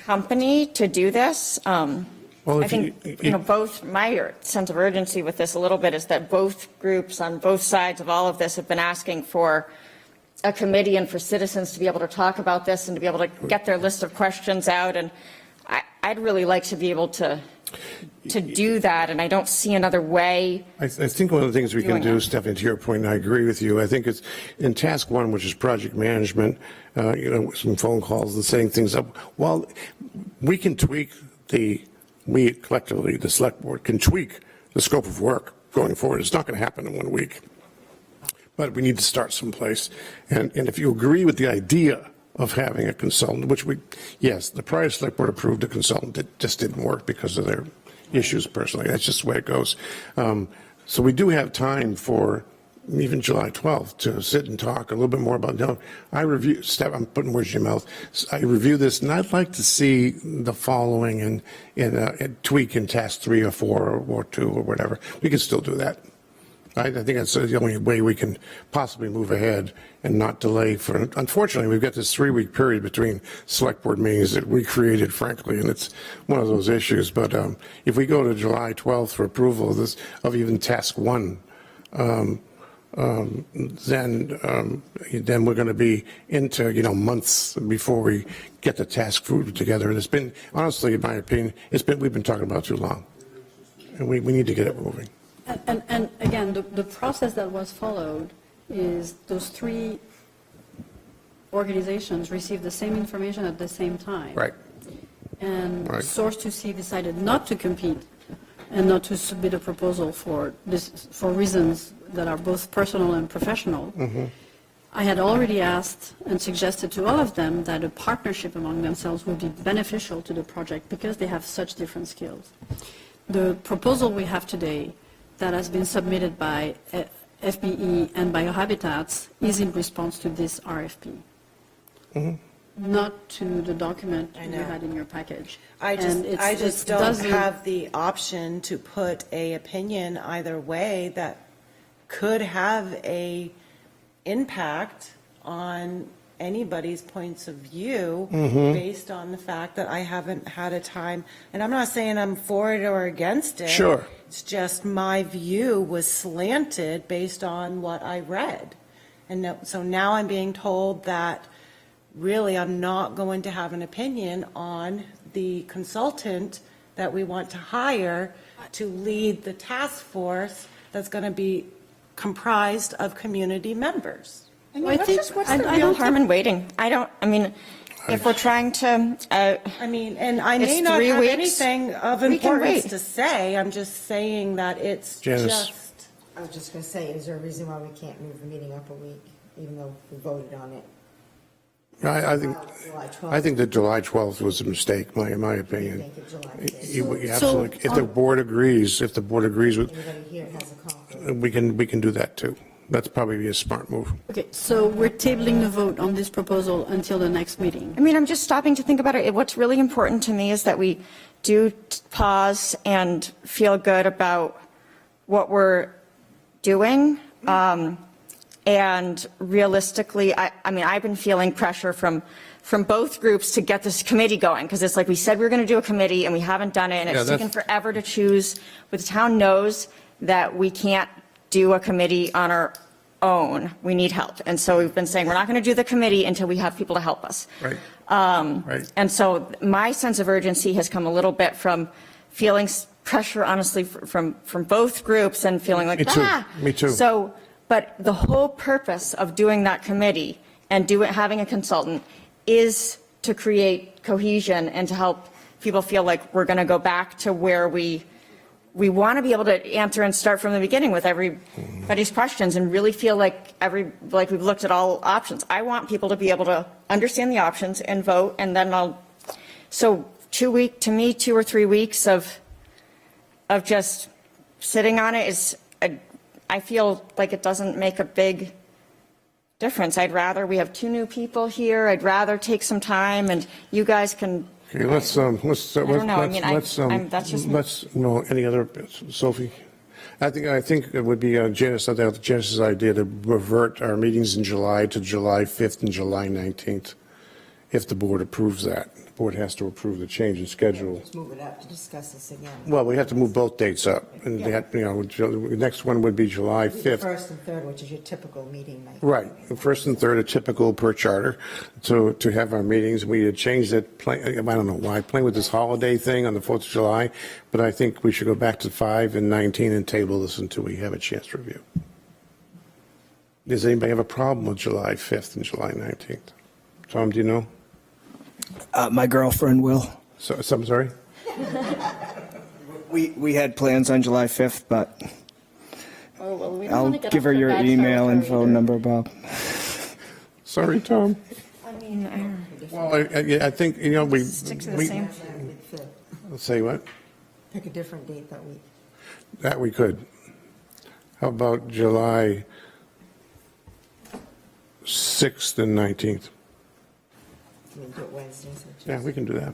company to do this. Well, I if think, you- both, my sense of urgency with this a little bit is that both groups on both sides of all of this have been asking for a committee and for citizens to be able to talk about this and to be able to get their list of questions out. And I'd really like to be able to do that, and I don't see another way. I think one of the things we can Doing do, it. Stephanie, to your point, and I agree with you, I think it's in task one, which is project management, some phone calls and setting things up. Well, we can tweak we collectively, the select board, can tweak the scope of work going forward. It's not going to happen in 1 week. but we need to start someplace. And if you agree with the idea of having a consultant, which yes, the prior select board approved a consultant. It just didn't work because of their issues personally. That's just the way it goes. So we do have time for even July 12th to sit and talk a little bit more about, I'm putting words in your mouth. I review this, and I'd like to see the following and tweak in task 3 or 4 or 2 or whatever. We can still do that. I think that's the only way we can possibly move ahead and not delay for, unfortunately, we've got this 3-week period between select board meetings that we created, frankly, and it's one of those issues. But if we go to July 12th for approval of even task 1, then we're going to be into, months before we get the task food together. And it's been, honestly, in my opinion, we've been talking about too long. And we need to get it moving. And again, the process that was followed is those 3 organizations received the same information at the same time. Right. And Right. Source 2C decided not to compete and not to submit a proposal for reasons that are both personal and professional. Mm-hmm. I had already asked and suggested to all of them that a partnership among themselves would be beneficial to the project because they have such different skills. The proposal we have today that has been submitted by FBE and Biohabitats is in response to this RFP, not to the document you had in your package. I And just it don't doesn't- have the option to put a opinion either way that could have a impact on anybody's points of view based on the fact that I haven't had a time. And I'm not saying I'm for it or against it. Sure. It's just my view was slanted based on what I read. And so now I'm being told that really I'm not going to have an opinion on the consultant that we want to hire to lead the task force that's going to be comprised of community members. What's the real harm in waiting? If we're trying to, and I may it's not 3 have weeks. anything of We can importance wait. to say. I'm just saying that it's Janice. just. I was just going to say, is there a reason why we can't move the meeting up a week, even though we voted on it? I think that July 12th was a mistake, in my opinion. Make it July 5th. Absolutely. If the board agrees with, Anybody here has a conflict? we can do that too. That's probably a smart move. Okay, so we're tabling the vote on this proposal until the next meeting. I'm just stopping to think about it. What's really important to me is that we do pause and feel good about what we're doing. And realistically, I've been feeling pressure from both groups to get this committee going, because it's like we said we were going to do a committee and we haven't done it, and it's taken forever to choose. But the town knows that we can't do a committee on our own. We need help. And so we've been saying we're not going to do the committee until we have people to help us. Right. Right. And so my sense of urgency has come a little bit from feeling pressure, honestly, from both groups and feeling like, Me too. So, but the whole purpose of doing that committee and having a consultant is to create cohesion and to help people feel like we're going to go back to where we want to be able to answer and start from the beginning with everybody's questions and really feel like we've looked at all options. I want people to be able to understand the options and vote, and then so 2 or 3 weeks of just sitting on it I feel like it doesn't make a big difference. I'd rather we have 2 new people here. I'd rather take some time, and you guys can. Okay, let's any other, Sophie? I think it would be Janice's idea to revert our meetings in July to July 5th and July 19th, if the board approves that. The board has to approve the change in schedule. Just move it up to discuss this again. Well, we have to move both dates up, and the next one would be July The 5th. first and third, which is your typical meeting night. Right, the first and third are typical per charter, to have our meetings. We had changed it, I don't know why, playing with this holiday thing on the 4th of July, but I think we should go back to 5 and 19 and table this until we have a chance to review. Does anybody have a problem with July 5th and July 19th? Tom, do you know? My girlfriend will. So, I'm sorry? We had plans on July 5th, but Oh, well, we don't I'll want to get give off her to a your bad email start and with her phone either. number, Bob. Sorry, Tom. I mean, Well, I think, we. Stick to the we- same. Let's say what? Pick a different date that week. That we could. How about July 6th and 19th? I mean, do it Wednesdays. Yeah, we can do that.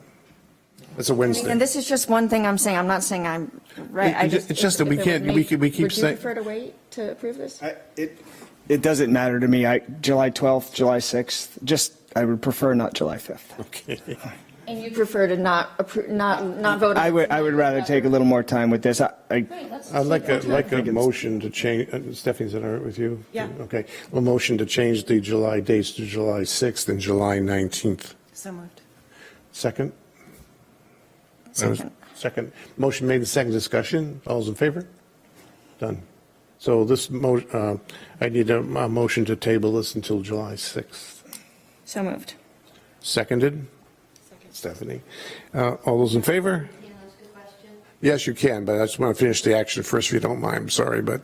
It's a Wednesday. And this is just one thing I'm saying. I'm not saying I'm right. I It's just that we if it can't- would we keep Would you saying- prefer to wait to approve this? It doesn't matter to me. July 12th, July 6th, I would prefer not July 5th. Okay. And you prefer to not approve, not vote? I would rather take a little more time with this. I'd like a motion to change, Stephanie, is that all right with you? Yeah. Okay, a motion to change the July dates to July 6th and July 19th. So moved. Second? Second. Second. Motion made in second. Discussion. All those in favor? Done. So this I need a motion to table this until July 6th. So moved. Seconded? Stephanie. All those in favor? Yes, you can, but I just want to finish the action first, if you don't mind. I'm sorry, but,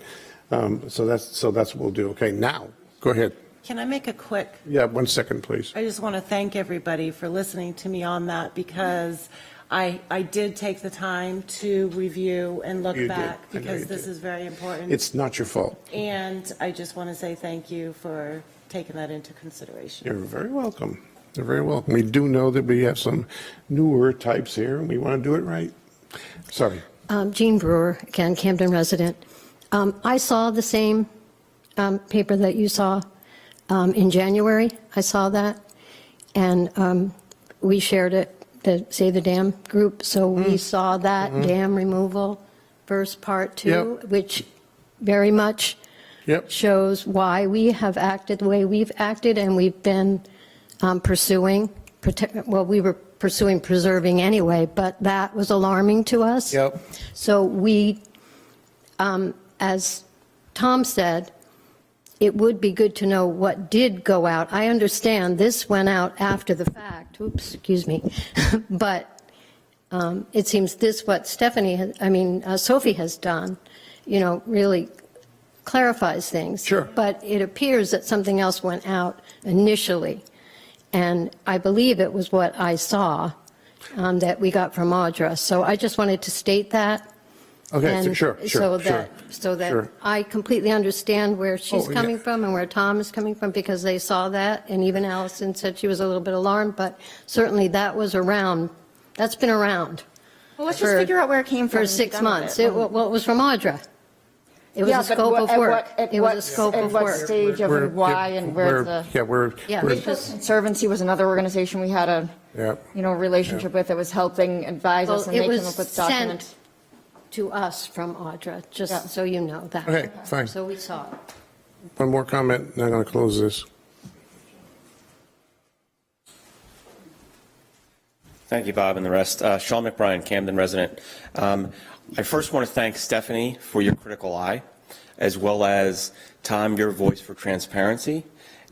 so that's what we'll do. Okay, now, go ahead. Can I make a quick? Yeah, 1 second, please. I just want to thank everybody for listening to me on that, because I did take the time to review and look You did. back, I know because you this did. is very important. It's not your fault. And I just want to say thank you for taking that into consideration. You're very welcome. You're very welcome. We do know that we have some newer types here, and we want to do it right. Sorry. Jean Brewer, again, Camden resident. I saw the same paper that you saw in January. I saw that, and we shared it, the Save the Dam group, so we saw that dam removal first part too, which very much shows why we have acted the way we've acted, and we've been pursuing, we were pursuing preserving anyway, but that was alarming to us. Yep. So we, as Tom said, it would be good to know what did go out. I understand this went out after the fact, oops, excuse me, but it seems this, what Sophie has done, really clarifies things. Sure. But it appears that something else went out initially. And I believe it was what I saw that we got from Audra. So I just wanted to state that. Okay, And sure. So that Sure. I completely understand where she's Oh, yeah. coming from and where Tom is coming from, because they saw that, and even Allison said she was a little bit alarmed, but certainly that was around, that's been around. Well, let's just figure out where it came from. For and be 6 done with months. it. Well, it was from Audra. It was Yeah, a but scope of at work. what- It was a scope at of what work. stage of We're- why and where the. we're. Conservancy was another organization we had a, Yeah. relationship with that was helping advise us, Well, and it they was came up with documents. sent to us from Audra, just Yeah. so you know that. Okay, fine. So we saw it. One more comment, and I'm going to close this. Thank you, Bob, and the rest. Sean McBride, Camden resident. I first want to thank Stephanie for your critical eye, as well as Tom, your voice for transparency,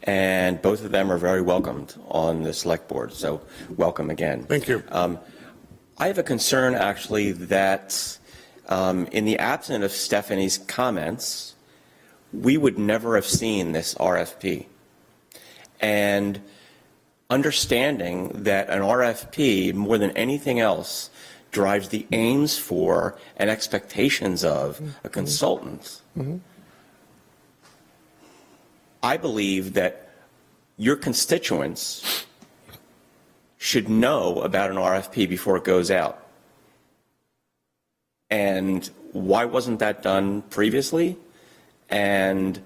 and both of them are very welcomed on the select board, so welcome again. Thank you. I have a concern, actually, that in the absence of Stephanie's comments, we would never have seen this RFP. And understanding that an RFP, more than anything else, drives the aims for and expectations of a consultant. I believe that your constituents should know about an RFP before it goes out. And why wasn't that done previously? And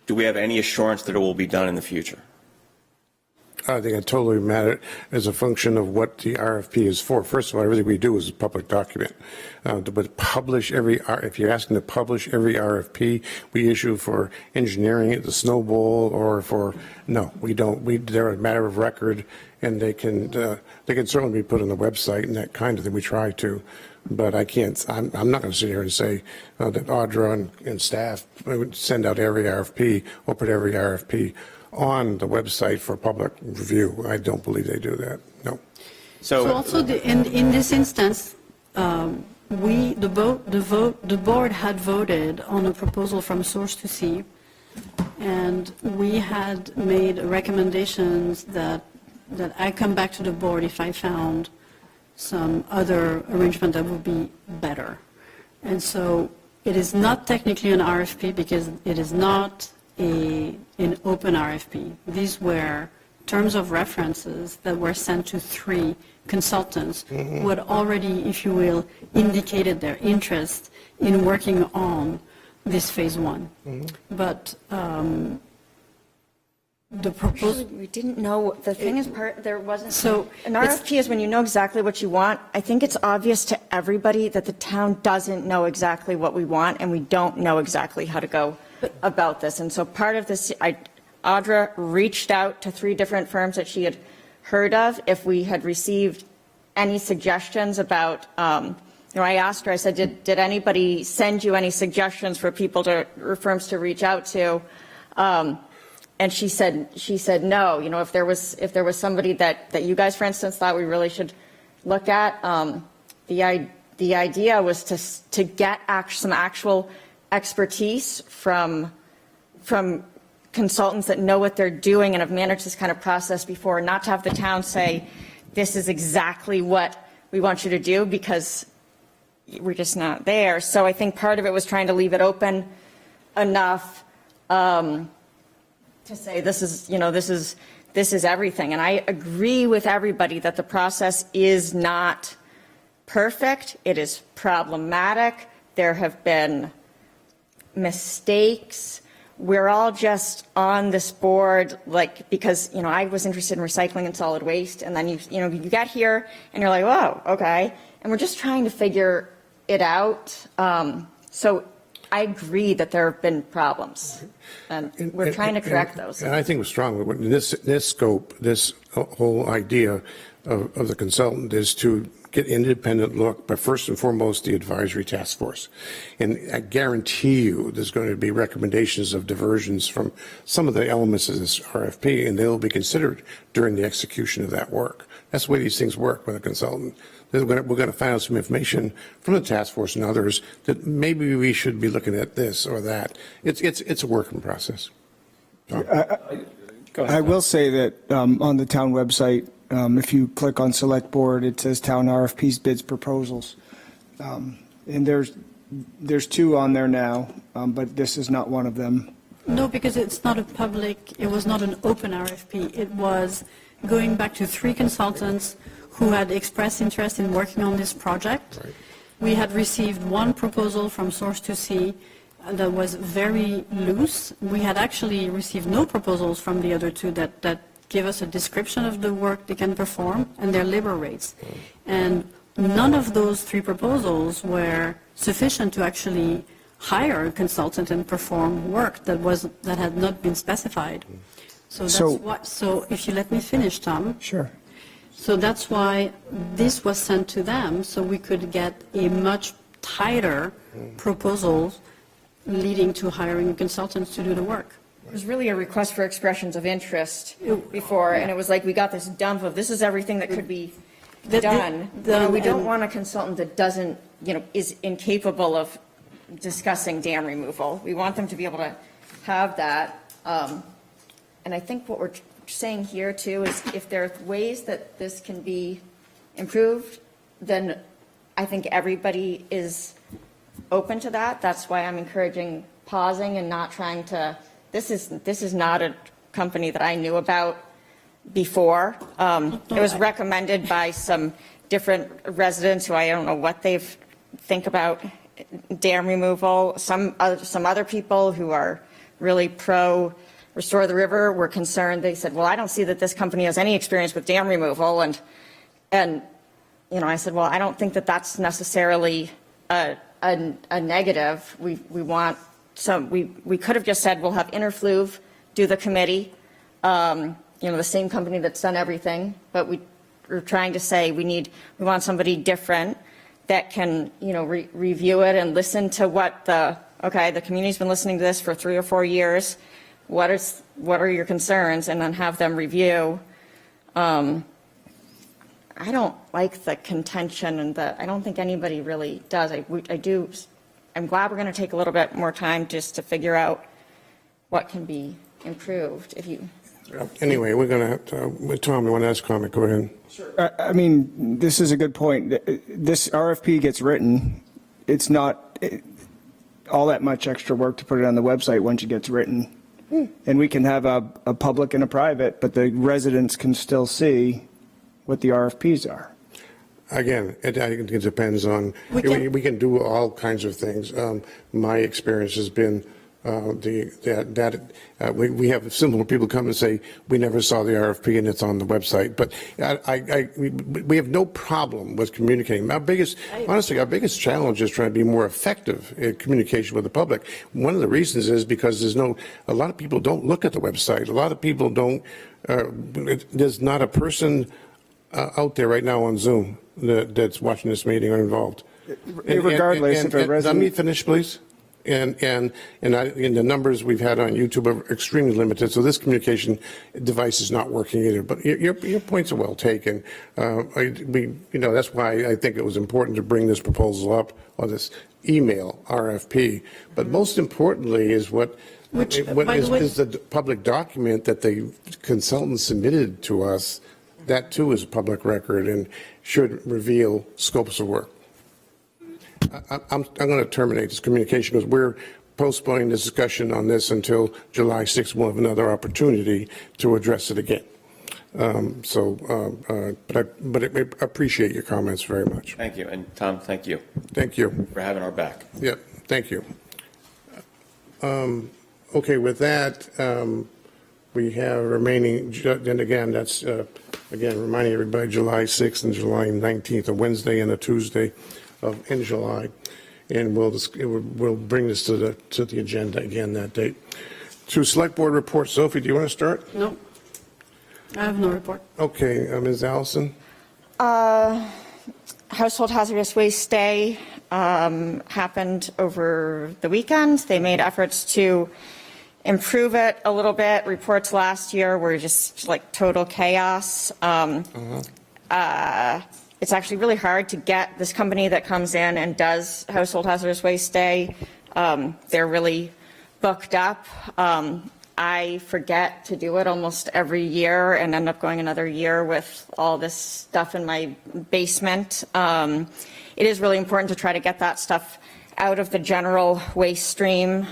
do we have any assurance that it will be done in the future? I think it totally matters as a function of what the RFP is for. First of all, everything we do is a public document. But publish if you're asking to publish every RFP we issue for engineering at the Snow Bowl or no, we don't. They're a matter of record, and they can certainly be put on the website and that kind of thing. We try to. But I can't, I'm not going to sit here and say that Audra and staff would send out every RFP or put every RFP on the website for public review. I don't believe they do that, no. So also, in this instance, the board had voted on a proposal from Source to Sea, and we had made recommendations that I come back to the board if I found some other arrangement that would be better. And so it is not technically an RFP because it is not an open RFP. These were terms of references that were sent to 3 consultants who had already, if you will, indicated their interest in working on this phase 1. But the proposal... We didn't know, the thing is, there wasn't... So an RFP is when you know exactly what you want. I think it's obvious to everybody that the town doesn't know exactly what we want, and we don't know exactly how to go about this. And so part of this, Audra reached out to 3 different firms that she had heard of if we had received any suggestions about, I asked her, I said, did anybody send you any suggestions for people or firms to reach out to? And she said no. If there was somebody that you guys, for instance, thought we really should look at, the idea was to get some actual expertise from consultants that know what they're doing and have managed this kind of process before, not to have the town say, this is exactly what we want you to do, because we're just not there. So I think part of it was trying to leave it open enough to say this is everything. And I agree with everybody that the process is not perfect. It is problematic. There have been mistakes. We're all just on this board, because, I was interested in recycling and solid waste, and then you get here and you're like, whoa, okay. And we're just trying to figure it out. So I agree that there have been problems, and we're trying to correct those. And I think it was strong. This scope, this whole idea of the consultant is to get independent look, but first and foremost, the advisory task force. And I guarantee you there's going to be recommendations of diversions from some of the elements of this RFP, and they'll be considered during the execution of that work. That's the way these things work with a consultant. We're going to find out some information from the task force and others that maybe we should be looking at this or that. It's a working process. I will say that on the town website, if you click on select board, it says town RFPs, bids, proposals. And there's 2 on there now, but this is not one of them. No, because it was not an open RFP. It was going back to 3 consultants who had expressed interest in working on this project. Right. We had received 1 proposal from Source to Sea that was very loose. We had actually received no proposals from the other 2 that give us a description of the work they can perform and their labor rates. And none of those 3 proposals were sufficient to actually hire a consultant and perform work that had not been specified. So if you let me finish, Tom. Sure. So that's why this was sent to them, so we could get a much tighter proposal leading to hiring consultants to do the work. It was really a request for expressions of interest before, and it was like we got this dump of this is everything that could be done. We don't want a consultant that doesn't, is incapable of discussing dam removal. We want them to be able to have that. And I think what we're saying here too is if there are ways that this can be improved, then I think everybody is open to that. That's why I'm encouraging pausing and not trying to. This is not a company that I knew about before. It was recommended by some different residents who I don't know what they think about dam removal. Some other people who are really pro Restore the River were concerned. They said, well, I don't see that this company has any experience with dam removal. And I said, well, I don't think that that's necessarily a negative. We want some, we could have just said, we'll have Interfluve do the committee, the same company that's done everything, but we're trying to say we want somebody different that can, review it and listen to what the community's been listening to this for 3 or 4 years. What are your concerns, and then have them review. I I don't like the contention and I don't think anybody really does. I'm glad we're going to take a little bit more time just to figure out what can be improved. Anyway, we're going to, Tom, you want to ask a comment? Go ahead. I mean, this is a good point. This RFP gets written. It's not all that much extra work to put it on the website once it gets written. And we can have a public and a private, but the residents can still see what the RFPs are. Again, I think it depends on, we can do all kinds of things. My experience has been we have similar people come and say, we never saw the RFP and it's on the website. But we have no problem with communicating. Honestly, our biggest challenge is trying to be more effective in communication with the public. One of the reasons is because a lot of people don't look at the website. A lot of people don't, there's not a person out there right now on Zoom that's watching this meeting or involved. Regardless, if a resident... Let me finish, please. And the numbers we've had on YouTube are extremely limited, so this communication device is not working either. But your points are well taken. That's why I think it was important to bring this proposal up, or this email RFP. But most importantly is what is the public document that the consultant submitted to us. That too is a public record and should reveal scopes of work. I'm going to terminate this communication because we're postponing the discussion on this until July 6th. We'll have another opportunity to address it again. But I appreciate your comments very much. Thank you. And Tom, thank you. Thank you. For having our back. Yep. Thank you. Okay, with that, we have remaining, and again, that's, reminding everybody, July 6th and July 19th, a Wednesday and a Tuesday in July, and we'll bring this to the agenda again that date. To select board report, Sophie, do you want to start? No, I have no report. Okay, Ms. Allison. Household hazardous waste day happened over the weekend. They made efforts to improve it a little bit. Reports last year were just like total chaos. It's actually really hard to get this company that comes in and does household hazardous waste day. They're really booked up. I forget to do it almost every year and end up going another year with all this stuff in my basement. It is really important to try to get that stuff out of the general waste stream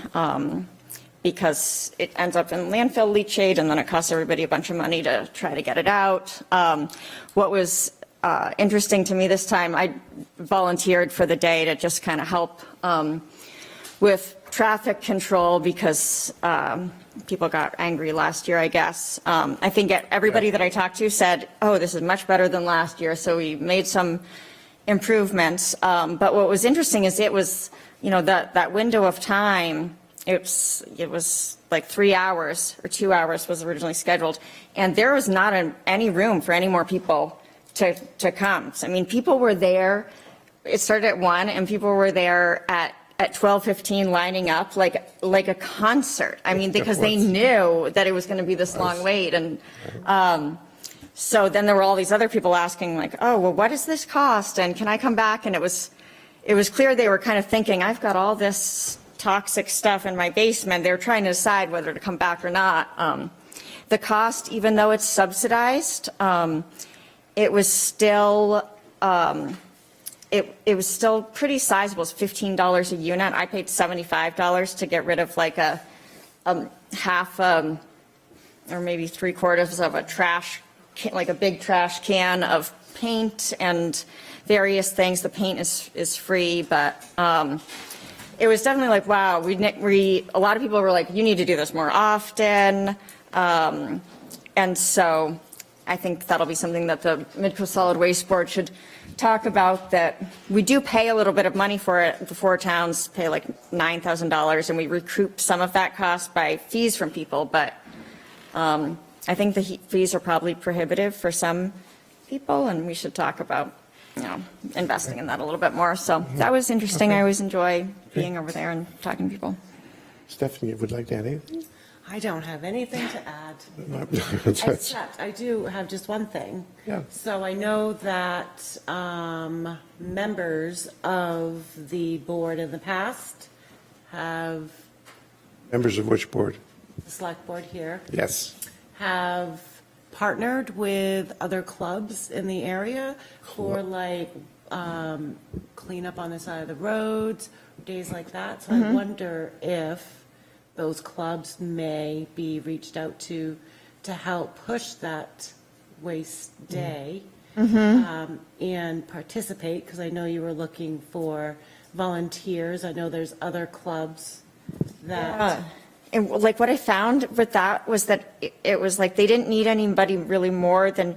because it ends up in landfill leachate and then it costs everybody a bunch of money to try to get it out. What was interesting to me this time, I volunteered for the day to just kind of help with traffic control because people got angry last year, I guess. I think everybody that I talked to said, oh, this is much better than last year, so we made some improvements. But what was interesting is it was, that window of time, it was like 3 hours or 2 hours was originally scheduled, and there was not any room for any more people to come. So, I mean, people were there. It started at 1, and people were there at 12:15 lining up like a concert. I mean, because they knew that it was going to be this long wait. And so then there were all these other people asking like, oh, well, what does this cost? And can I come back? And it was clear they were kind of thinking, I've got all this toxic stuff in my basement. They were trying to decide whether to come back or not. The cost, even though it's subsidized, it was still it was still pretty sizable. It's $15 a unit. I paid $75 to get rid of like a half or maybe 3/4 of a trash can, like a big trash can of paint and various things. The paint is free, but it was definitely like, wow. A lot of people were like, you need to do this more often, and so I think that'll be something that the Midco Solid Waste Board should talk about, that we do pay a little bit of money for it. The 4 towns pay like $9,000 and we recoup some of that cost by fees from people, but I think the fees are probably prohibitive for some people and we should talk about investing in that a little bit more. So that was interesting. Okay. I always enjoy being over there and talking to people. Stephanie, would like to add anything? I don't have anything to add. That's- Except I do have just one thing. Yeah. So I know that members of the board in the past have, Members of which board? the select board here, Yes. have partnered with other clubs in the area for like cleanup on the side of the roads, days like that. So I wonder if those clubs may be reached out to help push that waste day and participate, because I know you were looking for volunteers. I know there's other clubs that. And like what I found with that was that it was like they didn't need anybody really more than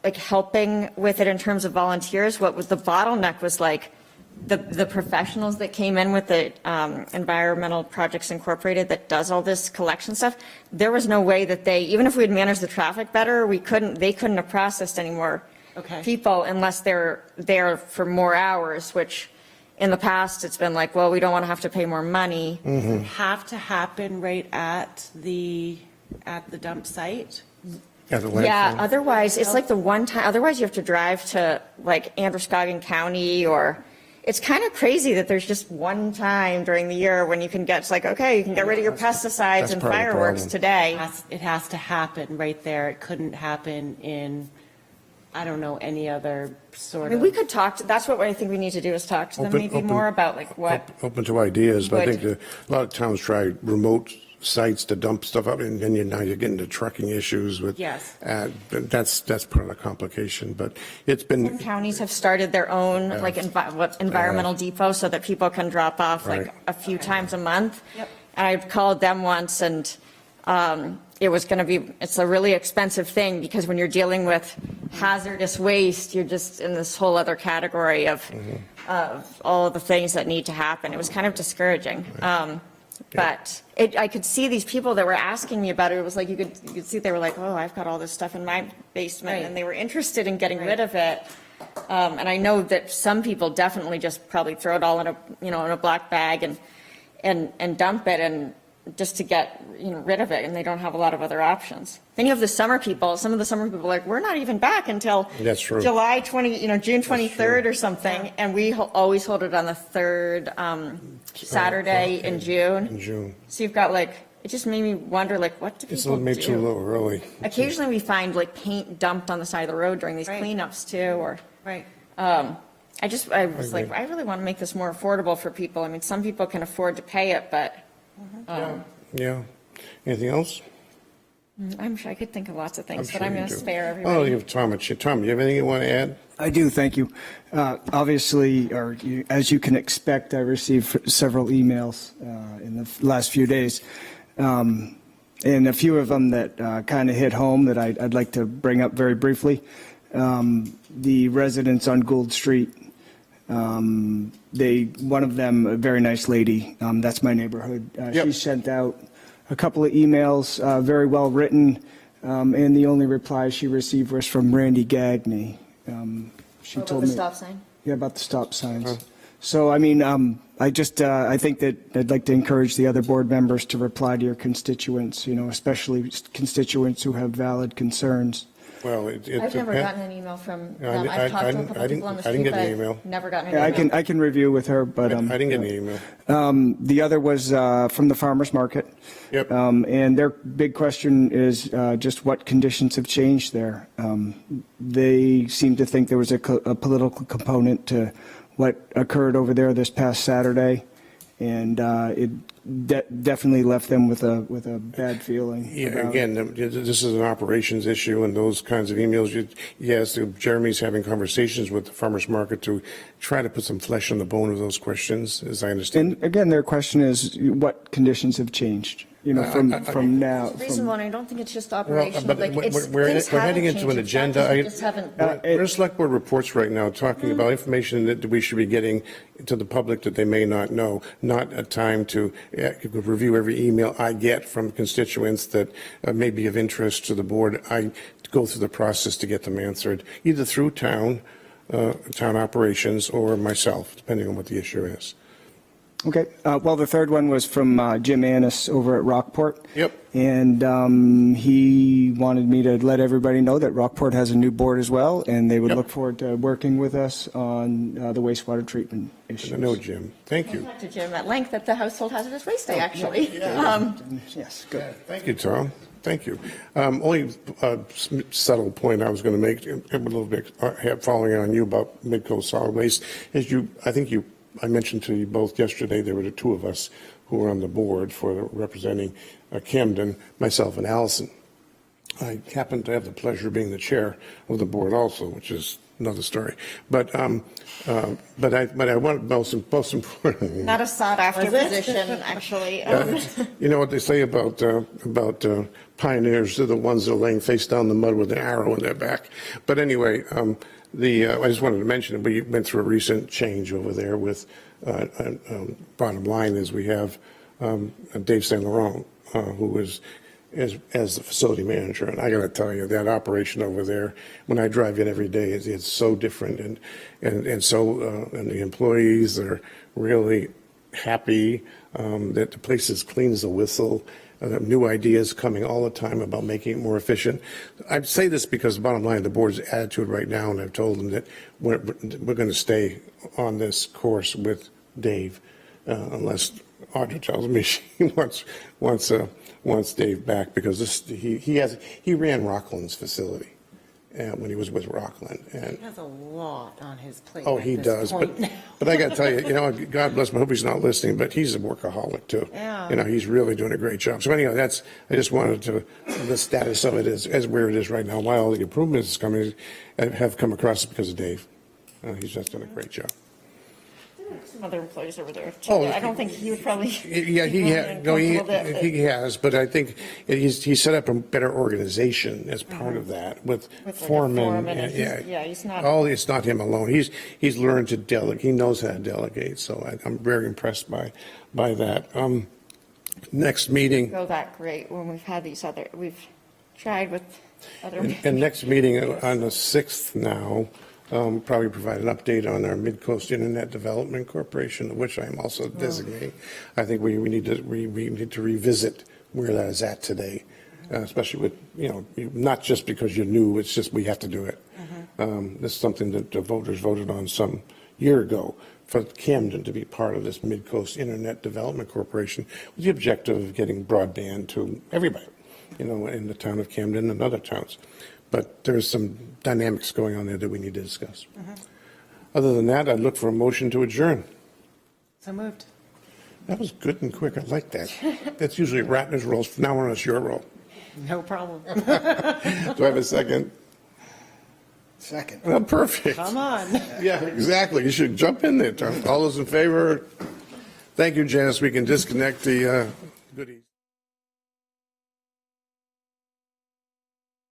like helping with it in terms of volunteers. What was the bottleneck was like the professionals that came in with the Environmental Projects Incorporated that does all this collection stuff. There was no way that they, even if we had managed the traffic better, they couldn't have processed any more people unless they're there for more hours, which in the past it's been like, well, we don't want to have to pay more money. Have to happen right at the dump site? Yeah, otherwise it's like the one time, otherwise you have to drive to like Androscoggin County, or it's kind of crazy that there's just one time during the year when you can get, it's like, okay, you can get rid of your pesticides and fireworks today. It has to happen right there. It couldn't happen in, I don't know, any other sort of. I mean, we could talk to, that's what I think we need to do, is talk to them maybe more about like what. Open to ideas, but I would- think a lot of towns try remote sites to dump stuff up, and then now you're getting into trucking issues with. Yes. That's part of the complication, but it's been. Some counties have started their own like environmental depot so that people can drop off like Right. a few times a month. And I called them once, and it was going to be, it's a really expensive thing, because when you're dealing with hazardous waste, you're just in this whole other category of all of the things that need to happen. It was kind of discouraging. But I could see these people that were asking me about it. It was like you could see they were like, oh, I've got all this stuff in my basement, and they were interested in getting rid of it. And I know that some people definitely just probably throw it all in a black bag and dump it, and just to get rid of it, and they don't have a lot of other options. Then you have the summer people. Some of the summer people are like, we're not even back until That's true. July 20, June 23rd or something, and we always hold it on the third Saturday in June. In June. So you've got like, it just made me wonder, like, what do It's people maybe too do? low early. Occasionally we find like paint dumped on the side of the road during these cleanups too, or. I was like, I really want to make this more affordable for people. I mean, some people can afford to pay it, but. Yeah. Anything else? I'm sure I could think of lots of things, but sure I'm you going to do. spare Oh, everybody. you have Tom. Tom, you have anything you want to add? I do, thank you. Obviously, as you can expect, I received several emails in the last few days, and a few of them that kind of hit home that I'd like to bring up very briefly. The residents on Gould Street, one of them, a very nice lady, that's my neighborhood. She sent out a couple of emails, very well written, and the only reply she received was from Randy Gagney. She told the me. stop sign? Yeah, about the stop signs. So, I mean, I think that I'd like to encourage the other board members to reply to your constituents, especially constituents who have valid concerns. Well, I've never gotten an email from them. I- I've talked to a I couple people on the I street, didn't get but an I've email. never gotten an Yeah, email. I can review with her, but. I didn't get an email. The other was from the farmer's market. Yep. And their big question is just what conditions have changed there. They seem to think there was a political component to what occurred over there this past Saturday, and it definitely left them with a bad feeling. Yeah, about it. again, this is an operations issue, and those kinds of emails, yes, Jeremy's having conversations with the farmer's market to try to put some flesh on the bone of those questions, as I understand. And again, their question is what conditions have changed, from now. It's reasonable, and I don't think it's just operational. But Like, it's, we're things heading haven't into an changed. It's not agenda. just we just haven't. We're in select board reports right now talking about information that we should be getting to the public that they may not know, not a time to review every email I get from constituents that may be of interest to the board. I go through the process to get them answered, either through town operations or myself, depending on what the issue is. Okay, well, the third one was from Jim Annis over at Rockport. Yep. And he wanted me to let everybody know that Rockport has a new board as well, and they would Yep. look forward to working with us on the wastewater treatment issues. I know, Jim. Thank you. I talked to Jim at length at the Household Hazardous Waste Day, actually. Yes, good. Thank you, Tom. Thank you. Only subtle point I was going to make, a little bit following on you about Midcoast Solid Waste, is I mentioned to you both yesterday, there were the two of us who were on the board for representing Camden, myself and Allison. I happen to have the pleasure of being the chair of the board also, which is another story. But I want most important. Not a sought-after position, actually. You know what they say about pioneers? They're the ones that are laying face down in the mud with an arrow in their back. But anyway, I just wanted to mention it. We went through a recent change over there with. Bottom line is we have Dave Saint Laurent, who is as the facility manager, and I got to tell you that operation over there, when I drive in every day, it's so different, and the employees are really happy that the place is clean as a whistle. New ideas coming all the time about making it more efficient. I say this because the bottom line, the board's attitude right now, and I've told them that we're going to stay on this course with Dave, unless Audra tells me she wants Dave back, because he ran Rockland's facility when he was with Rockland. And He has a lot on his plate. oh, at he this does. point now. But I got to tell you, God bless him. I hope he's not listening, but he's a workaholic too. Yeah. He's really doing a great job. So anyhow, I just wanted to, the status of it is as where it is right now, why all the improvements have come across because of Dave. He's just done a great job. Some other employees over there, too. Oh, I don't think he would probably. Yeah, he has, but I think he set up a better organization as part of that with With like a foremen. foreman, and he's not. Oh, it's not him alone. He's learned to delegate. He knows how to delegate. So I'm very impressed by that. Next meeting. Go that great when we've tried with other. And next meeting on the 6th now, probably provide an update on our Mid-Coast Internet Development Corporation, of which I am also designating. I think we need to revisit where that is at today, especially with, not just because you're new, it's just we have to do it. This is something that the voters voted on some year ago for Camden to be part of this Mid-Coast Internet Development Corporation with the objective of getting broadband to everybody, in the town of Camden and other towns. But there's some dynamics going on there that we need to discuss. Other than that, I'd look for a motion to adjourn. So moved. That was good and quick. I like that. That's usually Ratner's roll. Now we're on a your roll. No problem. Do I have a second? Second. Oh, perfect. Come on. Yeah, exactly. You should jump in there, Tom. All those in favor? Thank you, Janice. We can disconnect the goodies.